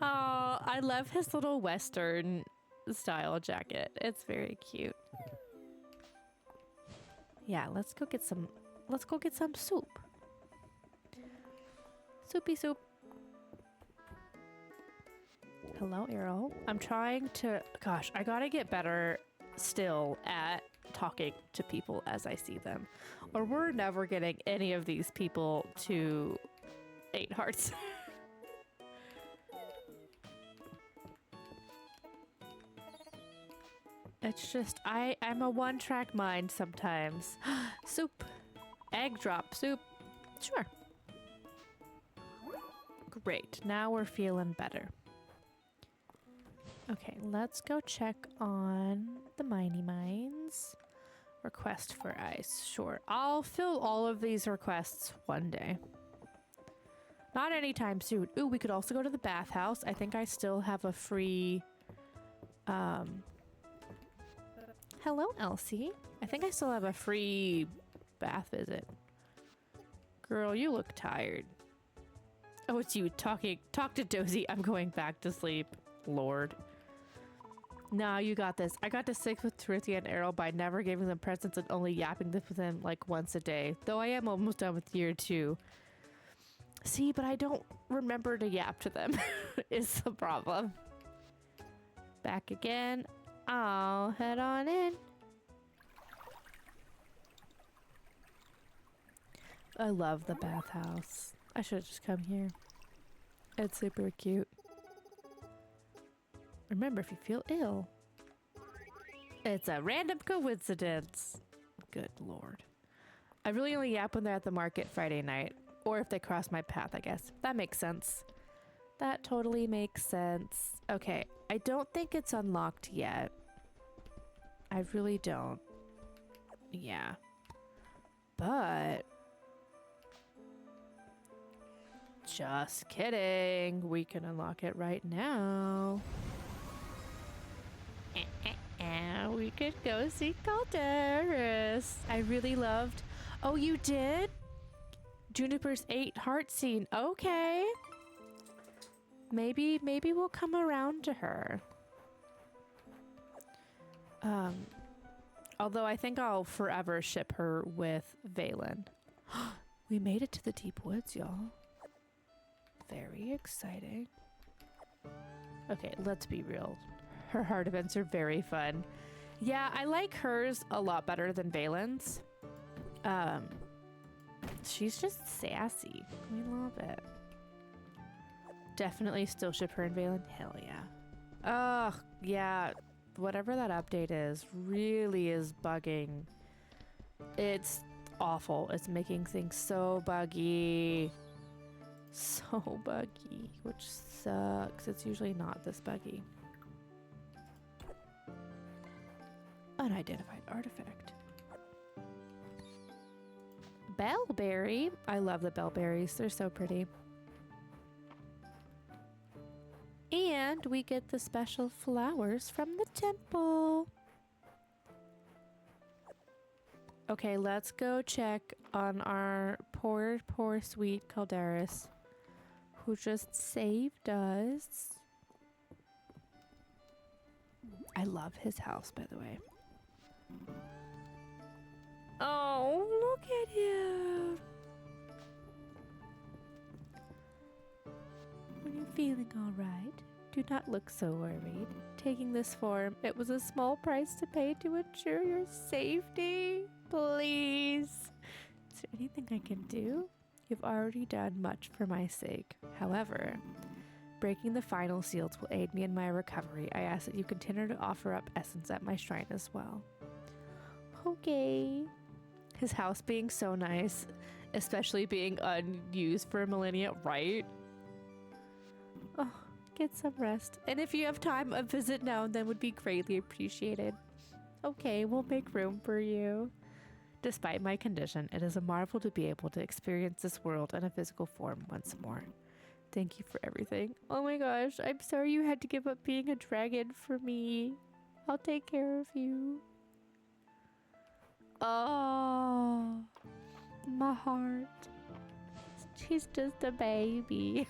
Oh, I love his little Western style jacket. It's very cute. Yeah, let's go get some soup. Soupy soup. Hello, Errol. I'm trying to... Gosh, I gotta get better still at talking to people as I see them. Or we're never getting any of these people to 8 hearts. It's just, I'm a one-track mind sometimes. Soup. Egg drop soup. Sure. Great. Now we're feeling better. Okay, let's go check on the Miney Mines. Request for ice. Sure. I'll fill all of these requests one day. Not anytime soon. Ooh, we could also go to the bathhouse. I think I still have a free... Hello, Elsie. I think I still have a free bath visit. Girl, you look tired. Oh, it's you talking. Talk to Dozy. I'm going back to sleep. Lord. Nah, you got this. I got to stick with Terithia and Errol by never giving them presents and only yapping with them like once a day. Though I am almost done with year 2. See, but I don't remember to yap to them is the problem. Back again. I'll head on in. I love the bathhouse. I should have just come here. It's super cute. Remember, if you feel ill, it's a random coincidence. Good lord. I really only yap when they're at the market Friday night. Or if they cross my path, I guess. That makes sense. That totally makes sense. Okay, I don't think it's unlocked yet. I really don't. Yeah. But... just kidding. We can unlock it right now. We could go see Calderis. I really loved... Oh, you did? Juniper's 8 heart scene. Okay. Maybe we'll come around to her. Although I think I'll forever ship her with Valen. We made it to the deep woods, y'all. Very exciting. Okay, let's be real. Her heart events are very fun. Yeah, I like hers a lot better than Valen's. She's just sassy. We love it. Definitely still ship her and Valen. Hell yeah. Ugh, yeah. Whatever that update is really is bugging. It's awful. It's making things so buggy. So buggy, which sucks. It's usually not this buggy. Unidentified artifact. Bellberry. I love the bellberries. They're so pretty. And we get the special flowers from the temple. Okay, let's go check on our poor sweet Calderis, who just saved us. I love his house, by the way. Oh, look at him. Are you feeling all right? Do not look so worried. Taking this form, it was a small price to pay to ensure your safety. Please. Is there anything I can do? You've already done much for my sake. However, breaking the final seals will aid me in my recovery. I ask that you continue to offer up essence at my shrine as well. Okay. His house being so nice, especially being unused for a millennia, right? Oh, get some rest. And if you have time, a visit now and then would be greatly appreciated. Okay, we'll make room for you. Despite my condition, it is a marvel to be able to experience this world in a physical form once more. Thank you for everything. Oh my gosh, I'm sorry you had to give up being a dragon for me. I'll take care of you. Oh, my heart. She's just a baby.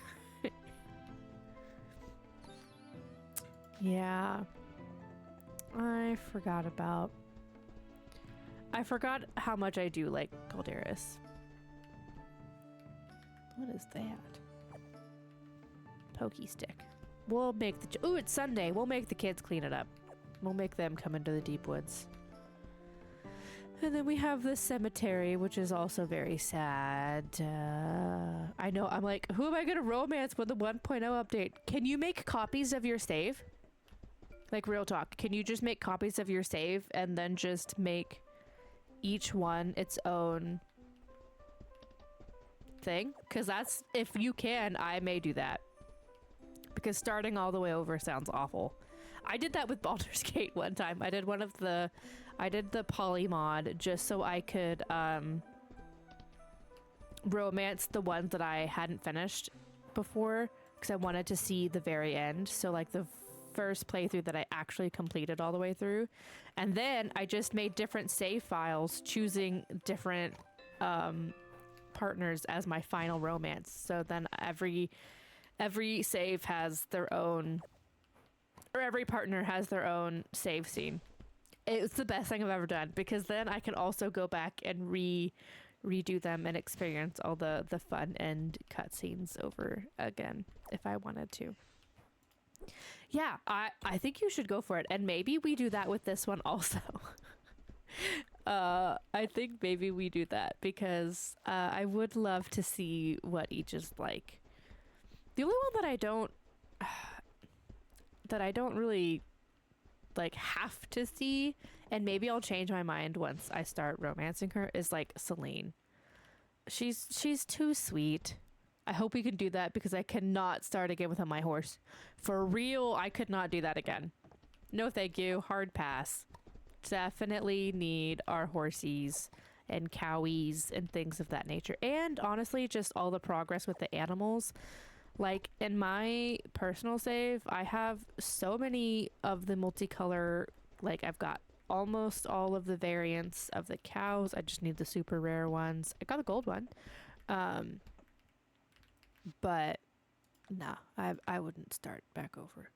Yeah. I forgot how much I do like Calderis. What is that? Pokey stick. We'll make the... Ooh, it's Sunday. We'll make the kids clean it up. We'll make them come into the deep woods. And then we have the cemetery, which is also very sad. I know, I'm like, who am I going to romance with the 1.0 update? Can you make copies of your save? Like, real talk. Can you just make copies of your save and then just make each one its own thing? Because that's, if you can, I may do that. Because starting all the way over sounds awful. I did that with Baldur's Gate one time. I did the poly mod just so I could romance the ones that I hadn't finished before, because I wanted to see the very end. So like the first playthrough that I actually completed all the way through. And then I just made different save files, choosing different partners as my final romance. So then every save has their own, or every partner has their own save scene. It's the best thing I've ever done, because then I can also go back and redo them and experience all the fun and cutscenes over again if I wanted to. Yeah, I think you should go for it, and maybe we do that with this one also. I think maybe we do that, because I would love to see what each is like. The only one that I don't really like have to see, and maybe I'll change my mind once I start romancing her, is like Celine. She's too sweet. I hope we can do that, because I cannot start again with my horse. For real, I could not do that again. No thank you. Hard pass. Definitely need our horsies and cowies and things of that nature. And honestly, just all the progress with the animals. Like, in my personal save, I have so many of the multicolor, like, I've got almost all of the variants of the cows. I just need the super rare ones. I got a gold one. But, no, I wouldn't start back over.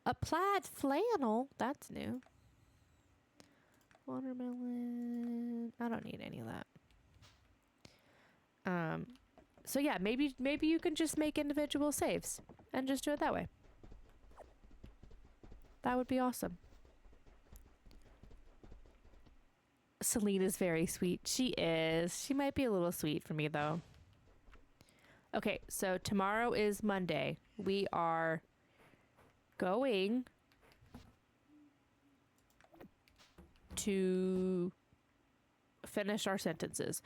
A plaid flannel? That's new. Watermelon. I don't need any of that. So yeah, maybe you can just make individual saves and just do it that way. That would be awesome. Celine is very sweet. She is. She might be a little sweet for me though. Okay, so tomorrow is Monday. We are going to finish our sentences.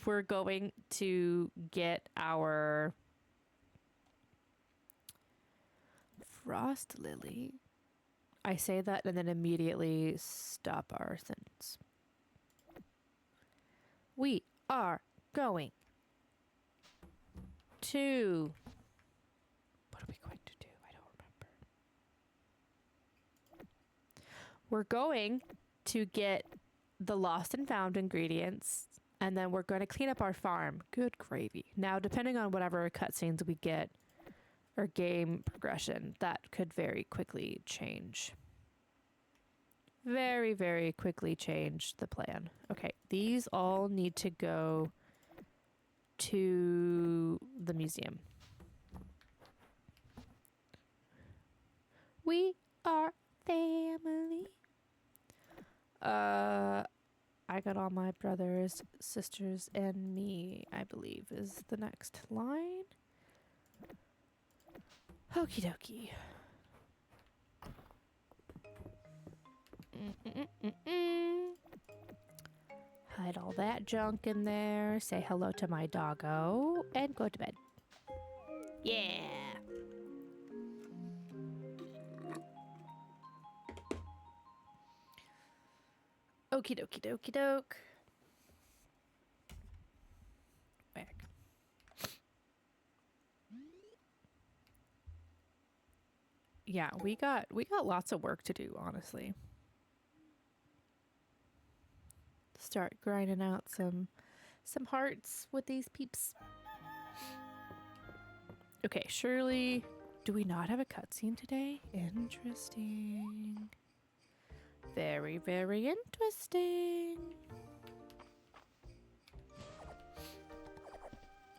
We're going to get our frost lily. I say that and then immediately stop our sentence. We are going to... What are we going to do? I don't remember. We're going to get the lost and found ingredients, and then we're going to clean up our farm. Good gravy. Now, depending on whatever cutscenes we get or game progression, that could very quickly change. Very, very quickly change the plan. Okay, these all need to go to the museum. We are family. I got all my brothers, sisters, and me, I believe, is the next line. Okie dokie. Hide all that junk in there. Say hello to my doggo. And go to bed. Yeah. Okie dokie dokie doke. Back. Yeah, we got lots of work to do, honestly. Start grinding out some hearts with these peeps. Okay, surely do we not have a cutscene today? Interesting. Very, very interesting.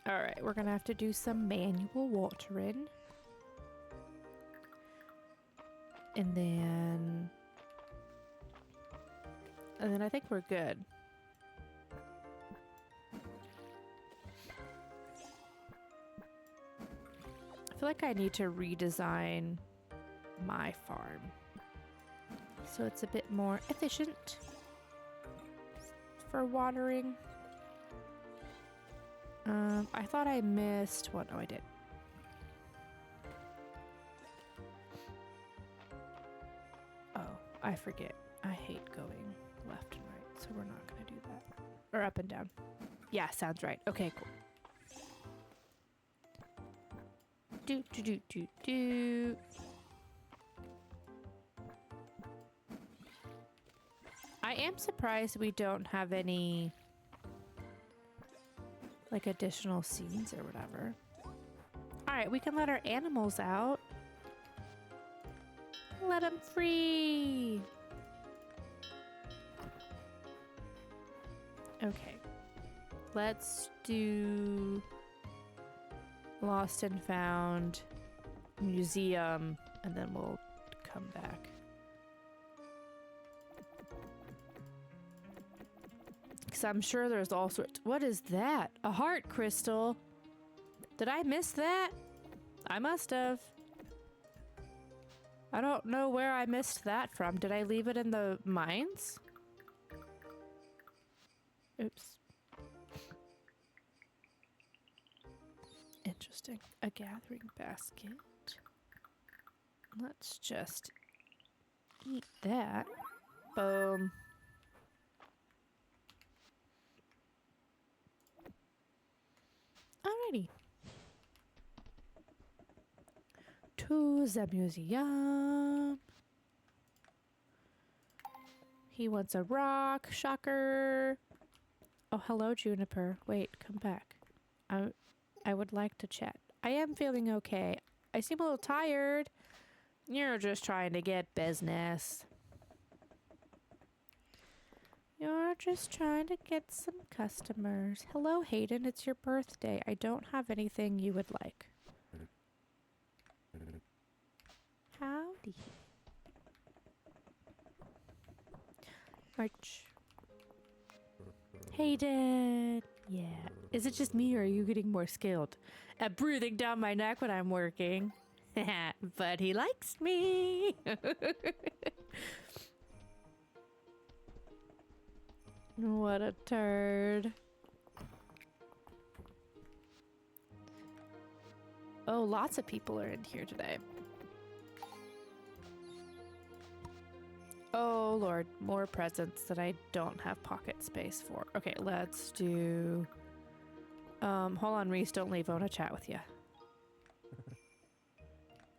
Alright, we're gonna have to do some manual watering. And then I think we're good. I feel like I need to redesign my farm so it's a bit more efficient for watering. I thought I missed one. Oh, I did. Oh, I forget. I hate going left and right, so we're not gonna do that. Or up and down. Yeah, sounds right. Okay, cool. Do do do do do. I am surprised we don't have any like additional scenes or whatever. All right, we can let our animals out. Let them free. Okay. Let's do Lost and Found, Museum, and then we'll come back. Because I'm sure there's all sorts. What is that? A heart crystal? Did I miss that? I must have. I don't know where I missed that from. Did I leave it in the mines? Oops. Interesting. A gathering basket. Let's just eat that. Boom. Alrighty. To the museum. He wants a rock. Shocker. Oh, hello, Juniper. Wait, come back. I would like to chat. I am feeling okay. I seem a little tired. You're just trying to get business. You're just trying to get some customers. Hello, Hayden. It's your birthday. I don't have anything you would like. Howdy. March. Hayden. Yeah. Is it just me or are you getting more skilled at breathing down my neck when I'm working? But he likes me. What a turd. Oh, lots of people are in here today. Oh, Lord. More presents that I don't have pocket space for. Okay, let's do... hold on, Reese. Don't leave. I want to chat with you.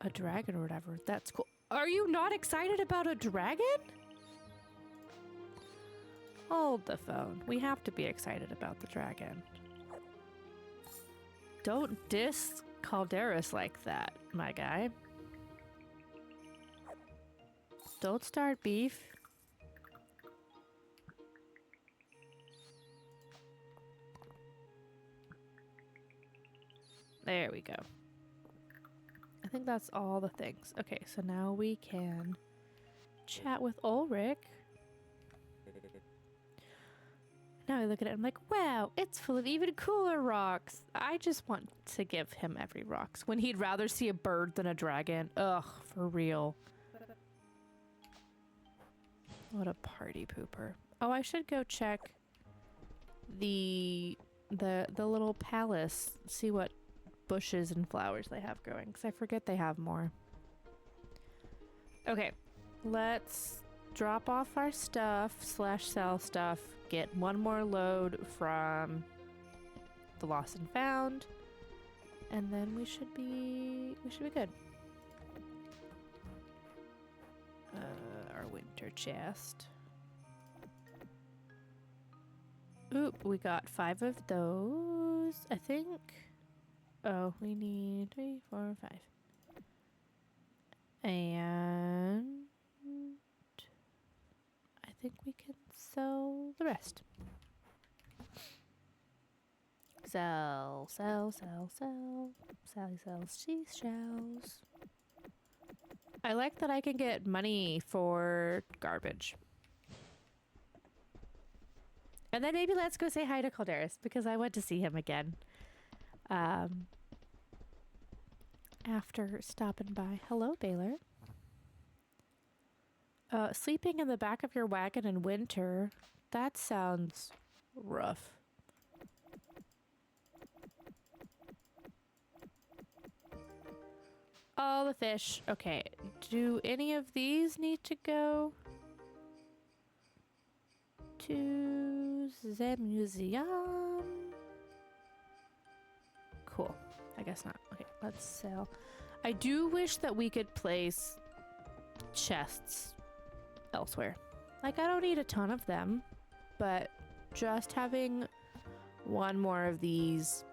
A dragon or whatever. That's cool. Are you not excited about a dragon? Hold the phone. We have to be excited about the dragon. Don't diss Calderas like that, my guy. Don't start beef. There we go. think that's all the things. Okay, so now we can chat with Ulrich. Now I look at it, I'm like, wow, it's full of even cooler rocks. I just want to give him every rocks when he'd rather see a bird than a dragon. Ugh, for real. What a party pooper. Oh, I should go check the little palace, see what bushes and flowers they have growing, because I forget they have more. Okay, let's drop off our stuff / sell stuff, get one more load from the lost and found, and then we should be good. Our winter chest. Oop, we got 5 of those, I think. Oh, we need 3, 4, 5. And I think we can sell the rest. Sell. Sally sells seashells. I like that I can get money for garbage. And then maybe let's go say hi to Calderis, because I want to see him again. After stopping by. Hello, Baylor. Sleeping in the back of your wagon in winter. That sounds rough. All the fish. Okay. Do any of these need to go to the museum? Cool. I guess not. Okay, let's sell. I do wish that we could place chests elsewhere. Like, I don't need a ton of them, but just having one more of these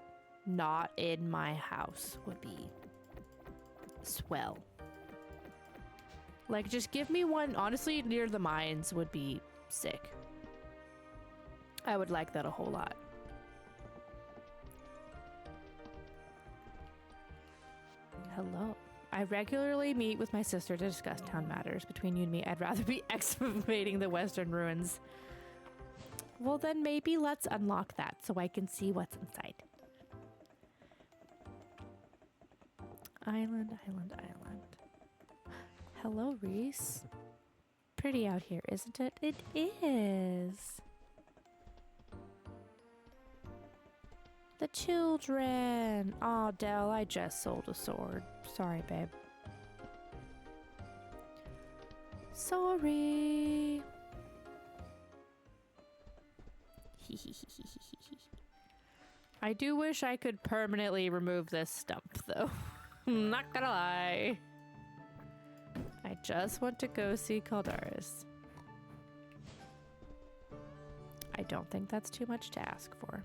not in my house would be swell. Like, just give me one, honestly, near the mines would be sick. I would like that a whole lot. Hello. I regularly meet with my sister to discuss town matters. Between you and me, I'd rather be excavating the western ruins. Well, then maybe let's unlock that so I can see what's inside. Island. Hello, Reese. Pretty out here, isn't it? It is. The children. Aw, Dell, I just sold a sword. Sorry, babe. Sorry. I do wish I could permanently remove this stump, though. Not gonna lie. I just want to go see Calderis. I don't think that's too much to ask for.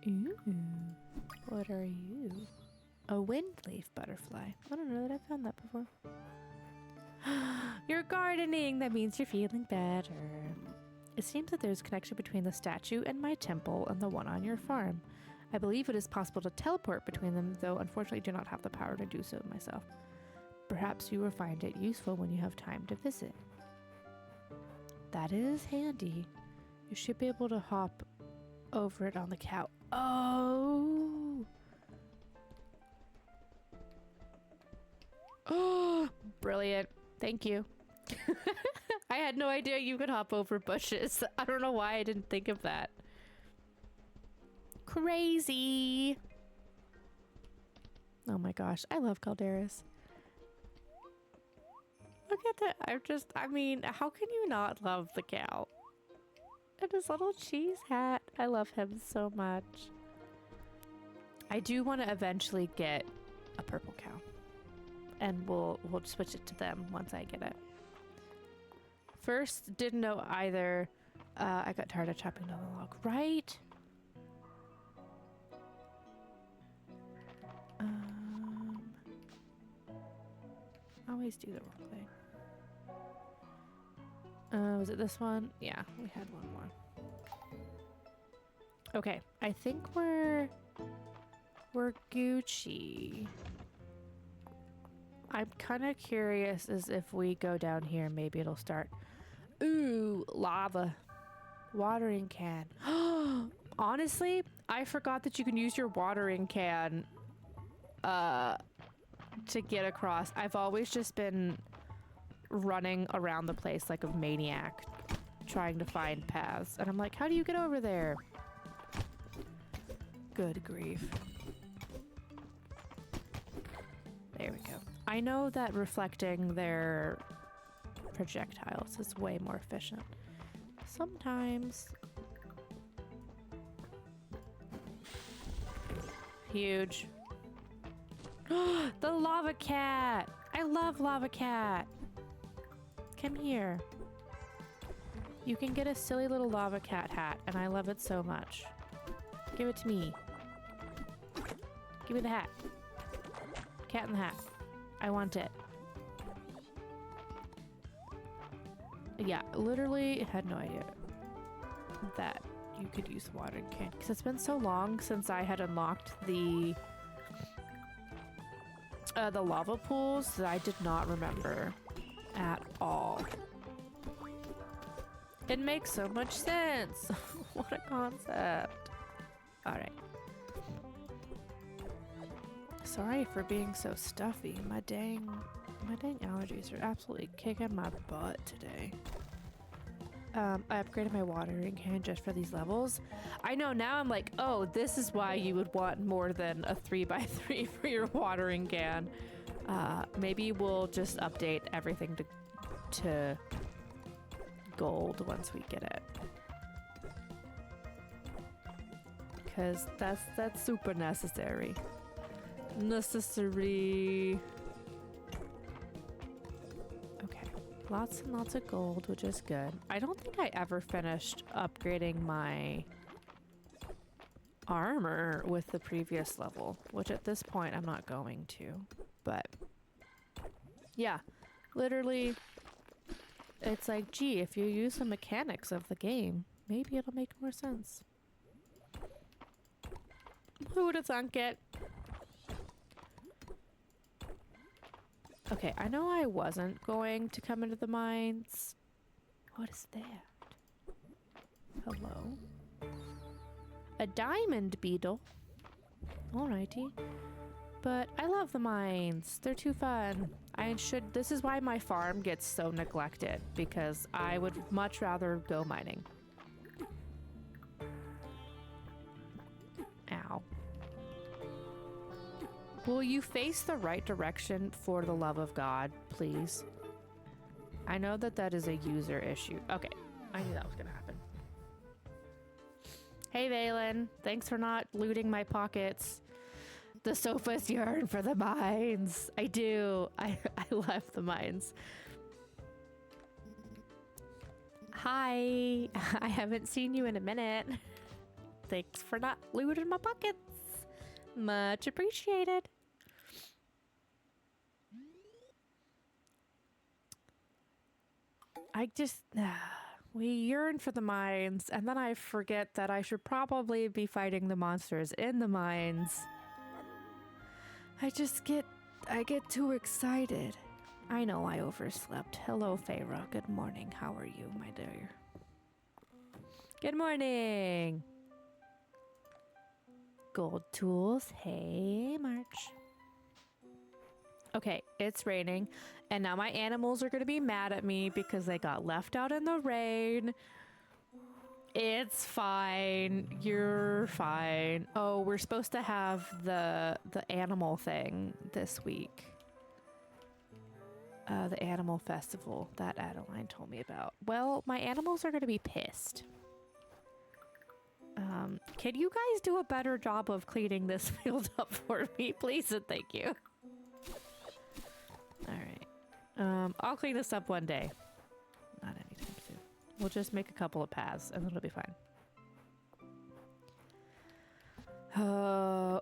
Ooh, what are you? A windleaf butterfly. I don't know that I've found that before. You're gardening! That means you're feeling better. It seems that there's a connection between the statue and my temple and the one on your farm. I believe it is possible to teleport between them, though unfortunately do not have the power to do so myself. Perhaps you will find it useful when you have time to visit. That is handy. You should be able to hop over it on the cow. Oh! Oh, brilliant. Thank you. I had no idea you could hop over bushes. I don't know why I didn't think of that. Crazy. Oh my gosh, I love Calderis. Look at that. I mean, how can you not love the cow? And his little cheese hat. I love him so much. I do want to eventually get a purple cow. And we'll switch it to them once I get it. First, didn't know either. I got tired of chopping down the log. Right? I always do the wrong thing. Was it this one? Yeah, we had one more. Okay, I think we're Gucci. I'm kind of curious as if we go down here, maybe it'll start. Ooh, lava. Watering can. Honestly, I forgot that you can use your watering can to get across. I've always just been running around the place like a maniac trying to find paths. And I'm like, how do you get over there? Good grief. There we go. I know that reflecting their projectiles is way more efficient. Sometimes. Huge. The lava cat! I love lava cat! Come here. You can get a silly little lava cat hat, and I love it so much. Give it to me. Give me the hat. Cat in the hat. I want it. Yeah, literally had no idea that you could use the watering can. Because it's been so long since I had unlocked the lava pools that I did not remember at all. It makes so much sense. What a concept. Alright. Sorry for being so stuffy. My dang allergies are absolutely kicking my butt today. I upgraded my watering can just for these levels. I know, now I'm like, oh, this is why you would want more than a 3x3 for your watering can. Maybe we'll just update everything to gold once we get it. Because that's super necessary. Necessary. Okay, lots and lots of gold, which is good. I don't think I ever finished upgrading my armor with the previous level, which at this point I'm not going to. But yeah, literally, it's like, gee, if you use the mechanics of the game, maybe it'll make more sense. Who would have thunk it? Okay, I know I wasn't going to come into the mines. What is that? Hello? A diamond beetle. Alrighty. But I love the mines. They're too fun. This is why my farm gets so neglected, because I would much rather go mining. Ow. Will you face the right direction for the love of God, please? I know that is a user issue. Okay, I knew that was gonna happen. Hey, Valen. Thanks for not looting my pockets. The sofas yearn for the mines. I do. I love the mines. Hi. I haven't seen you in a minute. Thanks for not looting my pockets. Much appreciated. We yearn for the mines, and then I forget that I should probably be fighting the monsters in the mines. I get too excited. I know I overslept. Hello, Feyre. Good morning. How are you, my dear? Good morning. Gold tools. Hey, March. Okay, it's raining, and now my animals are gonna be mad at me because they got left out in the rain. It's fine. You're fine. Oh, we're supposed to have the animal thing this week. The animal festival that Adeline told me about. Well, my animals are gonna be pissed. Can you guys do a better job of cleaning this field up for me, please and thank you? Alright. I'll clean this up one day. Not anytime soon. We'll just make a couple of paths and it'll be fine.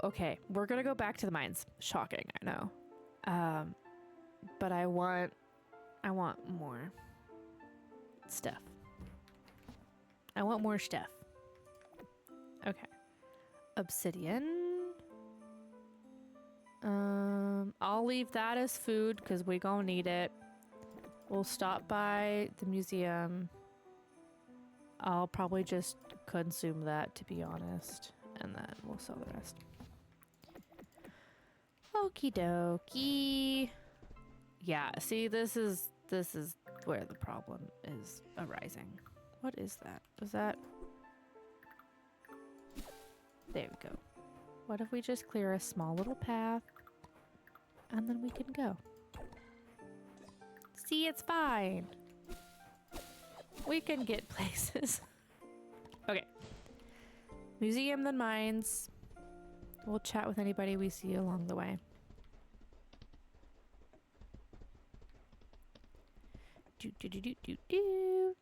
Okay. We're gonna go back to the mines. Shocking, I know. But I want more stuff. I want more stuff. Okay. Obsidian. I'll leave that as food because we gonna need it. We'll stop by the museum. I'll probably just consume that, to be honest, and then we'll sell the rest. Okie dokie. Yeah, see, this is where the problem is arising. What is that? Is that... There we go. What if we just clear a small little path and then we can go? See, it's fine. We can get places. Okay. Museum, then mines. We'll chat with anybody we see along the way. Do do do do do do.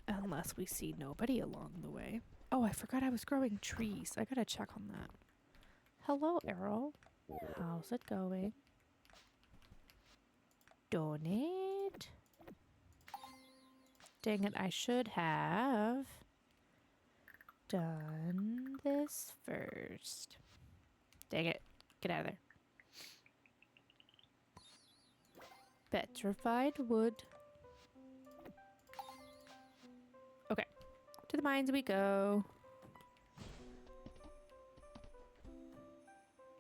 Unless we see nobody along the way. Oh, I forgot I was growing trees. I gotta check on that. Hello, Errol. How's it going? Donate. Dang it, I should have done this first. Dang it. Get out of there. Petrified wood. Okay. To the mines we go.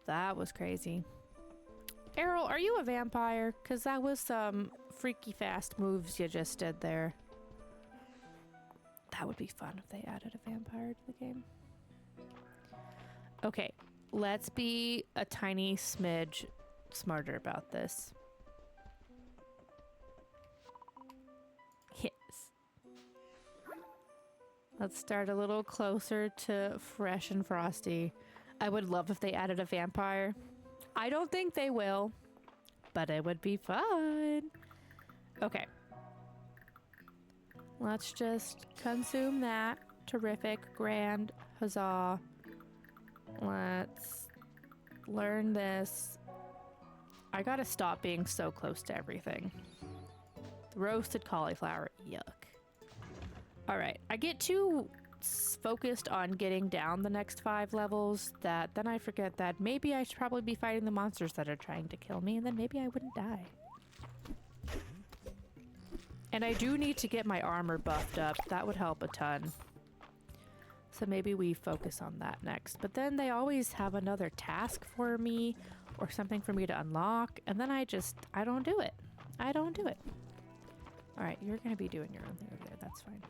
That was crazy. Errol, are you a vampire? Because that was some freaky fast moves you just did there. That would be fun if they added a vampire to the game. Okay, let's be a tiny smidge smarter about this. Yes. Let's start a little closer to fresh and frosty. I would love if they added a vampire. I don't think they will, but it would be fun. Okay. Let's just consume that. Terrific, grand, huzzah. Let's learn this. I gotta stop being so close to everything. Roasted cauliflower, yuck. Alright, I get too focused on getting down the next 5 levels that then I forget that maybe I should probably be fighting the monsters that are trying to kill me, and then maybe I wouldn't die. And I do need to get my armor buffed up. That would help a ton. So maybe we focus on that next. But then they always have another task for me or something for me to unlock, and then I don't do it. I don't do it. Alright, you're gonna be doing your own thing over there. That's fine.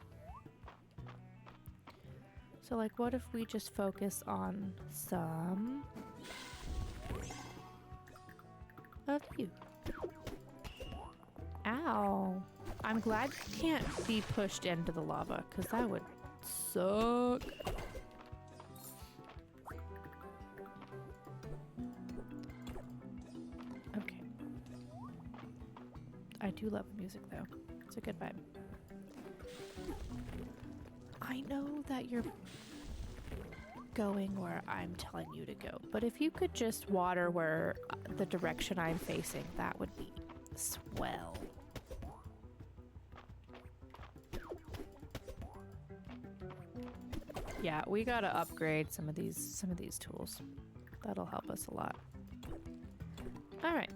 So, like, what if we just focus on some of you? Ow. I'm glad you can't be pushed into the lava, because that would suck. Okay. I do love the music, though. It's a good vibe. I know that you're going where I'm telling you to go, but if you could just water where the direction I'm facing, that would be swell. Yeah, we gotta upgrade some of these tools. That'll help us a lot. All right,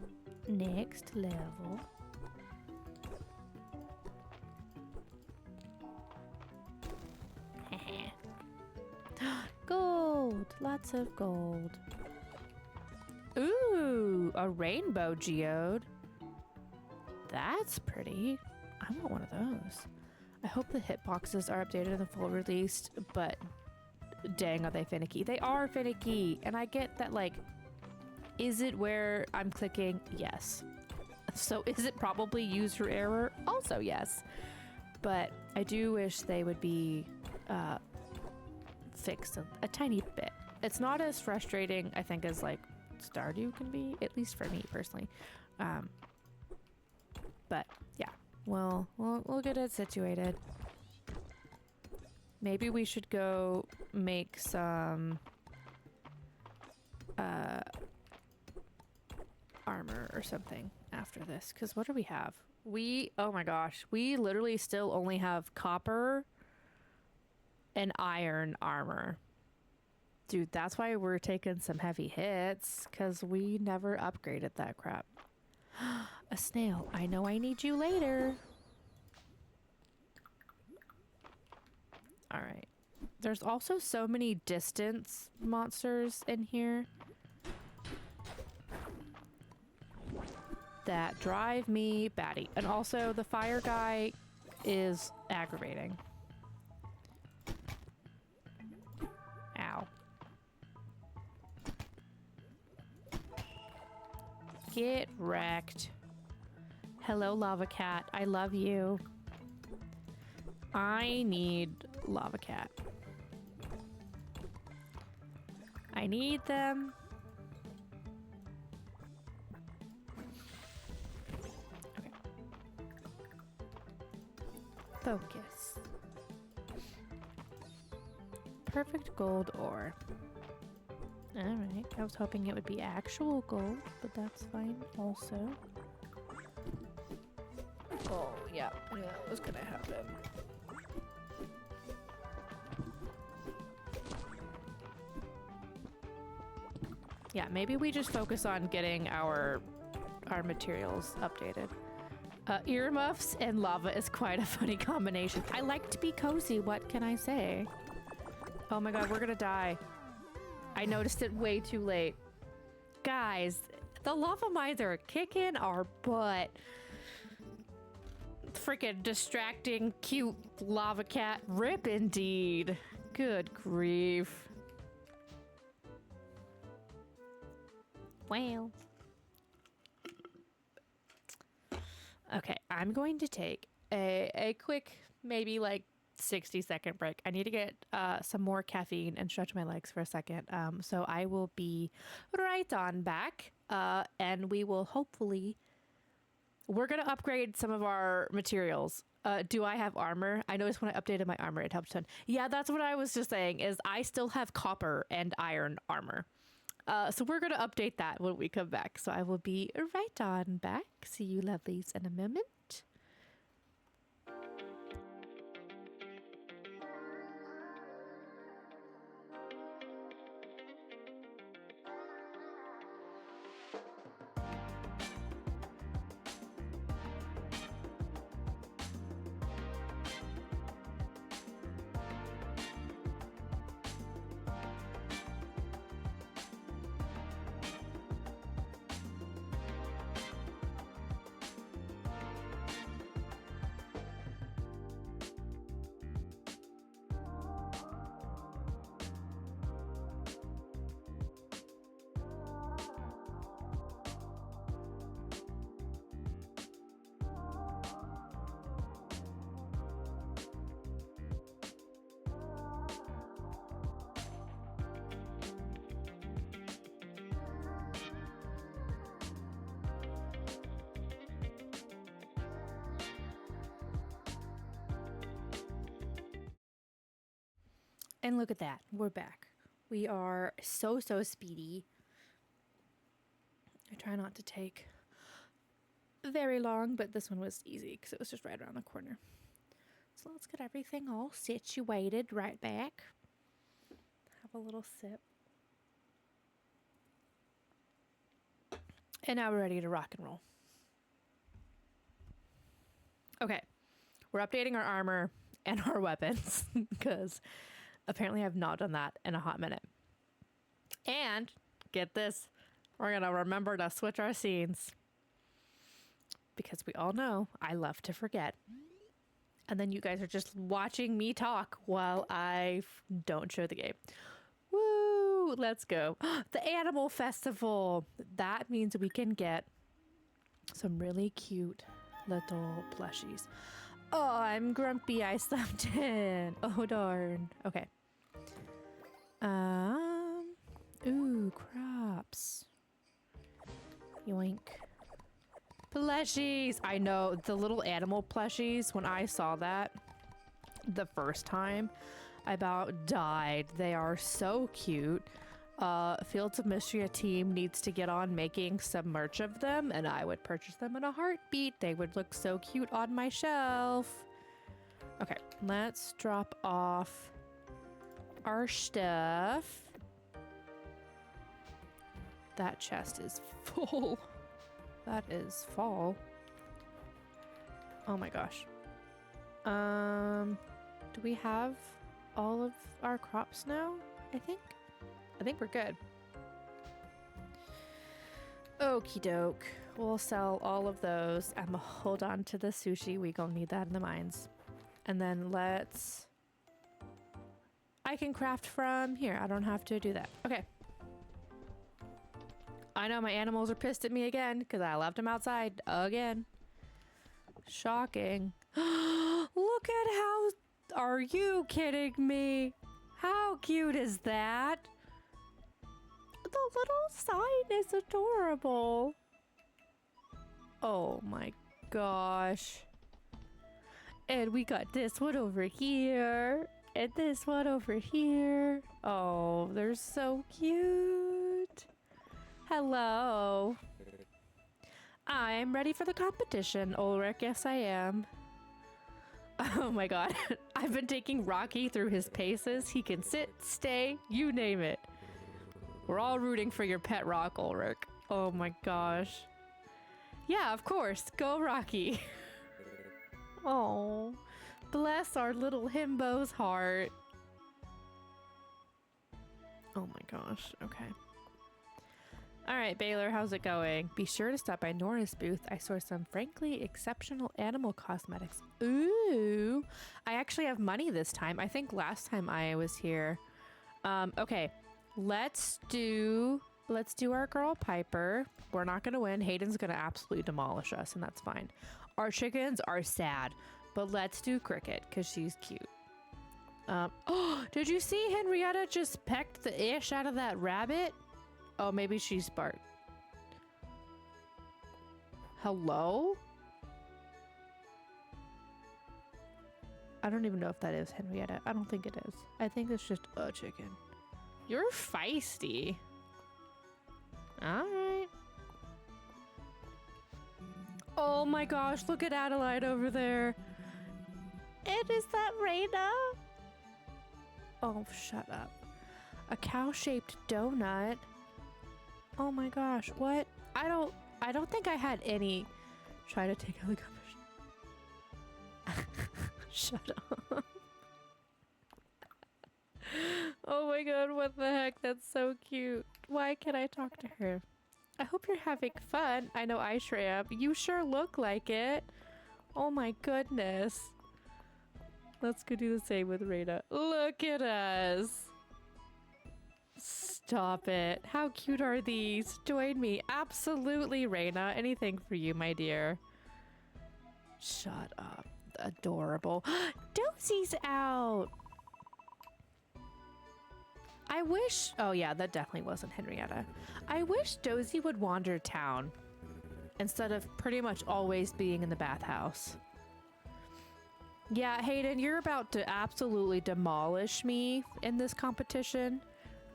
next level. Gold! Lots of gold. Ooh, a rainbow geode. That's pretty. I want one of those. I hope the hitboxes are updated in the full release, but dang, are they finicky. They are finicky, and I get that, like, is it where I'm clicking? Yes. So is it probably user error? Also yes. But I do wish they would be fixed a tiny bit. It's not as frustrating, I think, as like Stardew can be, at least for me personally. But yeah, we'll get it situated. Maybe we should go make some armor armor or something after this. Because what do we have? Oh my gosh, we literally still only have copper and iron armor. Dude, that's why we're taking some heavy hits, because we never upgraded that crap. A snail. I know I need you later. Alright. There's also so many distance monsters in here that drive me batty. And also the fire guy is aggravating. Ow. Get wrecked. Hello, lava cat. I love you. I need lava cat. I need them. Okay. Focus. Perfect gold ore. Alright, I was hoping it would be actual gold, but that's fine also. Oh, yeah, I knew that was gonna happen. Yeah, maybe we just focus on getting our materials updated. Earmuffs and lava is quite a funny combination. I like to be cozy, what can I say? Oh my god, we're gonna die. I noticed it way too late. Guys, the lava mines are kicking our butt. Freaking distracting, cute lava cat. Rip indeed. Good grief. Well. Okay, I'm going to take a quick, maybe like 60-second break. I need to get some more caffeine and stretch my legs for a second. So I will be right on back. And we will hopefully... We're going to upgrade some of our materials. Do I have armor? I noticed when I updated my armor, it helped a ton. Yeah, that's what I was just saying, is I still have copper and iron armor. So we're going to update that when we come back. So I will be right on back. See you lovelies in a moment. And look at that. We're back. We are so speedy. I try not to take very long, but this one was easy because it was just right around the corner. So let's get everything all situated right back. Have a little sip. And now we're ready to rock and roll. Okay. We're updating our armor and our weapons because apparently I've not done that in a hot minute. And get this, we're going to remember to switch our scenes because we all know I love to forget. And then you guys are just watching me talk while I don't show the game. Woo! Let's go. The Animal Festival. That means we can get some really cute little plushies. Oh, I'm grumpy. I slept in. Oh, darn. Okay. Ooh, crops. Yoink. Plushies. I know, the little animal plushies, when I saw that the first time, I about died. They are so cute. Fields of Mistria team needs to get on making some merch of them, and I would purchase them in a heartbeat. They would look so cute on my shelf. Okay, let's drop off our stuff. That chest is full. That is fall. Oh my gosh. Do we have all of our crops now? I think we're good. Okie doke. We'll sell all of those. I'm gonna hold on to the sushi. We gonna need that in the mines. And then I can craft from here. I don't have to do that. Okay. I know my animals are pissed at me again because I left them outside again. Shocking. Look at how... Are you kidding me? How cute is that? The little sign is adorable. Oh my gosh. And we got this one over here. And this one over here. Oh, they're so cute. Hello. I'm ready for the competition, Ulrich. Yes, I am. Oh my god. I've been taking Rocky through his paces. He can sit, stay, you name it. We're all rooting for your pet rock, Ulrich. Oh my gosh. Yeah, of course. Go Rocky. Oh, bless our little himbo's heart. Oh my gosh. Okay. All right, Baylor, how's it going? Be sure to stop by Nora's booth. I saw some frankly exceptional animal cosmetics. Ooh, I actually have money this time. I think last time I was here. Okay, let's do our girl Piper. We're not gonna win. Hayden's gonna absolutely demolish us, and that's fine. Our chickens are sad, but let's do Cricket because she's cute. Oh, did you see Henrietta just pecked the ish out of that rabbit? Oh, maybe she's barked. Hello? I don't even know if that is Henrietta. I don't think it is. I think it's just a chicken. You're feisty. Alright. Oh my gosh, look at Adelaide over there. And is that Raina? Oh, shut up. A cow-shaped donut. Oh my gosh, what? I don't think I had any. Try to take out the garbage. Shut up. Oh my god, what the heck? That's so cute. Why can't I talk to her? I hope you're having fun. I know I sure am. You sure look like it. Oh my goodness. Let's go do the same with Raina. Look at us. Stop it. How cute are these? Join me. Absolutely, Raina. Anything for you, my dear. Shut up. Adorable. Dosie's out. I wish... Oh yeah, that definitely wasn't Henrietta. I wish Dozy would wander town instead of pretty much always being in the bathhouse. Yeah, Hayden, you're about to absolutely demolish me in this competition.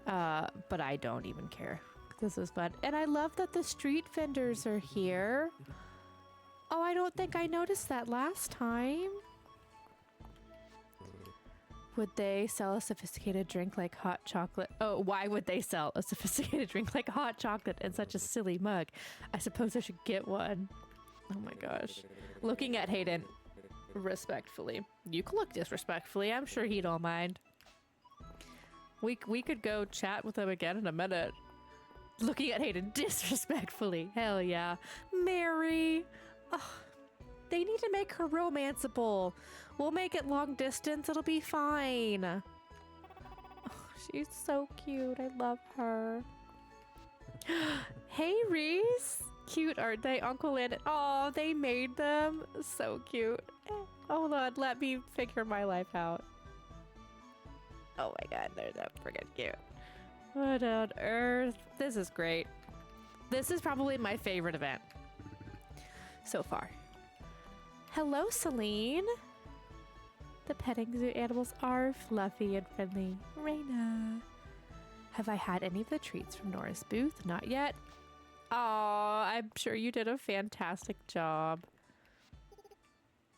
But I don't even care. This is fun. And I love that the street vendors are here. Oh, I don't think I noticed that last time. Would they sell a sophisticated drink like hot chocolate? Oh, why would they sell a sophisticated drink like hot chocolate in such a silly mug? I suppose I should get one. Oh my gosh. Looking at Hayden respectfully. You can look disrespectfully. I'm sure he don't mind. We could go chat with him again in a minute. Looking at Hayden disrespectfully. Hell yeah. Mary. Oh, they need to make her romanceable. We'll make it long distance. It'll be fine. Oh, she's so cute. I love her. Hey, Reese. Cute, aren't they? Uncle Landon. Oh, they made them. So cute. Hold on. Let me figure my life out. Oh my god, they're so freaking cute. What on earth? This is great. This is probably my favorite event so far. Hello, Celine. The petting zoo animals are fluffy and friendly. Raina. Have I had any of the treats from Nora's booth? Not yet. Oh, I'm sure you did a fantastic job.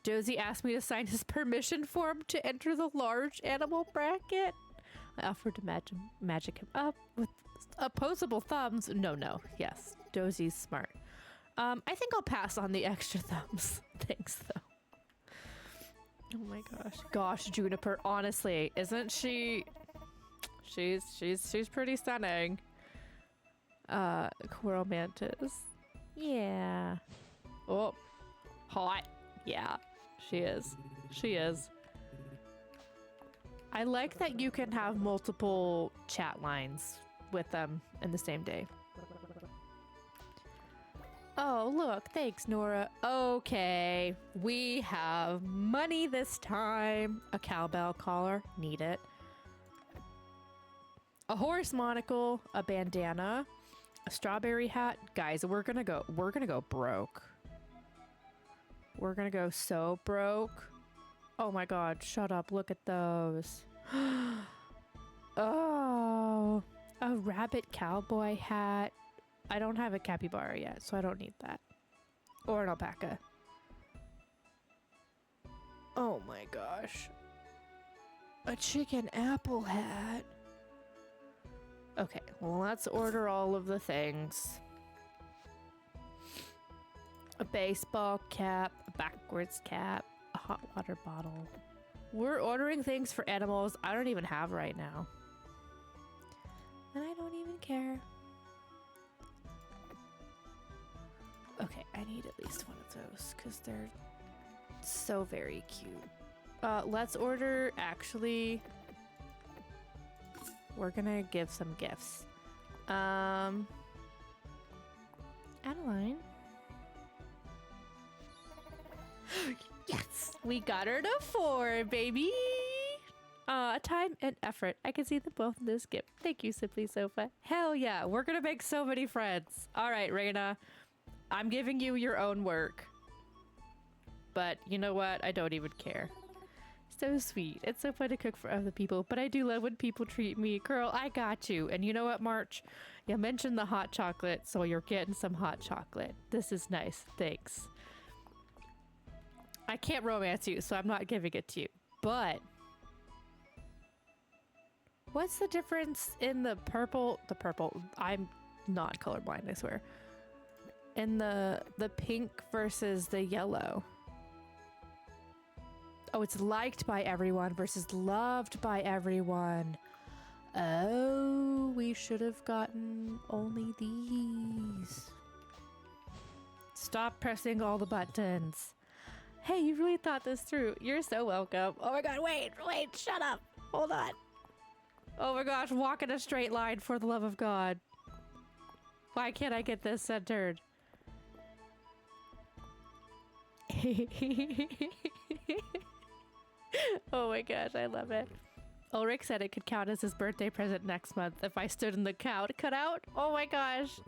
Josie asked me to sign his permission form to enter the large animal bracket. I offered to magic him up with opposable thumbs. No. Yes, Josie's smart. I think I'll pass on the extra thumbs. Thanks, though. Oh my gosh. Gosh, Juniper, honestly, isn't she... She's pretty stunning. Coral mantis. Yeah. Oh. Hot. Yeah. She is. She is. I like that you can have multiple chat lines with them in the same day. Oh, look. Thanks, Nora. Okay. We have money this time. A cowbell collar. Need it. A horse monocle. A bandana. A strawberry hat. Guys, we're gonna go broke. We're gonna go so broke. Oh my god, shut up. Look at those. Oh, a rabbit cowboy hat. I don't have a capybara yet, so I don't need that. Or an alpaca. Oh my gosh. A chicken apple hat. Okay, well, let's order all of the things. A baseball cap, a backwards cap, a hot water bottle. We're ordering things for animals I don't even have right now. And I don't even care. Okay, I need at least one of those because they're so very cute. Let's order, actually, we're gonna give some gifts. Adeline. Yes, we got her to 4, baby. Time and effort. I can see them both in this gift. Thank you, Simply Sofa. Hell yeah, we're gonna make so many friends. All right, Reina, I'm giving you your own work. But you know what? I don't even care. So sweet. It's so fun to cook for other people, but I do love when people treat me. Girl, I got you. And you know what, March? You mentioned the hot chocolate, so you're getting some hot chocolate. This is nice. Thanks. I can't romance you, so I'm not giving it to you. But what's the difference in the purple? I'm not colorblind, I swear. In the pink versus the yellow. Oh, it's liked by everyone versus loved by everyone. Oh, we should have gotten only these. Stop pressing all the buttons. Hey, you really thought this through. You're so welcome. Oh my god, wait, shut up. Hold on. Oh my gosh, walk in a straight line for the love of God. Why can't I get this centered? Oh my gosh, I love it. Ulrich said it could count as his birthday present next month if I stood in the cutout. Oh my gosh.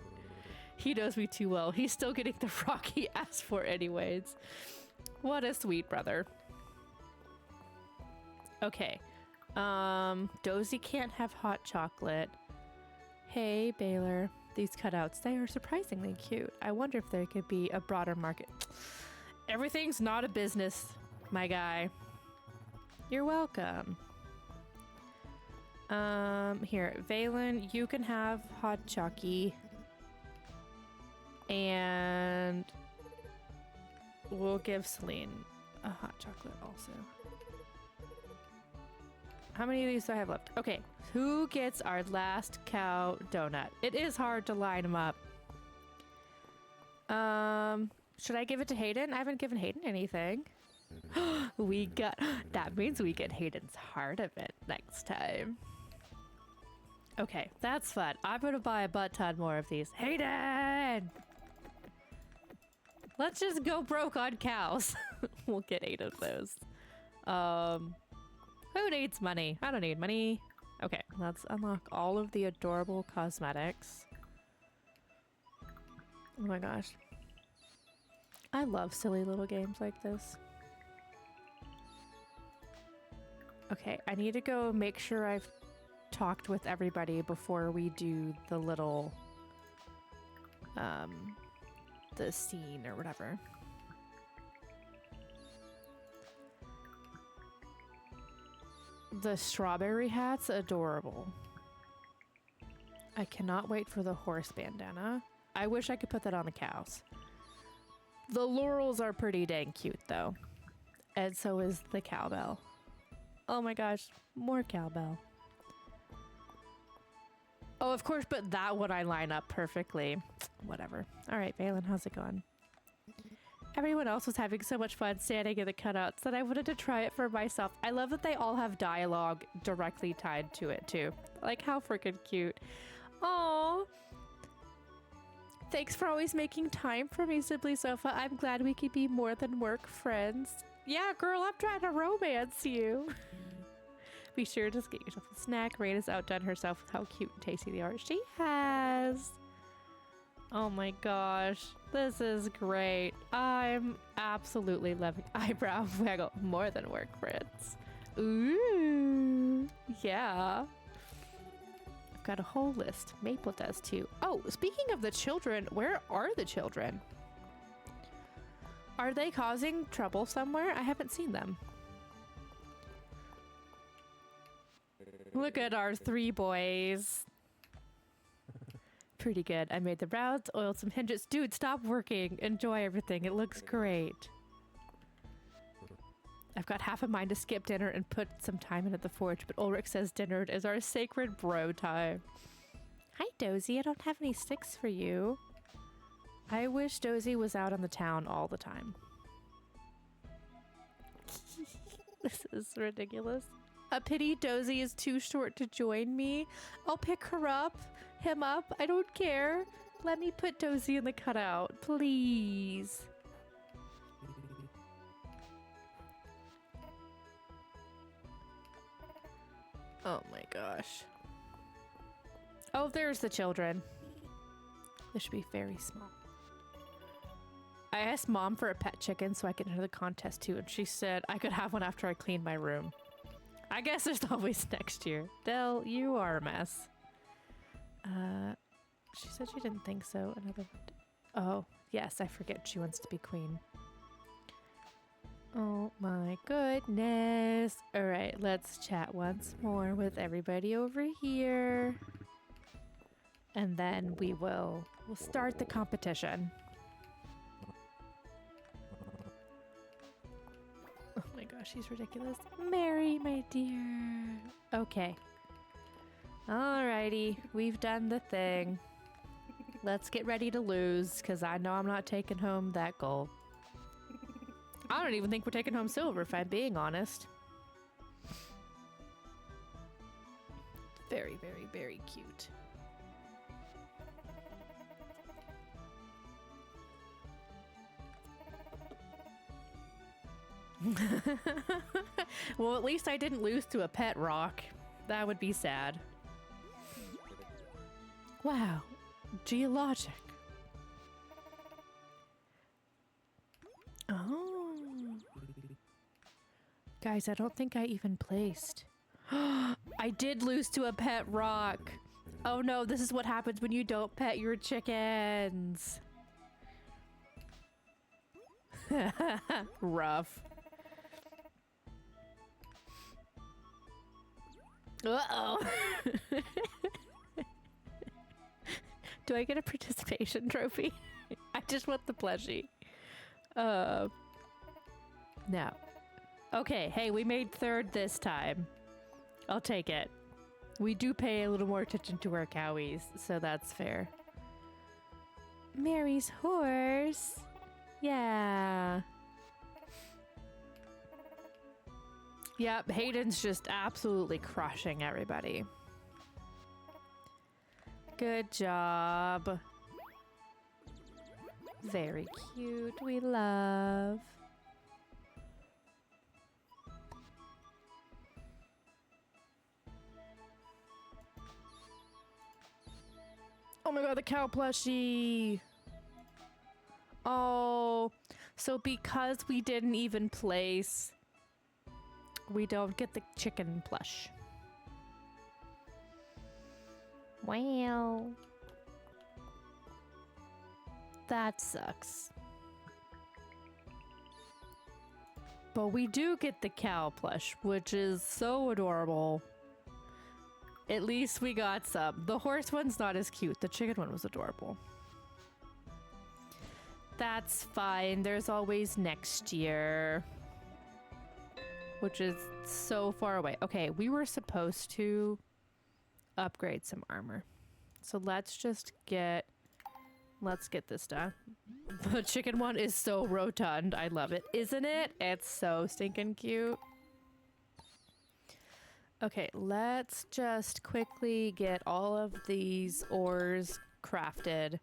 He knows me too well. He's still getting the rock he asked for anyways. What a sweet brother. Okay. Dozy can't have hot chocolate. Hey, Baylor. These cutouts, they are surprisingly cute. I wonder if there could be a broader market. Everything's not a business, my guy. You're welcome. Here, Valen, you can have hot chocky. And we'll give Celine a hot chocolate also. How many of these do I have left? Okay, who gets our last cow donut? It is hard to line them up. Should I give it to Hayden? I haven't given Hayden anything. We got... That means we get Hayden's heart of it next time. Okay, that's fun. I'm gonna buy a butt ton more of these. Hayden! Let's just go broke on cows. We'll get 8 of those. Who needs money? I don't need money. Okay, let's unlock all of the adorable cosmetics. Oh my gosh. I love silly little games like this. Okay, I need to go make sure I've talked with everybody before we do the little, the scene or whatever. The strawberry hat's adorable. I cannot wait for the horse bandana. I wish I could put that on the cows. The laurels are pretty dang cute though. And so is the cowbell. Oh my gosh, more cowbell. Oh, of course, but that one I line up perfectly. Whatever. All right, Valen, how's it going? Everyone else was having so much fun standing in the cutouts that I wanted to try it for myself. I love that they all have dialogue directly tied to it too. Like, how freaking cute. Aww. Thanks for always making time for me, Simply Sofa. I'm glad we could be more than work friends. Yeah, girl, I'm trying to romance you. Be sure to get yourself a snack. Rain has outdone herself with how cute and tasty they are. She has. Oh my gosh. This is great. I'm absolutely loving eyebrow waggle. More than work friends. Ooh. Yeah. I've got a whole list. Maple does too. Oh, speaking of the children, where are the children? Are they causing trouble somewhere? I haven't seen them. Look at our 3 boys. Pretty good. I made the rounds, oiled some hinges. Dude, stop working. Enjoy everything. It looks great. I've got half a mind to skip dinner and put some time in at the forge, but Ulrich says dinner is our sacred bro time. Hi, Dozy. I don't have any sticks for you. I wish Dozy was out on the town all the time. This is ridiculous. A pity Dozy is too short to join me. I'll pick her up, him up. I don't care. Let me put Dozy in the cutout, please. Oh my gosh. Oh, there's the children. This should be very small. I asked Mom for a pet chicken so I could enter the contest too, and she said I could have one after I cleaned my room. I guess there's always next year. Del, you are a mess. She said she didn't think so. Another one. Oh, yes, I forget she wants to be queen. Oh my goodness. All right, let's chat once more with everybody over here. And then we'll start the competition. Oh my gosh, she's ridiculous. Mary, my dear. Okay. Alrighty, we've done the thing. Let's get ready to lose, because I know I'm not taking home that gold. I don't even think we're taking home silver, if I'm being honest. Very, very, very cute. Well, at least I didn't lose to a pet rock. That would be sad. Wow. Geologic. Oh. Guys, I don't think I even placed. I did lose to a pet rock. Oh no, this is what happens when you don't pet your chickens. Rough. Uh-oh. Do I get a participation trophy? I just want the plushie. No. Okay, hey, we made third this time. I'll take it. We do pay a little more attention to our cowies, so that's fair. Mary's horse. Yeah. Yep, Hayden's just absolutely crushing everybody. Good job. Very cute. We love. Oh my god, the cow plushie. Oh, so because we didn't even place, we don't get the chicken plush. Wow. That sucks. But we do get the cow plush, which is so adorable. At least we got some. The horse one's not as cute. The chicken one was adorable. That's fine. There's always next year. Which is so far away. Okay, we were supposed to upgrade some armor. So let's get this done. The chicken one is so rotund. I love it. Isn't it? It's so stinking cute. Okay, let's just quickly get all of these ores crafted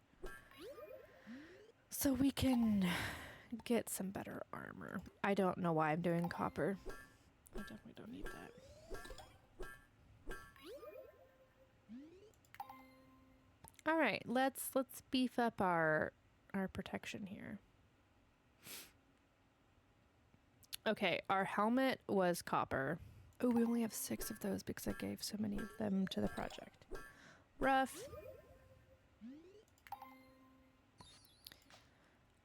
so we can get some better armor. I don't know why I'm doing copper. I definitely don't need that. All right, let's beef up our protection here. Okay, our helmet was copper. Oh, we only have 6 of those because I gave so many of them to the project. Rough.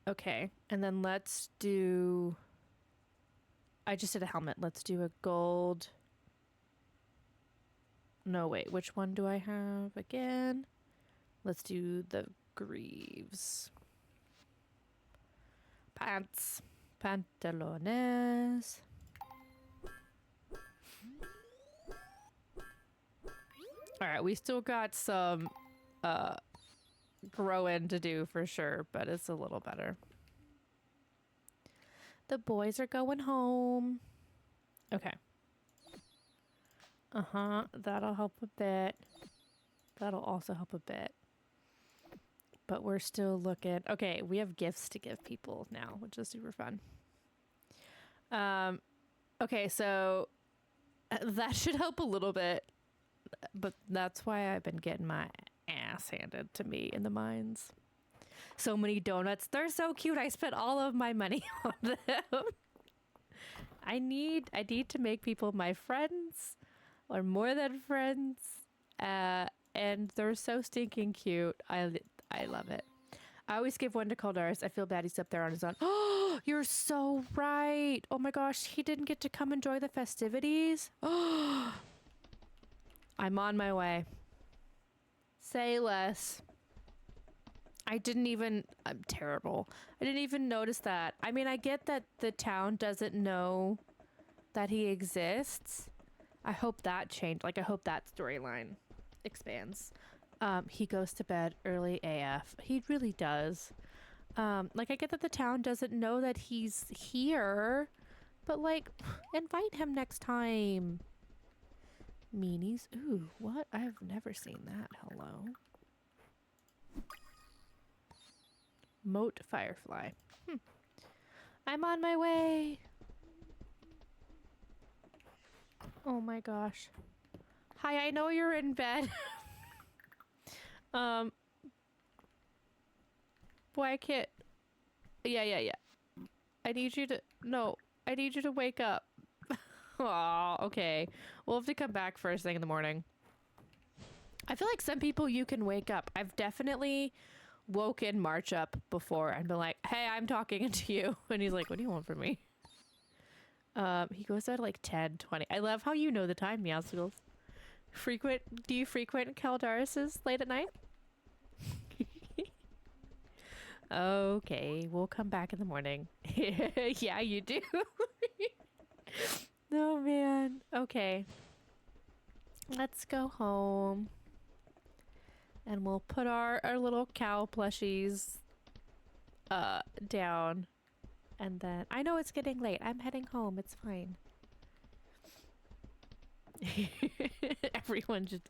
Okay, and then let's do... I just did a helmet. Let's do a gold... No, wait, which one do I have again? Let's do the greaves. Pants. Pantalones. Alright, we still got some growing to do for sure, but it's a little better. The boys are going home. Okay. That'll help a bit. That'll also help a bit. But we're still looking. Okay, we have gifts to give people now, which is super fun. Okay, so that should help a little bit. But that's why I've been getting my ass handed to me in the mines. So many donuts. They're so cute. I spent all of my money on them. I need to make people my friends or more than friends. And they're so stinking cute. I love it. I always give one to Caldaris. I feel bad he's up there on his own. Oh, you're so right. Oh my gosh, he didn't get to come enjoy the festivities. Oh, I'm on my way. Say less. I'm terrible. I didn't even notice that. I mean, I get that the town doesn't know that he exists. I hope that changed. Like, I hope that storyline expands. He goes to bed early AF. He really does. Like, I get that the town doesn't know that he's here, but, like, invite him next time. Meanies. Ooh, what? I've never seen that. Hello. Moat Firefly. I'm on my way. Oh my gosh. Hi, I know you're in bed. Boy, I can't. Yeah. I need you to wake up. Oh, okay. We'll have to come back first thing in the morning. I feel like some people you can wake up. I've definitely woken March up before and been like, hey, I'm talking to you. And he's like, what do you want from me? He goes out like 10, 20. I love how you know the time, Meowscles. Do you frequent Caldaris's late at night? Okay, we'll come back in the morning. Yeah, you do. Oh, man. Okay. Let's go home. And we'll put our little cow plushies down. And then... I know it's getting late. I'm heading home. It's fine. Everyone just...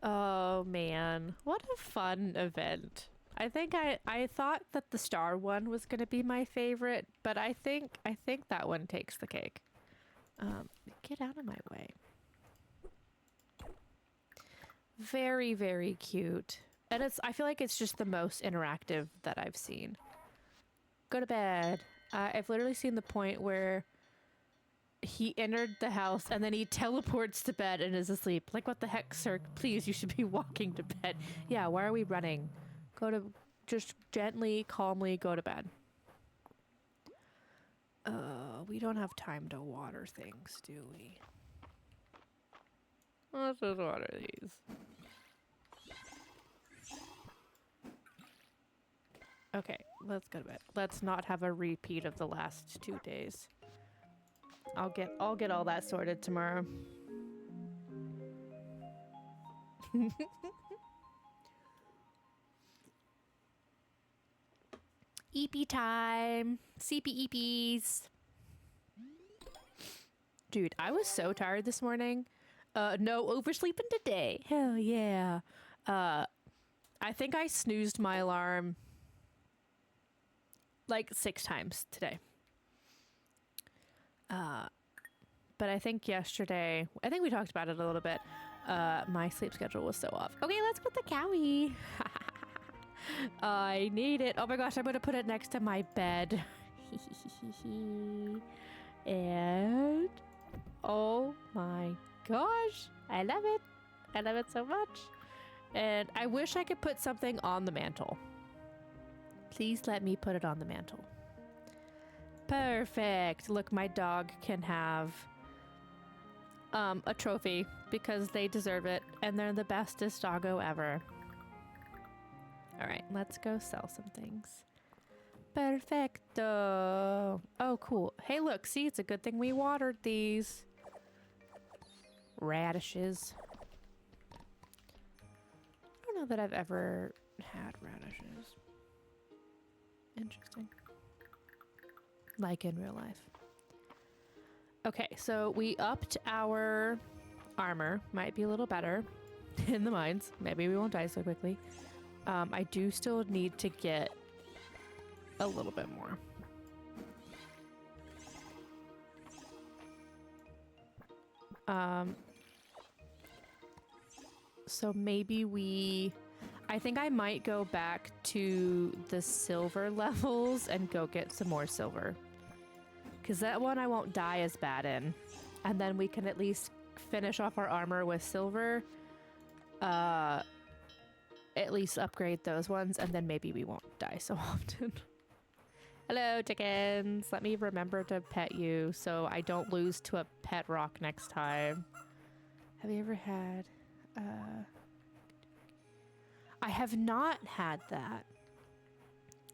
Oh, man. What a fun event. I think I thought that the star one was going to be my favorite, but I think that one takes the cake. Get out of my way. Very, very cute. And I feel like it's just the most interactive that I've seen. Go to bed. I've literally seen the point where he entered the house and then he teleports to bed and is asleep. Like, what the heck, sir? Please, you should be walking to bed. Yeah, why are we running? Just gently, calmly go to bed. We don't have time to water things, do we? Let's just water these. Okay, let's go to bed. Let's not have a repeat of the last 2 days. I'll get all that sorted tomorrow. EP time. CP EPs. Dude, I was so tired this morning. No oversleeping today. Hell yeah. I think I snoozed my alarm like 6 times today. But I think yesterday, I think we talked about it a little bit. My sleep schedule was so off. Okay, let's put the cowie. I need it. Oh my gosh, I'm going to put it next to my bed. And oh my gosh, I love it. I love it so much. And I wish I could put something on the mantle. Please let me put it on the mantle. Perfect. Look, my dog can have a trophy because they deserve it and they're the bestest doggo ever. All right, let's go sell some things. Perfecto. Oh, cool. Hey, look, see, it's a good thing we watered these radishes. I don't know that I've ever had radishes. Interesting. Like in real life. Okay, so we upped our armor. Might be a little better in the mines. Maybe we won't die so quickly. I do still need to get a little bit more. So maybe I think I might go back to the silver levels and go get some more silver. Because that one I won't die as bad in. And then we can at least finish off our armor with silver. At least upgrade those ones, and then maybe we won't die so often. Hello, chickens. Let me remember to pet you so I don't lose to a pet rock next time. Have you ever had... I have not had that.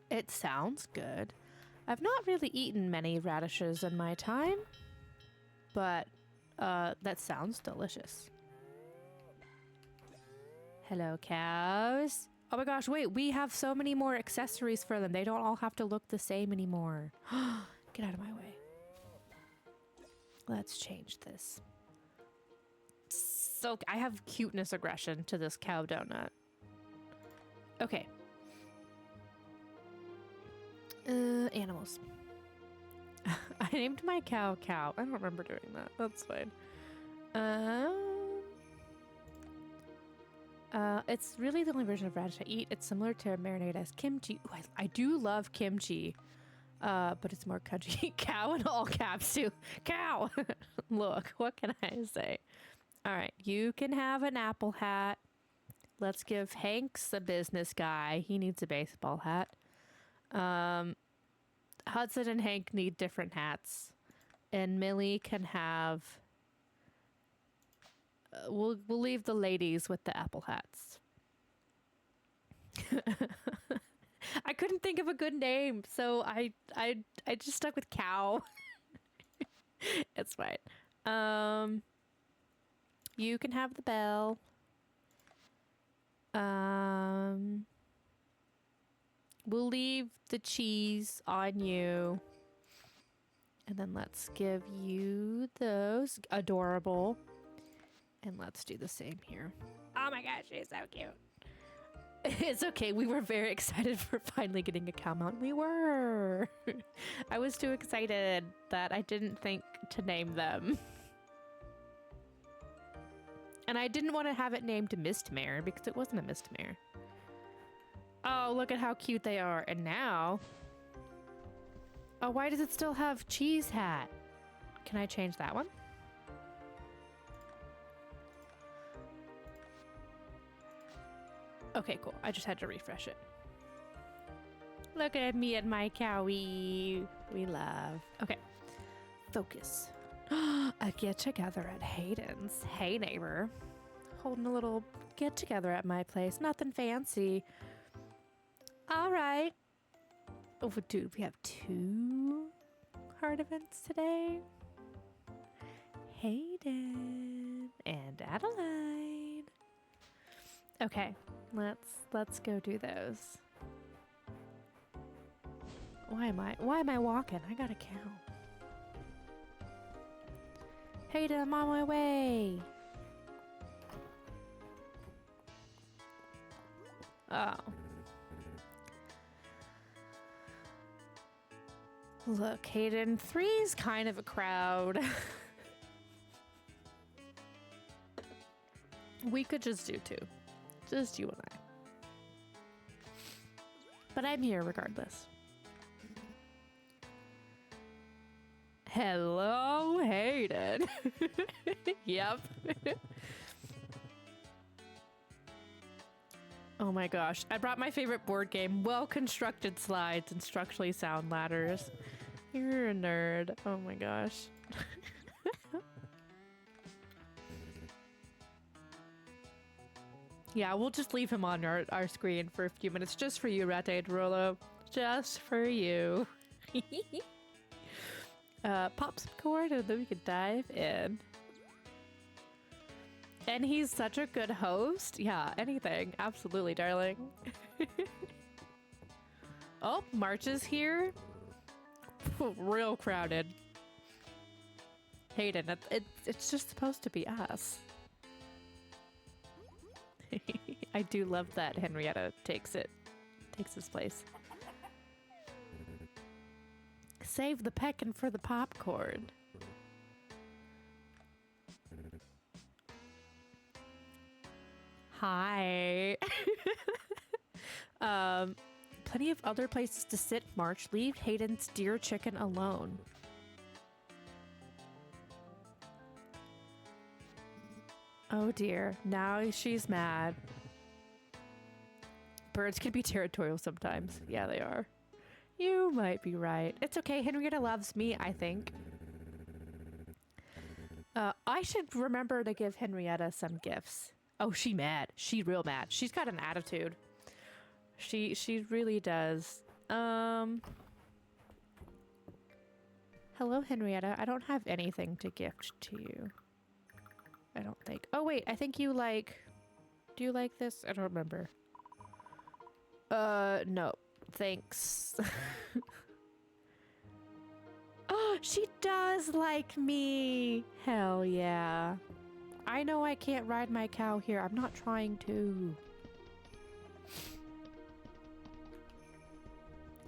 It sounds good. I've not really eaten many radishes in my time, but that sounds delicious. Hello, cows. Oh my gosh, wait, we have so many more accessories for them. They don't all have to look the same anymore. Get out of my way. Let's change this. So I have cuteness aggression to this cow donut. Okay. Animals. I named my cow Cow. I don't remember doing that. That's fine. It's really the only version of radish I eat. It's similar to marinade as kimchi. Ooh, I do love kimchi, but it's more crunchy. Cow in all caps too. Cow! Look, what can I say? All right, you can have an apple hat. Let's give Hanks the business guy. He needs a baseball hat. Hudson and Hank need different hats. And Millie can have... we'll leave the ladies with the apple hats. I couldn't think of a good name, so I just stuck with Cow. It's fine. You can have the bell. We'll leave the cheese on you. And then let's give you those. Adorable. And let's do the same here. Oh my gosh, she's so cute. It's okay. We were very excited for finally getting a cow mount. We were. I was too excited that I didn't think to name them. And I didn't want to have it named Mistmare because it wasn't a Mistmare. Oh, look at how cute they are. And now... oh, why does it still have cheese hat? Can I change that one? Okay, cool. I just had to refresh it. Look at me and my cowie. We love. Okay. Focus. A get together at Hayden's. Hey, neighbor. Holding a little get together at my place. Nothing fancy. All right. Oh, dude, we have 2 heart events today. Hayden and Adeline. Okay, let's go do those. Why am I walking? I gotta count. Hayden, I'm on my way. Oh. Look, Hayden, 3's kind of a crowd. We could just do 2. Just you and I. But I'm here regardless. Hello, Hayden. Yep. Oh my gosh. I brought my favorite board game, well-constructed slides and structurally sound ladders. You're a nerd. Oh my gosh. Yeah, we'll just leave him on our screen for a few minutes, just for you, Rate Rolo. Just for you. Pop some cord and then we can dive in. And he's such a good host. Yeah, anything. Absolutely, darling. Oh, March is here. Real crowded. Hayden, it's just supposed to be us. I do love that Henrietta takes his place. Save the peckin' for the popcorn. Hi. Plenty of other places to sit, March. Leave Hayden's dear chicken alone. Oh dear, now she's mad. Birds can be territorial sometimes. Yeah, they are. You might be right. It's okay, Henrietta loves me, I think. I should remember to give Henrietta some gifts. Oh, she mad. She real mad. She's got an attitude. She really does. Hello, Henrietta. I don't have anything to gift to you. I don't think. Oh, wait. I think you like... Do you like this? I don't remember. No. Thanks. Oh, she does like me. Hell yeah. I know I can't ride my cow here. I'm not trying to.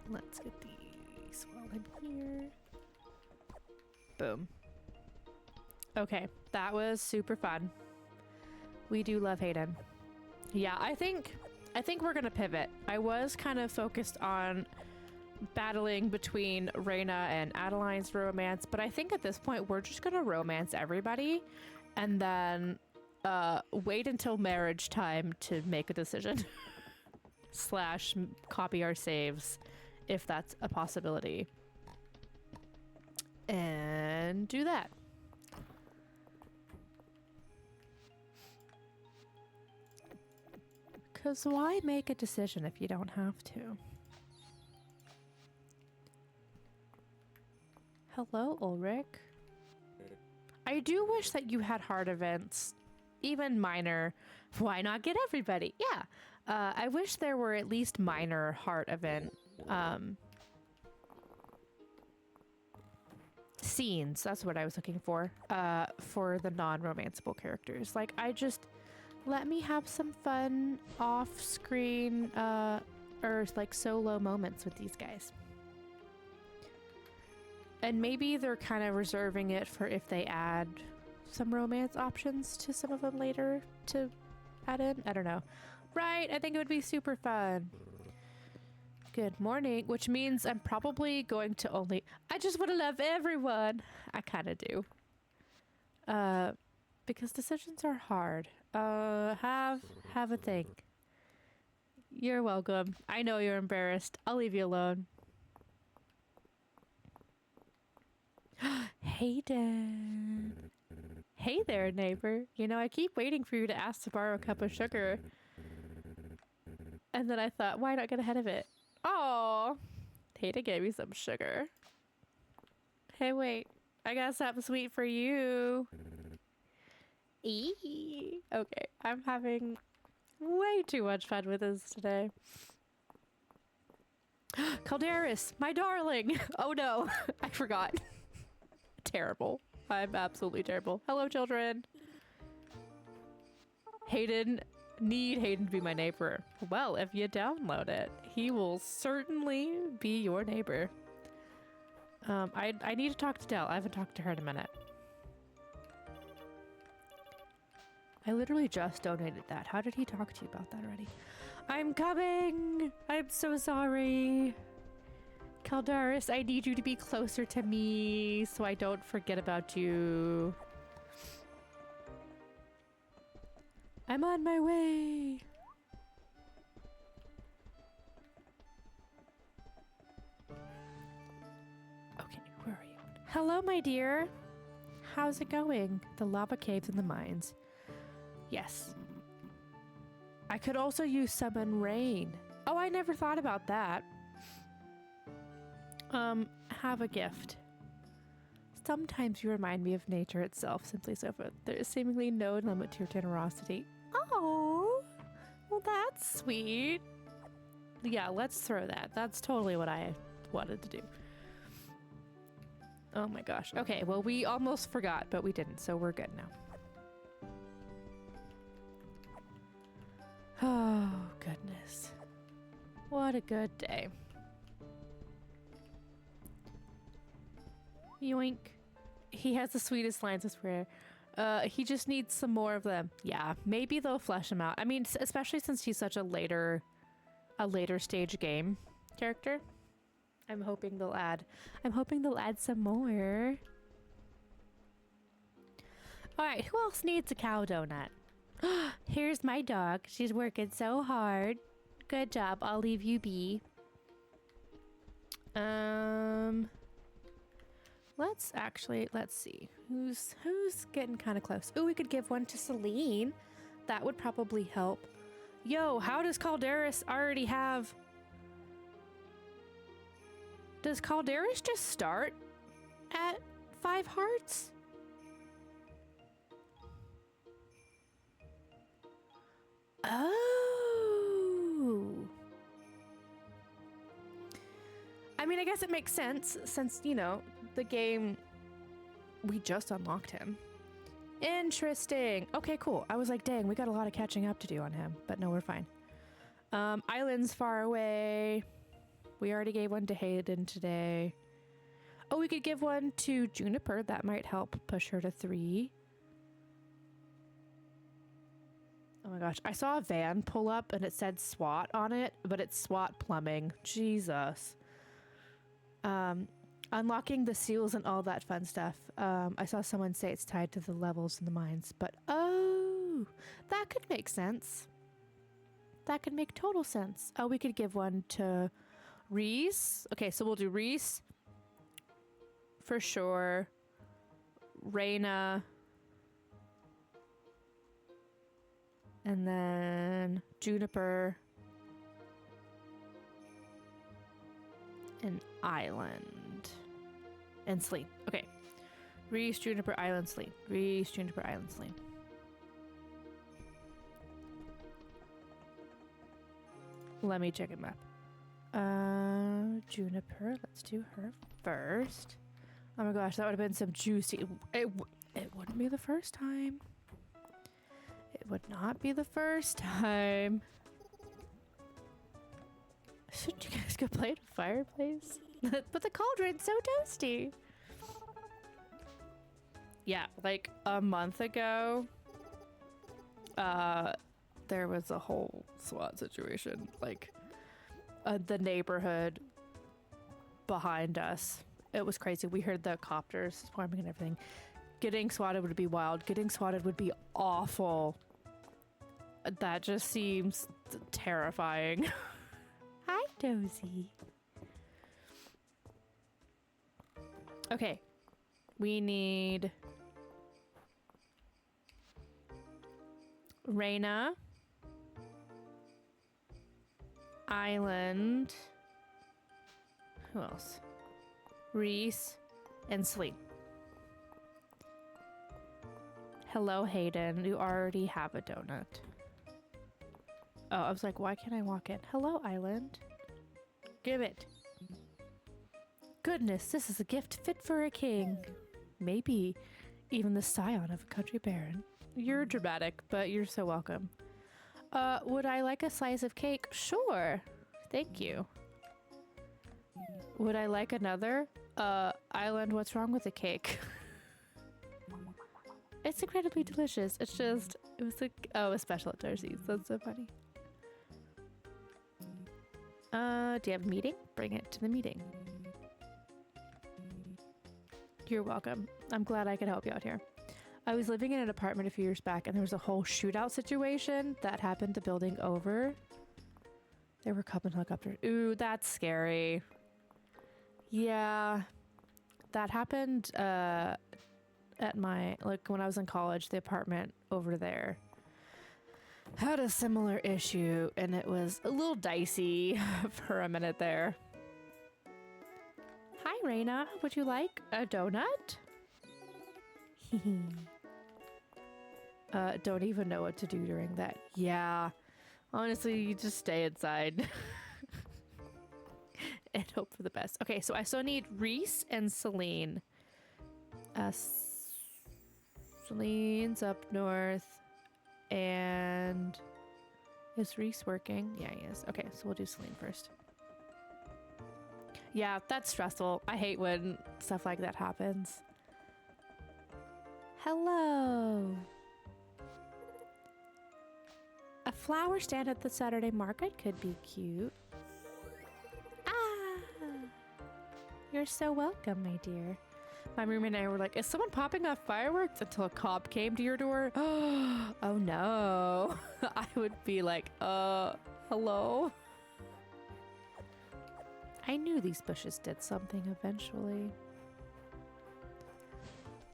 Let's get these while I'm here. Boom. Okay, that was super fun. We do love Hayden. Yeah, I think we're gonna pivot. I was kind of focused on battling between Reina and Adeline's romance, but I think at this point we're just gonna romance everybody and then wait until marriage time to make a decision. Slash copy our saves if that's a possibility. And do that. Because why make a decision if you don't have to? Hello, Ulrich. I do wish that you had hard events, even minor. Why not get everybody? Yeah. I wish there were at least minor heart event scenes. That's what I was looking for the non-romanceable characters. Like, let me have some fun off-screen or like solo moments with these guys. And maybe they're kind of reserving it for if they add some romance options to some of them later to add in. I don't know. Right, I think it would be super fun. Good morning, which means I'm probably going to only... I just want to love everyone. I kind of do. Because decisions are hard. Have a think. You're welcome. I know you're embarrassed. I'll leave you alone. Hayden. Hey there, neighbor. You know, I keep waiting for you to ask to borrow a cup of sugar. And then I thought, why not get ahead of it? Oh, Hayden gave me some sugar. Hey, wait. I got something sweet for you. Eee. Okay, I'm having way too much fun with this today. Calderis, my darling. Oh no, I forgot. Terrible. I'm absolutely terrible. Hello, children. Need Hayden to be my neighbor. Well, if you download it, he will certainly be your neighbor. I need to talk to Dell. I haven't talked to her in a minute. I literally just donated that. How did he talk to you about that already? I'm coming! I'm so sorry. Caldaris, I need you to be closer to me so I don't forget about you. I'm on my way. Okay, where are you? Hello, my dear. How's it going? The lava caves and the mines. Yes. I could also use summon rain. Oh, I never thought about that. Have a gift. Sometimes you remind me of nature itself, Simply Sofa. There is seemingly no limit to your generosity. Oh, well that's sweet. Yeah, let's throw that. That's totally what I wanted to do. Oh my gosh. Okay, well we almost forgot, but we didn't, so we're good now. Oh, goodness. What a good day. Yoink. He has the sweetest lines, I swear. He just needs some more of them. Yeah, maybe they'll flesh him out. I mean, especially since he's such a later stage game character. I'm hoping they'll add some more. All right, who else needs a cow donut? Here's my dog. She's working so hard. Good job. I'll leave you be. Let's see. Who's getting kind of close? Oh, we could give one to Celine. That would probably help. Yo, how does Calderis already have... Does Calderis just start at 5 hearts? Oh. I mean, I guess it makes sense since, you know, the game, we just unlocked him. Interesting. Okay, cool. I was like, dang, we got a lot of catching up to do on him, but no, we're fine. Island's far away. We already gave one to Hayden today. Oh, we could give one to Juniper. That might help push her to 3. Oh my gosh. I saw a van pull up and it said SWAT on it, but it's SWAT plumbing. Jesus. Unlocking the seals and all that fun stuff. I saw someone say it's tied to the levels in the mines, but oh, that could make sense. That could make total sense. Oh, we could give one to Reese. Okay, so we'll do Reese for sure. Reyna. And then Juniper. And Island. And Celine. Okay. Reese, Juniper, Island, Celine. Reese, Juniper, Island, Celine. Let me check him up. Juniper. Let's do her first. Oh my gosh, that would have been some juicy... It wouldn't be the first time. It would not be the first time. Shouldn't you guys go play at a fireplace? But the cauldron's so toasty. Yeah, like a month ago, there was a whole SWAT situation. Like, the neighborhood behind us. It was crazy. We heard the copters swarming and everything. Getting swatted would be wild. Getting swatted would be awful. That just seems terrifying. Hi, Dozy. Okay. We need Reyna, Island. Who else? Reese and Sleep. Hello, Hayden. You already have a donut. Oh, I was like, why can't I walk in? Hello, Island. Give it. Goodness, this is a gift fit for a king. Maybe even the scion of a country baron. You're dramatic, but you're so welcome. Would I like a slice of cake? Sure. Thank you. Would I like another? Island, what's wrong with the cake? It's incredibly delicious. It's just, it was like, oh, a special at Darcy's. That's so funny. Do you have a meeting? Bring it to the meeting. You're welcome. I'm glad I could help you out here. I was living in an apartment a few years back and there was a whole shootout situation that happened the building over. There were Coven helicopters. Ooh, that's scary. Yeah. That happened at my, like when I was in college, the apartment over there had a similar issue and it was a little dicey for a minute there. Hi, Reyna. Would you like a donut? Don't even know what to do during that. Yeah. Honestly, you just stay inside and hope for the best. Okay, so I still need Reese and Celine. Celine's up north. And is Reese working? Yeah, he is. Okay, so we'll do Celine first. Yeah, that's stressful. I hate when stuff like that happens. Hello. A flower stand at the Saturday market could be cute. Ah, you're so welcome, my dear. My roommate and I were like, is someone popping off fireworks? Until a cop came to your door. Oh no. I would be like, hello? I knew these bushes did something eventually.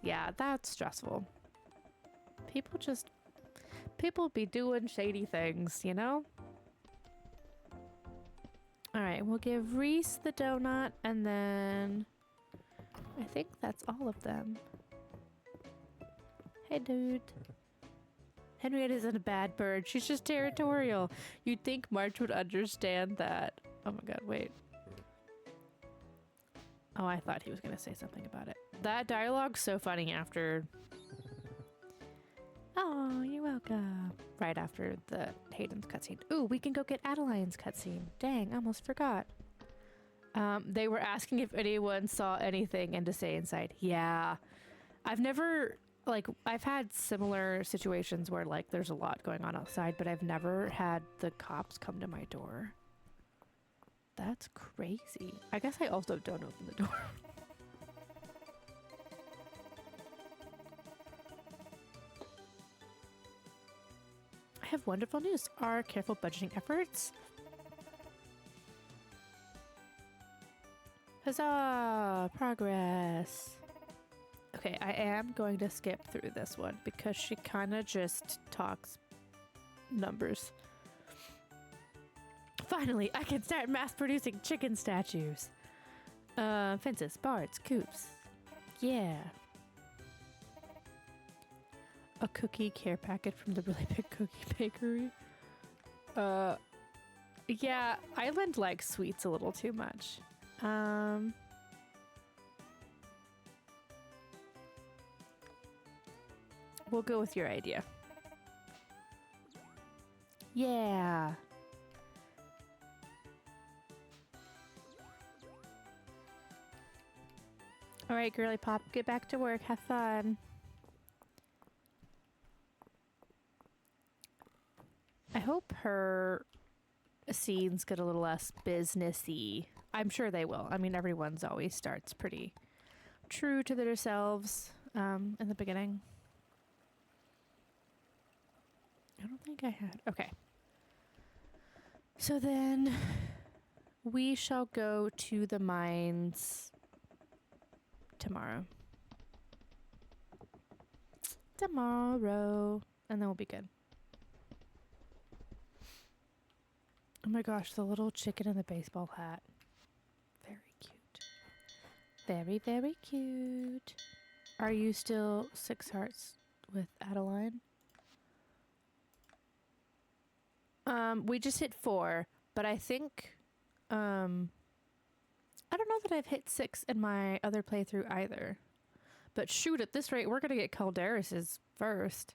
Yeah, that's stressful. People be doing shady things, you know? All right, we'll give Reese the donut and then I think that's all of them. Hey, dude. Henriette isn't a bad bird. She's just territorial. You'd think March would understand that. Oh my god, wait. Oh, I thought he was going to say something about it. That dialogue's so funny after... Oh, you're welcome. Right after the Hayden's cutscene. Ooh, we can go get Adeline's cutscene. Dang, I almost forgot. They were asking if anyone saw anything and to stay inside. Yeah. I've never, like, I've had similar situations where, like, there's a lot going on outside, but I've never had the cops come to my door. That's crazy. I guess I also don't open the door. I have wonderful news. Our careful budgeting efforts. Huzzah! Progress. Okay, I am going to skip through this one because she kind of just talks numbers. Finally, I can start mass producing chicken statues. Fences, bars, coops. Yeah. A cookie care packet from the Really Big Cookie Bakery. Yeah, Island likes sweets a little too much. We'll go with your idea. Yeah. All right, girly pop, get back to work. Have fun. I hope her scenes get a little less businessy. I'm sure they will. I mean, everyone's always starts pretty true to themselves in the beginning. I don't think I had. Okay. So then we shall go to the mines tomorrow. Tomorrow. And then we'll be good. Oh my gosh, the little chicken in the baseball hat. Very cute. Very, very cute. Are you still 6 hearts with Adeline? We just hit 4, but I think, I don't know that I've hit 6 in my other playthrough either. But shoot, at this rate, we're gonna get Calderis's first.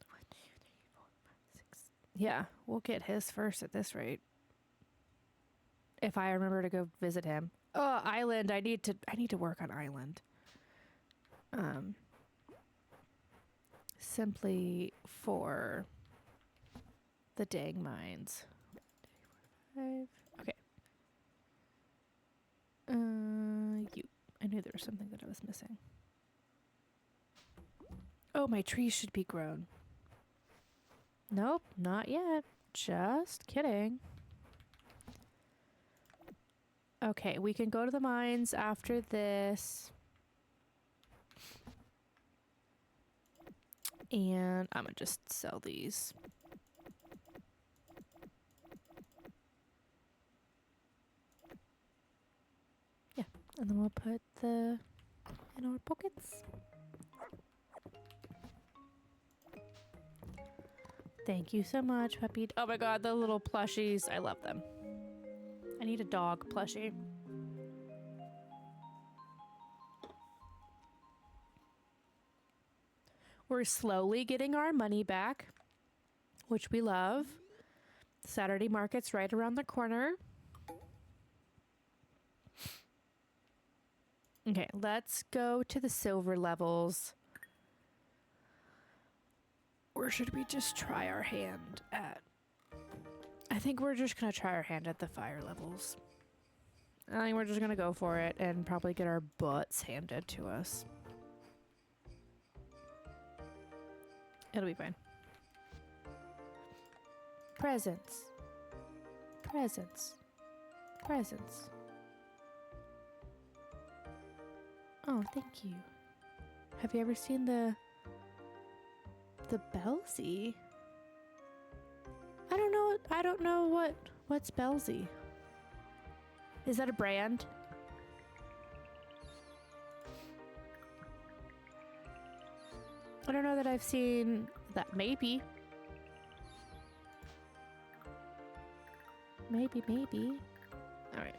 1, 2, 3, 4, 5, 6. Yeah, we'll get his first at this rate. If I remember to go visit him. Oh, Island. I need to work on Island. Simply for the dang mines. 5. Okay. You. I knew there was something that I was missing. Oh, my trees should be grown. Nope, not yet. Just kidding. Okay, we can go to the mines after this. And I'm gonna just sell these. Yeah, and then we'll put the in our pockets. Thank you so much, puppy. Oh my god, the little plushies. I love them. I need a dog plushie. We're slowly getting our money back, which we love. Saturday market's right around the corner. Okay, let's go to the silver levels. Or should we just try our hand at... I think we're just going to try our hand at the fire levels. I think we're just going to go for it and probably get our butts handed to us. It'll be fine. Presents. Presents. Presents. Oh, thank you. Have you ever seen the Belsey? I don't know what's Belsey. Is that a brand? I don't know that I've seen that. Maybe. Maybe. All right.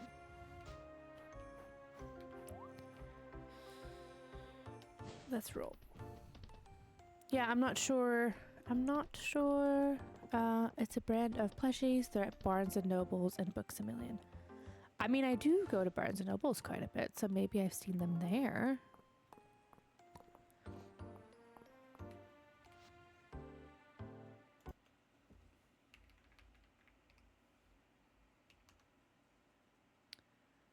Let's roll. Yeah, I'm not sure. It's a brand of plushies. They're at Barnes & Nobles and Books A Million. I mean, I do go to Barnes & Nobles quite a bit, so maybe I've seen them there.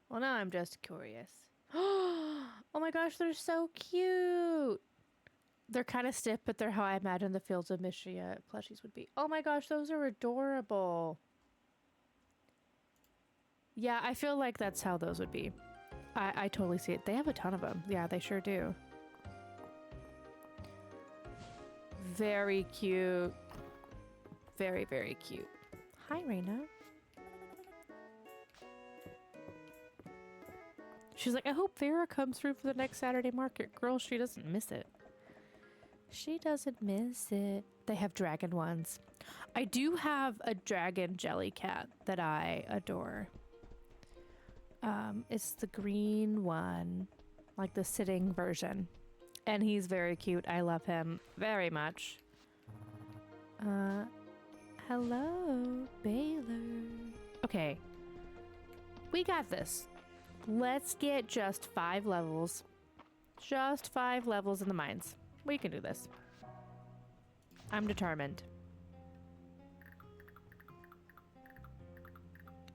Well, now I'm just curious. Oh my gosh, they're so cute. They're kind of stiff, but they're how I imagine the Fields of Mistria plushies would be. Oh my gosh, those are adorable. Yeah, I feel like that's how those would be. I totally see it. They have a ton of them. Yeah, they sure do. Very cute. Very, very cute. Hi, Raina. She's like, I hope Vera comes through for the next Saturday market. Girl, she doesn't miss it. She doesn't miss it. They have dragon ones. I do have a dragon jelly cat that I adore. It's the green one, like the sitting version. And he's very cute. I love him very much. Hello, Baylor. Okay. We got this. Let's get just 5 levels. Just 5 levels in the mines. We can do this. I'm determined.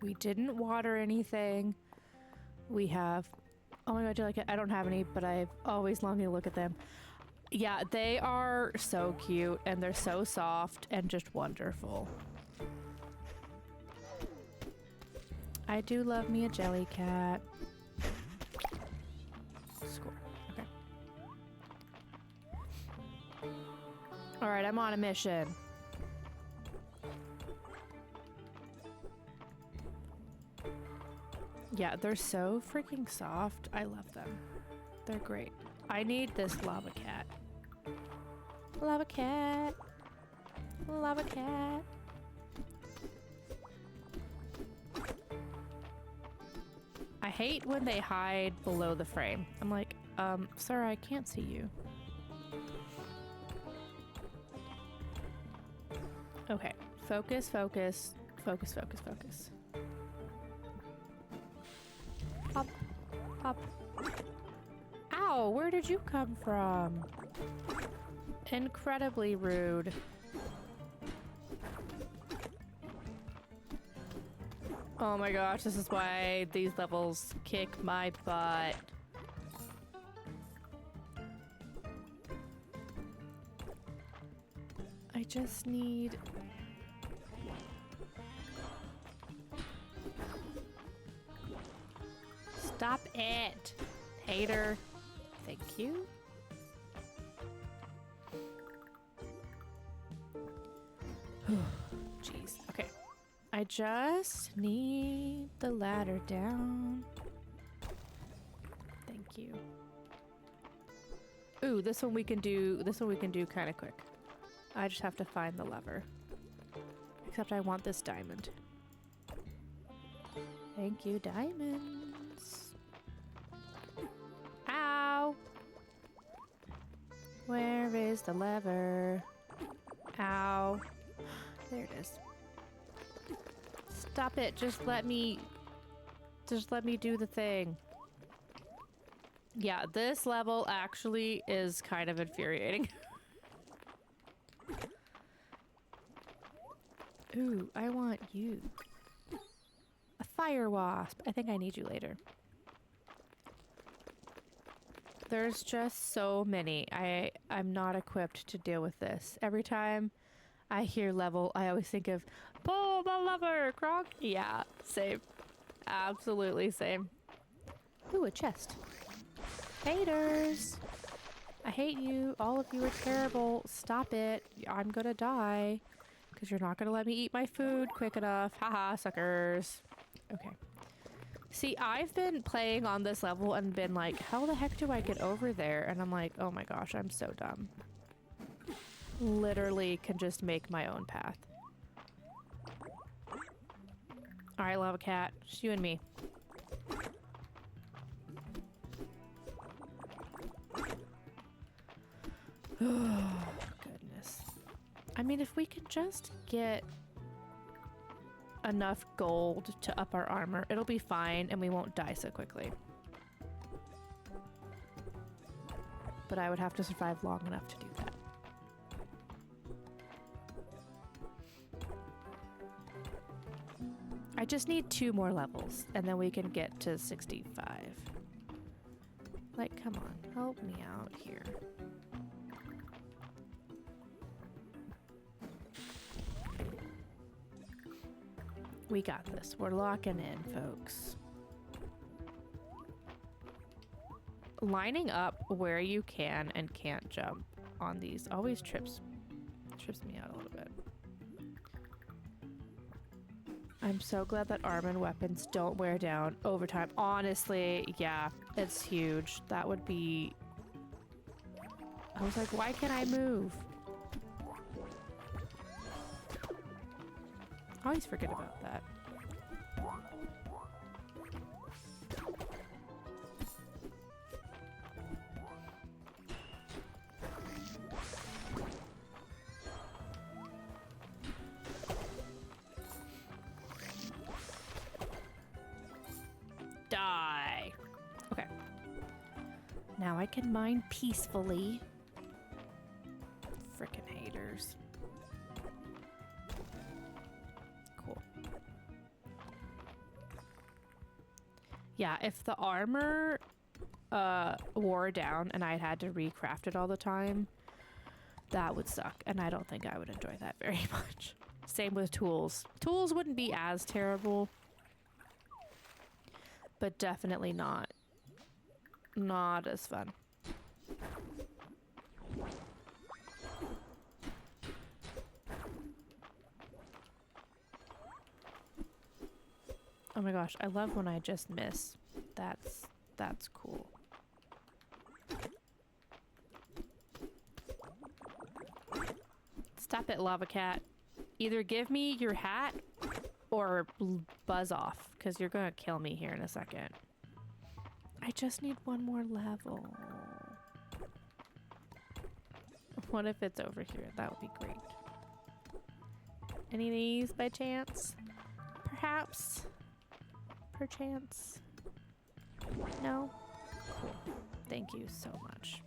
We didn't water anything. We have... Oh my god, do you like it? I don't have any, but I've always longed to look at them. Yeah, they are so cute, and they're so soft and just wonderful. I do love me a jelly cat. Score. Okay. Alright, I'm on a mission. Yeah, they're so freaking soft. I love them. They're great. I need this lava cat. Lava cat. Lava cat. I hate when they hide below the frame. I'm like, sir, I can't see you. Okay. Focus, focus. Focus, focus, focus. Hop. Hop. Ow, where did you come from? Incredibly rude. Oh my gosh, this is why these levels kick my butt. I just need... Stop it, hater. Thank you. Jeez. Okay. I just need the ladder down. Thank you. Ooh, this one we can do. This one we can do kind of quick. I just have to find the lever. Except I want this diamond. Thank you, diamonds. Ow! Where is the lever? Ow. There it is. Stop it. Just let me do the thing. Yeah, this level actually is kind of infuriating. Ooh, I want you. A fire wasp. I think I need you later. There's just so many. I'm not equipped to deal with this. Every time I hear level, I always think of pull the lever, Kronk. Yeah, same. Absolutely same. Ooh, a chest. Haters! I hate you. All of you are terrible. Stop it. I'm gonna die. Because you're not gonna let me eat my food quick enough. Haha, suckers. Okay. See, I've been playing on this level and been like, how the heck do I get over there? And I'm like, oh my gosh, I'm so dumb. Literally can just make my own path. Alright, lava cat. Just you and me. Oh, goodness. I mean, if we could just get enough gold to up our armor, it'll be fine and we won't die so quickly. But I would have to survive long enough to do that. I just need 2 more levels and then we can get to 65. Like, come on, help me out here. We got this. We're locking in, folks. Lining up where you can and can't jump on these always trips me out a little bit. I'm so glad that armor and weapons don't wear down over time. Honestly, yeah, it's huge. That would be... I was like, why can't I move? I always forget about that. Die. Okay. Now I can mine peacefully. Frickin' haters. Yeah, if the armor wore down and I had to recraft it all the time, that would suck. And I don't think I would enjoy that very much. Same with tools. Tools wouldn't be as terrible, but definitely not as fun. Oh my gosh, I love when I just miss. That's cool. Stop it, lava cat. Either give me your hat or buzz off, because you're gonna kill me here in a second. I just need one more level. What if it's over here? That would be great. Any of these by chance? Perhaps? Perchance? No? Cool. Thank you so much.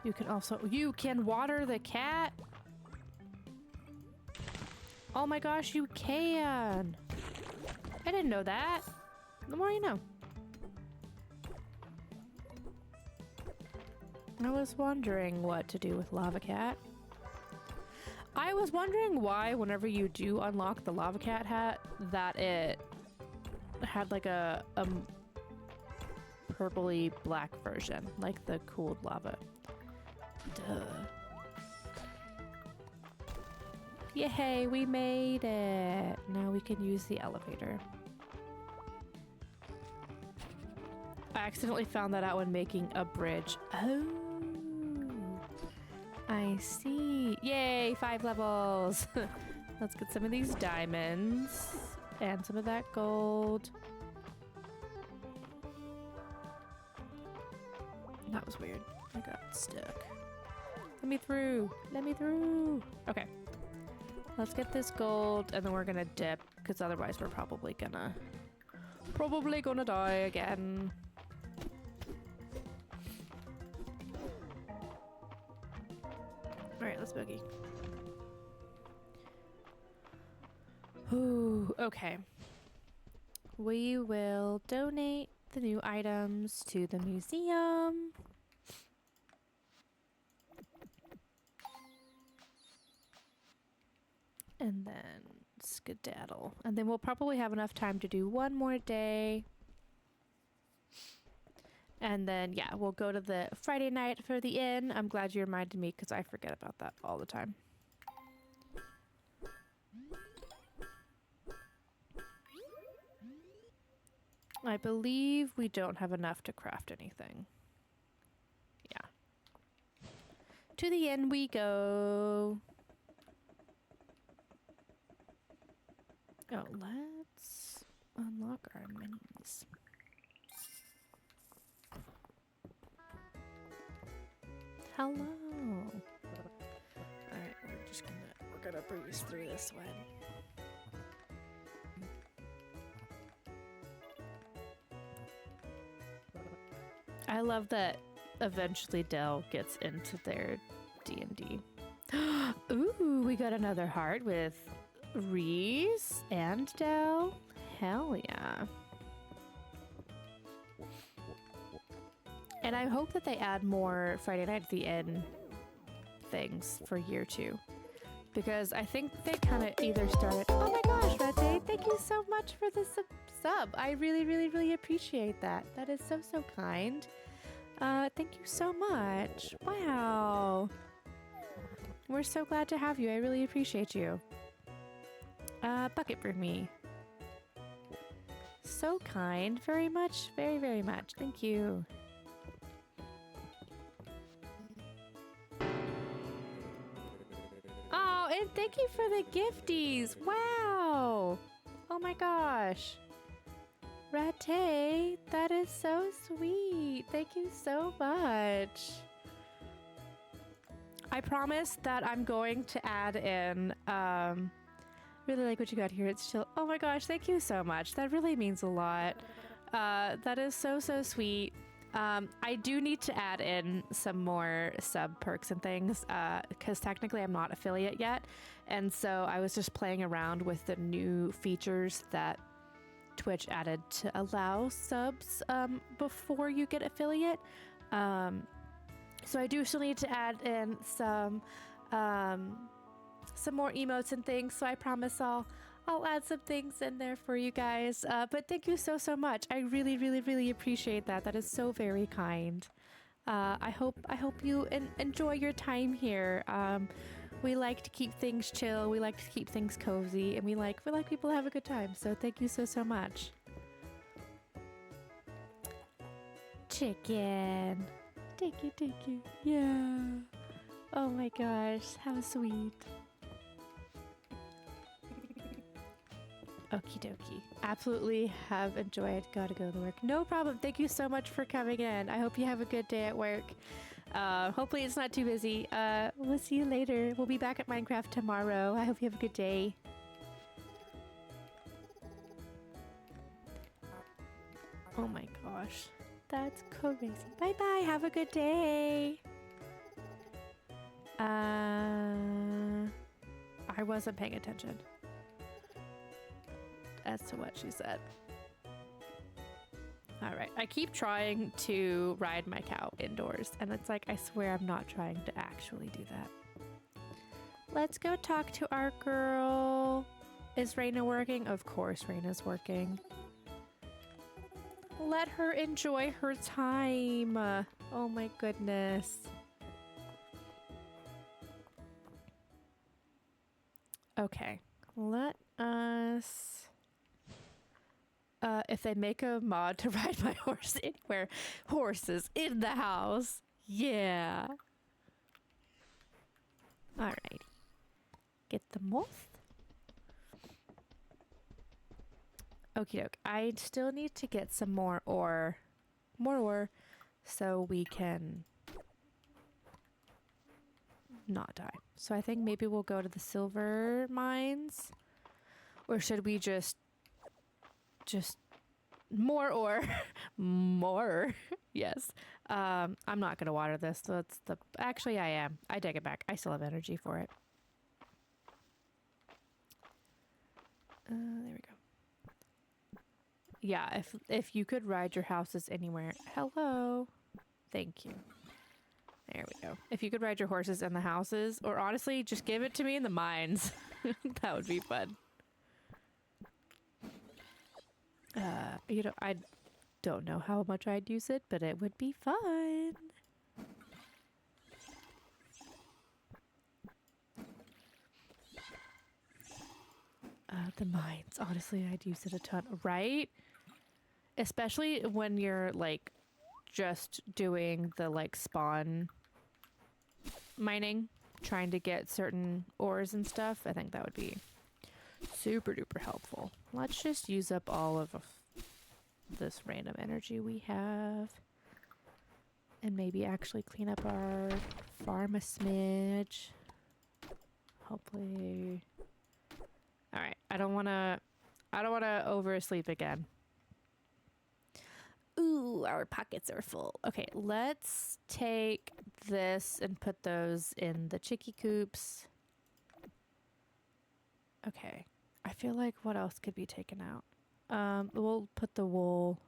You can also— you can water the cat? Oh my gosh, you can! I didn't know that. The more you know. I was wondering what to do with Lava Cat. I was wondering why whenever you do unlock the Lava Cat hat that it had like a purpley black version, like the cooled lava. Duh. Yay, we made it! Now we can use the elevator. I accidentally found that out when making a bridge. Oh, I see. Yay, 5 levels. Let's get some of these diamonds and some of that gold. That was weird. I got stuck. Let me through. Let me through. Okay. Let's get this gold and then we're gonna dip because otherwise we're probably gonna die again. Alright, let's boogie. Ooh, okay. We will donate the new items to the museum. And then skedaddle. And then we'll probably have enough time to do one more day. And then, yeah, we'll go to the Friday night for the inn. I'm glad you reminded me because I forget about that all the time. I believe we don't have enough to craft anything. Yeah. To the inn we go. Oh, let's unlock our minis. Hello. Alright, we're gonna breeze through this one. I love that eventually Dell gets into their D&D. Ooh, we got another heart with Reese and Dell. Hell yeah. And I hope that they add more Friday Night at the Inn things for year 2. Because I think they kind of either started— oh my gosh, Red Day, thank you so much for the sub. I really, really, really appreciate that. That is so, so kind. Thank you so much. Wow. We're so glad to have you. I really appreciate you. Bucket for me. So kind. Very much. Very, very much. Thank you. Oh, and thank you for the gifties. Wow. Oh my gosh. Ratte, that is so sweet. Thank you so much. I promise that I'm going to add in, really like what you got here. It's still— oh my gosh, thank you so much. That really means a lot. That is so, so sweet. I do need to add in some more sub perks and things, because technically I'm not affiliate yet. And so I was just playing around with the new features that Twitch added to allow subs before you get affiliate. So I do still need to add in some more emotes and things. So I promise I'll add some things in there for you guys. But thank you so much. I really, really, really appreciate that. That is so very kind. I hope you enjoy your time here. We like to keep things chill. We like to keep things cozy, and we like people to have a good time. So thank you so much. Chicken. Thank you. Yeah. Oh my gosh, how sweet. Okie dokie. Absolutely have enjoyed. Gotta go to work. No problem. Thank you so much for coming in. I hope you have a good day at work. Hopefully it's not too busy. We'll see you later. We'll be back at Minecraft tomorrow. I hope you have a good day. Oh my gosh. That's crazy. Bye bye. Have a good day. I wasn't paying attention as to what she said. All right. I keep trying to ride my cow indoors, and it's like, I swear I'm not trying to actually do that. Let's go talk to our girl. Is Raina working? Of course Raina's working. Let her enjoy her time. Oh my goodness. Okay. Let us... if they make a mod to ride my horse anywhere, horses in the house. Yeah. Alright. Get the moth. Okie doke. I still need to get some more ore. So we can not die. So I think maybe we'll go to the silver mines. Or should we just more ore? More. Yes. I'm not going to water this. So it's actually I am. I take it back. I still have energy for it. There we go. Yeah, if you could ride your houses anywhere. Hello. Thank you. There we go. If you could ride your horses in the houses, or honestly, just give it to me in the mines. That would be fun. You know, I don't know how much I'd use it, but it would be fun. The mines. Honestly, I'd use it a ton, right? Especially when you're like just doing the like spawn mining, trying to get certain ores and stuff. I think that would be super duper helpful. Let's just use up all of this random energy we have. And maybe actually clean up our farm a smidge. Hopefully. Alright, I don't wanna oversleep again. Ooh, our pockets are full. Okay, let's take this and put those in the chicky coops. Okay. I feel like what else could be taken out? We'll put the wool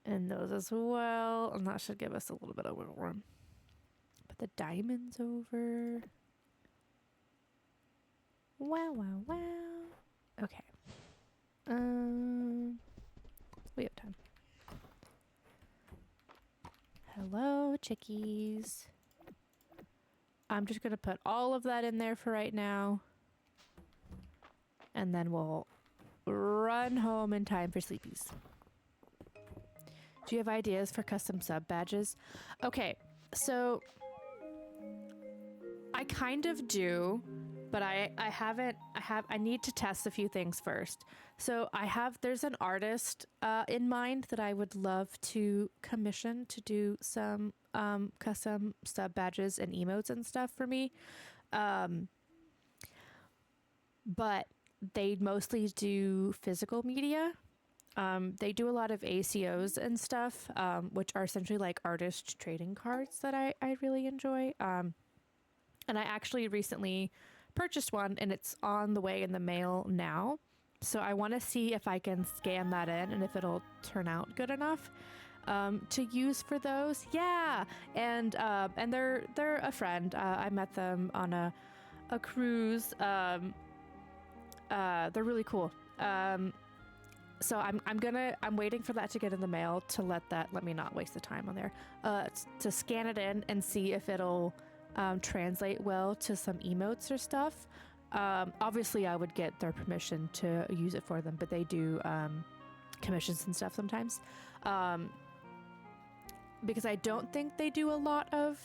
in those as well, and that should give us a little bit of wiggle room. Put the diamonds over. Wow, wow, wow. Okay. We have time. Hello, chickies. I'm just gonna put all of that in there for right now. And then we'll run home in time for sleepies. Do you have ideas for custom sub badges? Okay, so I kind of do, but I need to test a few things first. So there's an artist in mind that I would love to commission to do some custom sub badges and emotes and stuff for me. But they mostly do physical media. They do a lot of ACOs and stuff, which are essentially like artist trading cards that I really enjoy. And I actually recently purchased one, and it's on the way in the mail now. So I want to see if I can scan that in and if it'll turn out good enough to use for those. Yeah, and they're a friend. I met them on a cruise. They're really cool. So I'm waiting for that to get in the mail to let me not waste the time on there. To scan it in and see if it'll translate well to some emotes or stuff. Obviously I would get their permission to use it for them, but they do commissions and stuff sometimes. Because I don't think they do a lot of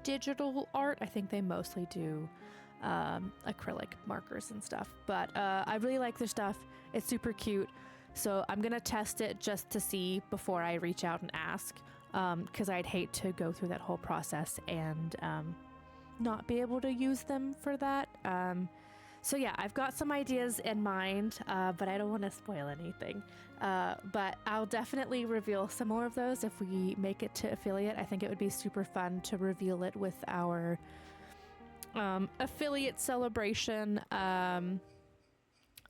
digital art. I think they mostly do acrylic markers and stuff. But I really like their stuff. It's super cute. So I'm going to test it just to see before I reach out and ask. Because I'd hate to go through that whole process and not be able to use them for that. So yeah, I've got some ideas in mind, but I don't want to spoil anything. But I'll definitely reveal some more of those if we make it to affiliate. I think it would be super fun to reveal it with our affiliate celebration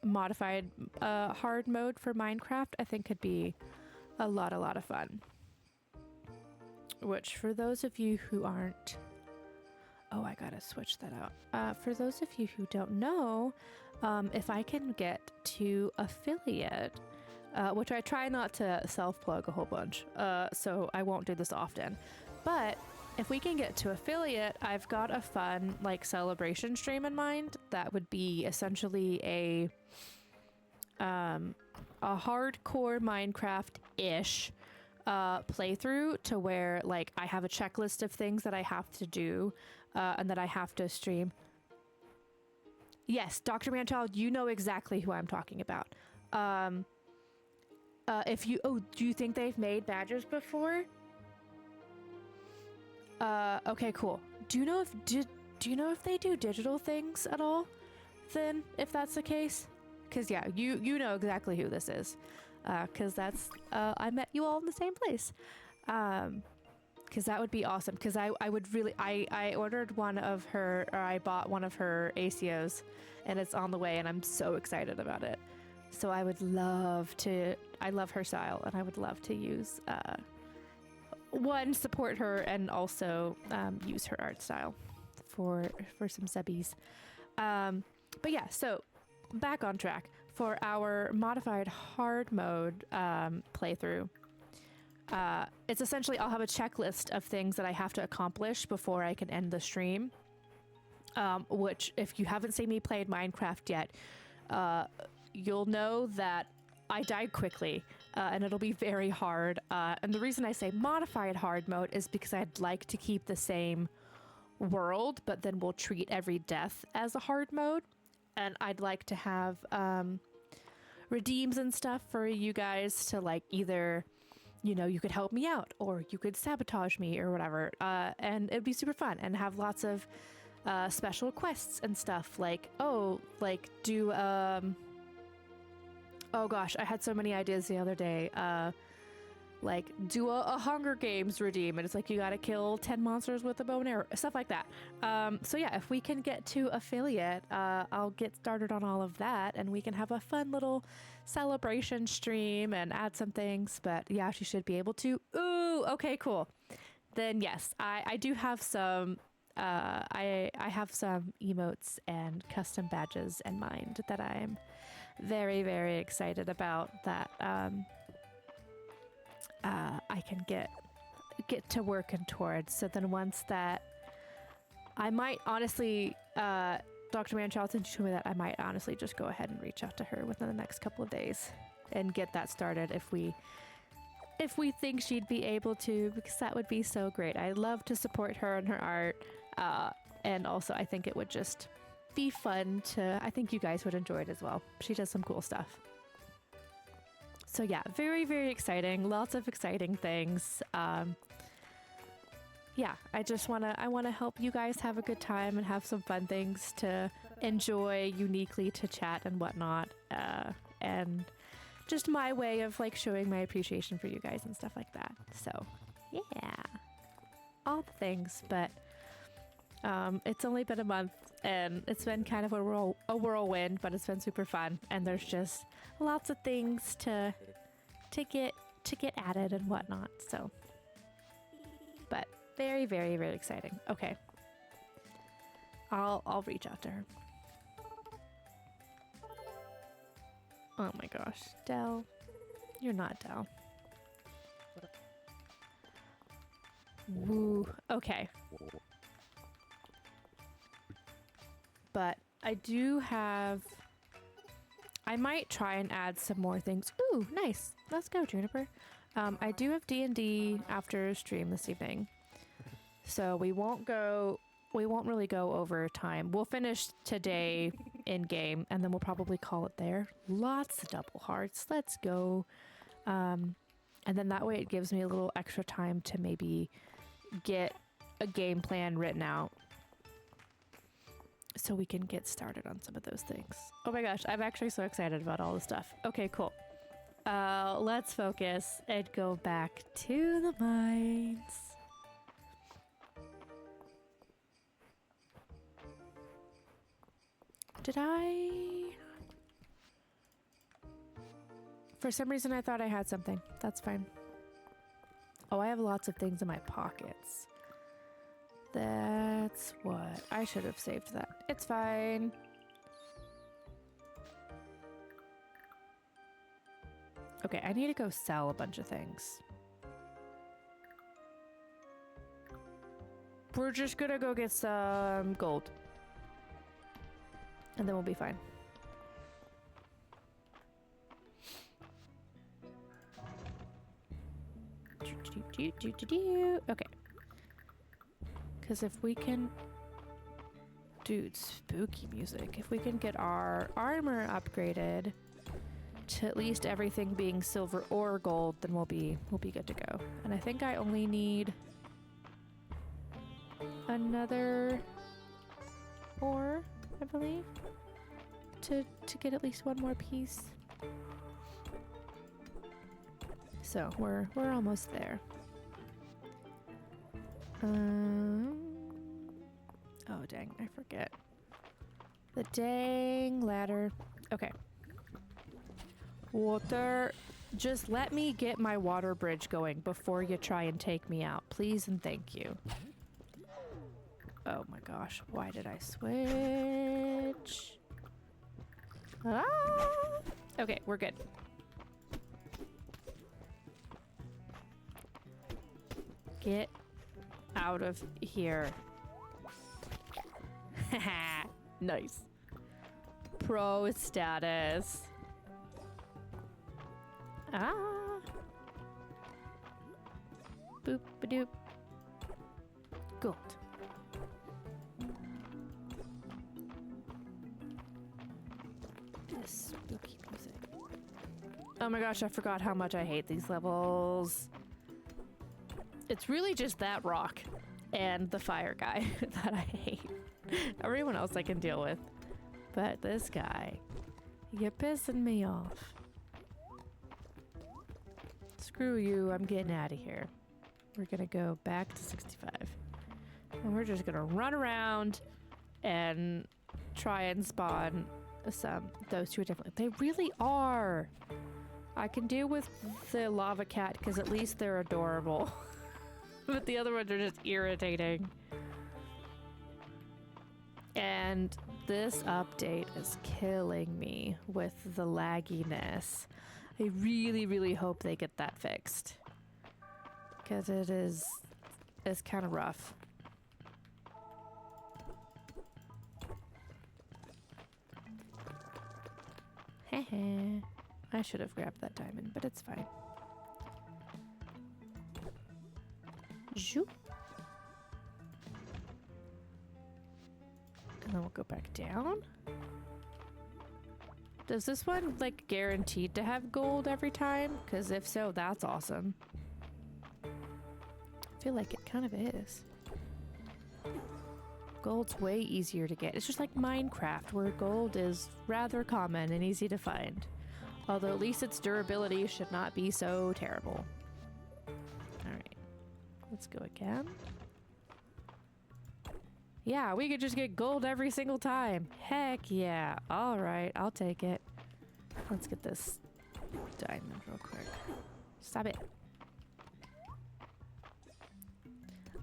modified hard mode for Minecraft. I think could be a lot of fun. Which, for those of you who aren't... Oh, I gotta switch that out. For those of you who don't know, if I can get to affiliate, which I try not to self-plug a whole bunch, so I won't do this often, but if we can get to affiliate, I've got a fun, like, celebration stream in mind that would be essentially a hardcore Minecraft-ish playthrough to where, like, I have a checklist of things that I have to do and that I have to stream. Yes, Dr. Manchild, you know exactly who I'm talking about. Do you think they've made badges before? Okay, cool. Do you know if they do digital things at all? Then, if that's the case, because yeah, you know exactly who this is. Because that's I met you all in the same place. Because that would be awesome. Because I would really I ordered one of her, or I bought one of her ACOs, and it's on the way, and I'm so excited about it. So I would love to. I love her style, and I would love to use one, support her, and also use her art style for some subbies. But yeah, so back on track for our modified hard mode playthrough. It's essentially, I'll have a checklist of things that I have to accomplish before I can end the stream. Which, if you haven't seen me play Minecraft yet, you'll know that I died quickly, and it'll be very hard. And the reason I say modified hard mode is because I'd like to keep the same world, but then we'll treat every death as a hard mode. And I'd like to have redeems and stuff for you guys to, like, either, you know, you could help me out or you could sabotage me or whatever. And it'd be super fun and have lots of special quests and stuff, like, oh, like, do oh gosh, I had so many ideas the other day. Like, do a Hunger Games redeem, and it's like you gotta kill 10 monsters with a bow and arrow, stuff like that. So yeah, if we can get to affiliate, I'll get started on all of that, and we can have a fun little celebration stream and add some things. But yeah, she should be able to. Ooh, okay, cool. Then yes, I do have some. I have some emotes and custom badges in mind that I'm very, very excited about, that I can get to working towards. So then once that, I might honestly, Dr. Manchalton told me that I might honestly just go ahead and reach out to her within the next couple of days and get that started if we think she'd be able to, because that would be so great. I'd love to support her and her art, and also I think it would just be fun to, I think you guys would enjoy it as well. She does some cool stuff. So yeah, very, very exciting. Lots of exciting things. Yeah, I want to help you guys have a good time and have some fun things to enjoy uniquely to chat and whatnot. And just my way of, like, showing my appreciation for you guys and stuff like that. So yeah, all the things. But it's only been a month and it's been kind of a whirlwind, but it's been super fun. And there's just lots of things to get added and whatnot. So, but very, very, very exciting. Okay, I'll reach out to her. Oh my gosh, Dell, you're not Dell. Woo. Okay. But I do have... I might try and add some more things. Ooh, nice. Let's go, Juniper. I do have D&D after stream this evening. So we won't really go over time. We'll finish today in game and then we'll probably call it there. Lots of double hearts. Let's go. And then that way it gives me a little extra time to maybe get a game plan written out so we can get started on some of those things. Oh my gosh, I'm actually so excited about all this stuff. Okay, cool. Let's focus and go back to the mines. Did I? For some reason I thought I had something. That's fine. Oh, I have lots of things in my pockets. That's what... I should have saved that. It's fine. Okay, I need to go sell a bunch of things. We're just gonna go get some gold. And then we'll be fine. Okay. Because if we can... Dude, spooky music. If we can get our armor upgraded to at least everything being silver or gold, then we'll be good to go. And I think I only need another ore, I believe, to get at least one more piece. So we're almost there. Oh dang, I forget. The dang ladder. Okay. Water. Just let me get my water bridge going before you try and take me out. Please and thank you. Oh my gosh, why did I switch? Ah! Okay, we're good. Get out of here. Nice. Pro status. Ah. Boop ba doop. Gold. This spooky music. Oh my gosh, I forgot how much I hate these levels. It's really just that rock and the fire guy that I hate. Everyone else I can deal with. But this guy, you're pissing me off. Screw you, I'm getting out of here. We're gonna go back to 65. And we're just gonna run around and try and spawn those two are different. They really are. I can deal with the lava cat because at least they're adorable. But the other ones are just irritating. And this update is killing me with the lagginess. I really, really hope they get that fixed. Because it's kind of rough. Heh. I should have grabbed that diamond, but it's fine. Zoop. And then we'll go back down. Does this one, like, guaranteed to have gold every time? Because if so, that's awesome. I feel like it kind of is. Gold's way easier to get. It's just like Minecraft, where gold is rather common and easy to find. Although at least its durability should not be so terrible. Alright. Let's go again. Yeah, we could just get gold every single time. Heck yeah. All right, I'll take it. Let's get this diamond real quick. Stop it.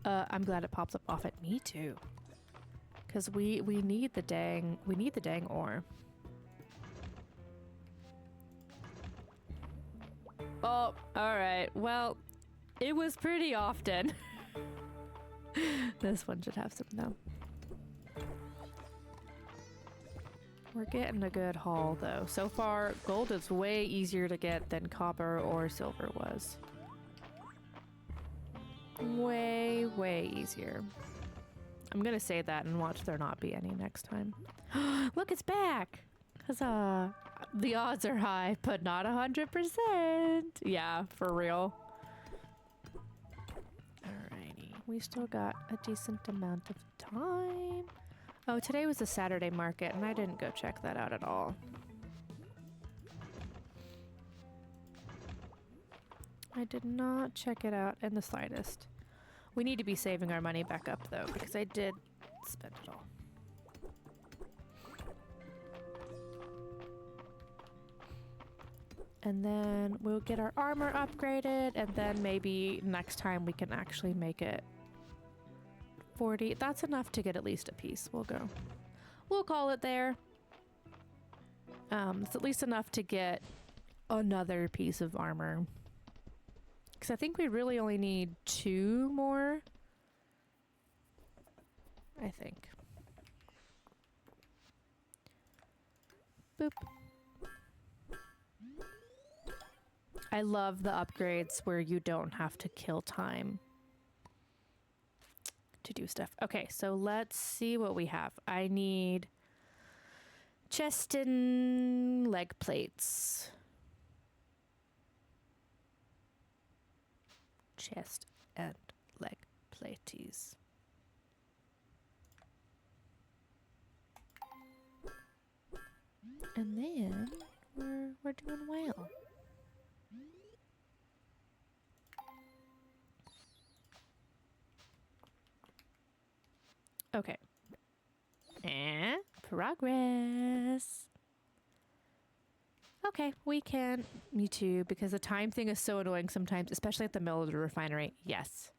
I'm glad it pops up off at me too. Cause we need the dang ore. Oh, alright. Well, it was pretty often. This one should have some though. We're getting a good haul though. So far, gold is way easier to get than copper or silver was. Way, way easier. I'm gonna say that and watch there not be any next time. Look, it's back! Huzzah! The odds are high, but not 100%. Yeah, for real. Alrighty. We still got a decent amount of time. Oh, today was a Saturday market, and I didn't go check that out at all. I did not check it out in the slightest. We need to be saving our money back up, though, because I did spend it all. And then we'll get our armor upgraded, and then maybe next time we can actually make it 40. That's enough to get at least a piece. We'll go. We'll call it there. It's at least enough to get another piece of armor. Because I think we really only need 2 more. I think. Boop. I love the upgrades where you don't have to kill time to do stuff. Okay, so let's see what we have. I need chest and leg plates. Chest and leg plates. And then we're doing well. Okay. And progress. Okay, we can. Me too, because the time thing is so annoying sometimes, especially at the middle of the refinery. Yes,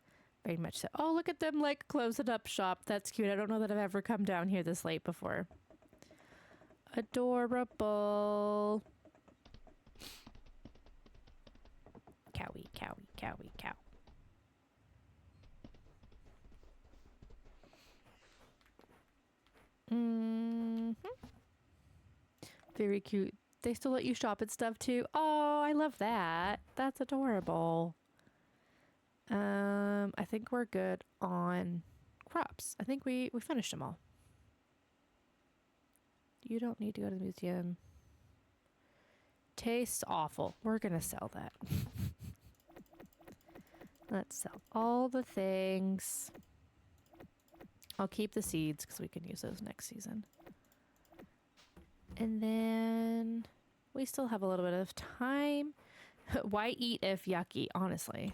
very much so. Oh, look at them, like, closing up shop. That's cute. I don't know that I've ever come down here this late before. Adorable. Cowie, cowie, cowie, cow. Very cute. They still let you shop at stuff too. Oh, I love that. That's adorable. I think we're good on crops. I think we finished them all. You don't need to go to the museum. Tastes awful. We're gonna sell that. Let's sell all the things. I'll keep the seeds because we can use those next season. And then we still have a little bit of time. Why eat if yucky, honestly?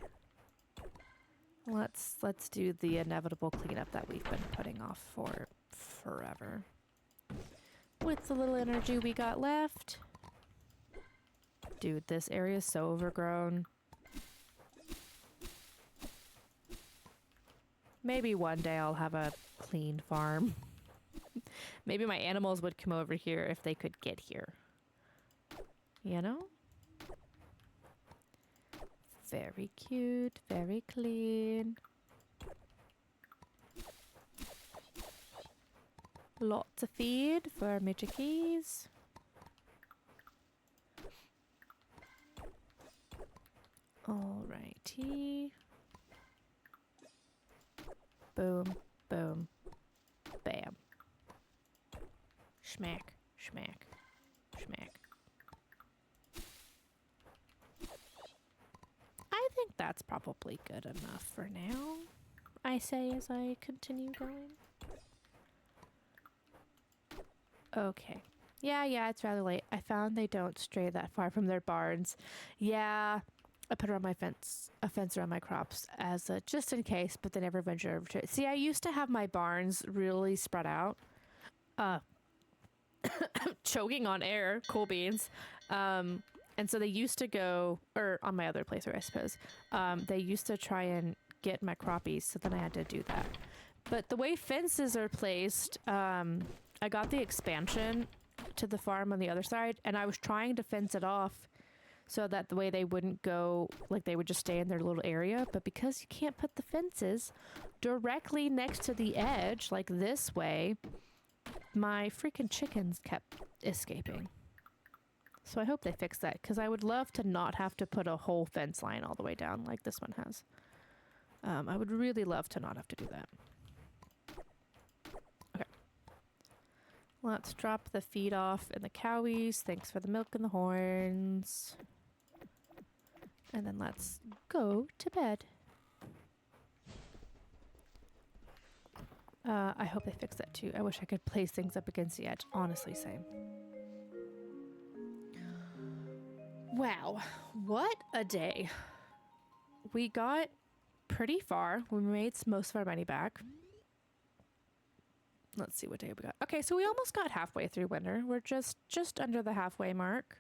Let's do the inevitable cleanup that we've been putting off for forever. With the little energy we got left. Dude, this area is so overgrown. Maybe one day I'll have a clean farm. Maybe my animals would come over here if they could get here. You know? Very cute, very clean. Lots of feed for my chickies. Alrighty. Boom, boom, bam. Schmack, schmack, schmack. I think that's probably good enough for now, I say as I continue going. Okay. Yeah, it's rather late. I found they don't stray that far from their barns. Yeah, I put around my fence, a fence around my crops as a just in case, but they never venture over to it. See, I used to have my barns really spread out. Uh, choking on air, cool beans. And so they used to go, or on my other playthrough, I suppose, they used to try and get my crappies, so then I had to do that. But the way fences are placed, I got the expansion to the farm on the other side, and I was trying to fence it off so that the way they wouldn't go, like they would just stay in their little area. But because you can't put the fences directly next to the edge, like this way, my freaking chickens kept escaping. So I hope they fix that, because I would love to not have to put a whole fence line all the way down like this one has. I would really love to not have to do that. Okay. Let's drop the feed off in the cowies. Thanks for the milk and the horns. And then let's go to bed. I hope they fix that too. I wish I could place things up against the edge. Honestly, same. Wow, what a day. We got pretty far. We made most of our money back. Let's see what day we got. Okay, so we almost got halfway through winter. We're just under the halfway mark.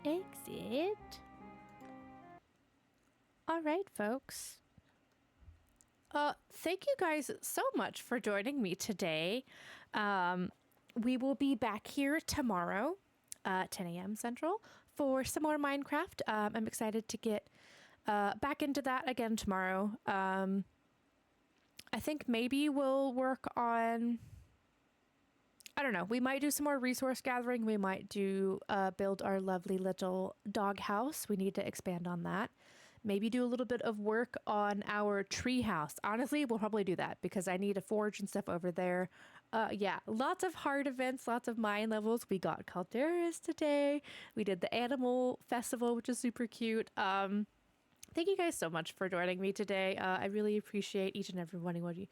Exit. All right, folks. Thank you guys so much for joining me today. We will be back here tomorrow, 10 a.m. Central, for some more Minecraft. I'm excited to get back into that again tomorrow. I think maybe we'll work on, I don't know, we might do some more resource gathering. We might do build our lovely little dog house. We need to expand on that. Maybe do a little bit of work on our tree house. Honestly, we'll probably do that because I need a forge and stuff over there. Yeah, lots of hard events, lots of mine levels. We got calderas today. We did the animal festival, which is super cute. Thank you guys so much for joining me today. I really appreciate each and every one of you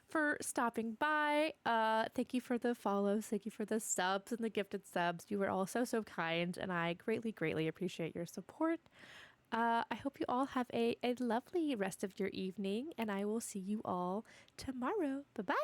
for stopping by. Thank you for the follows. Thank you for the subs and the gifted subs. You were all so kind, and I greatly, greatly appreciate your support. I hope you all have a lovely rest of your evening, and I will see you all tomorrow. Bye-bye.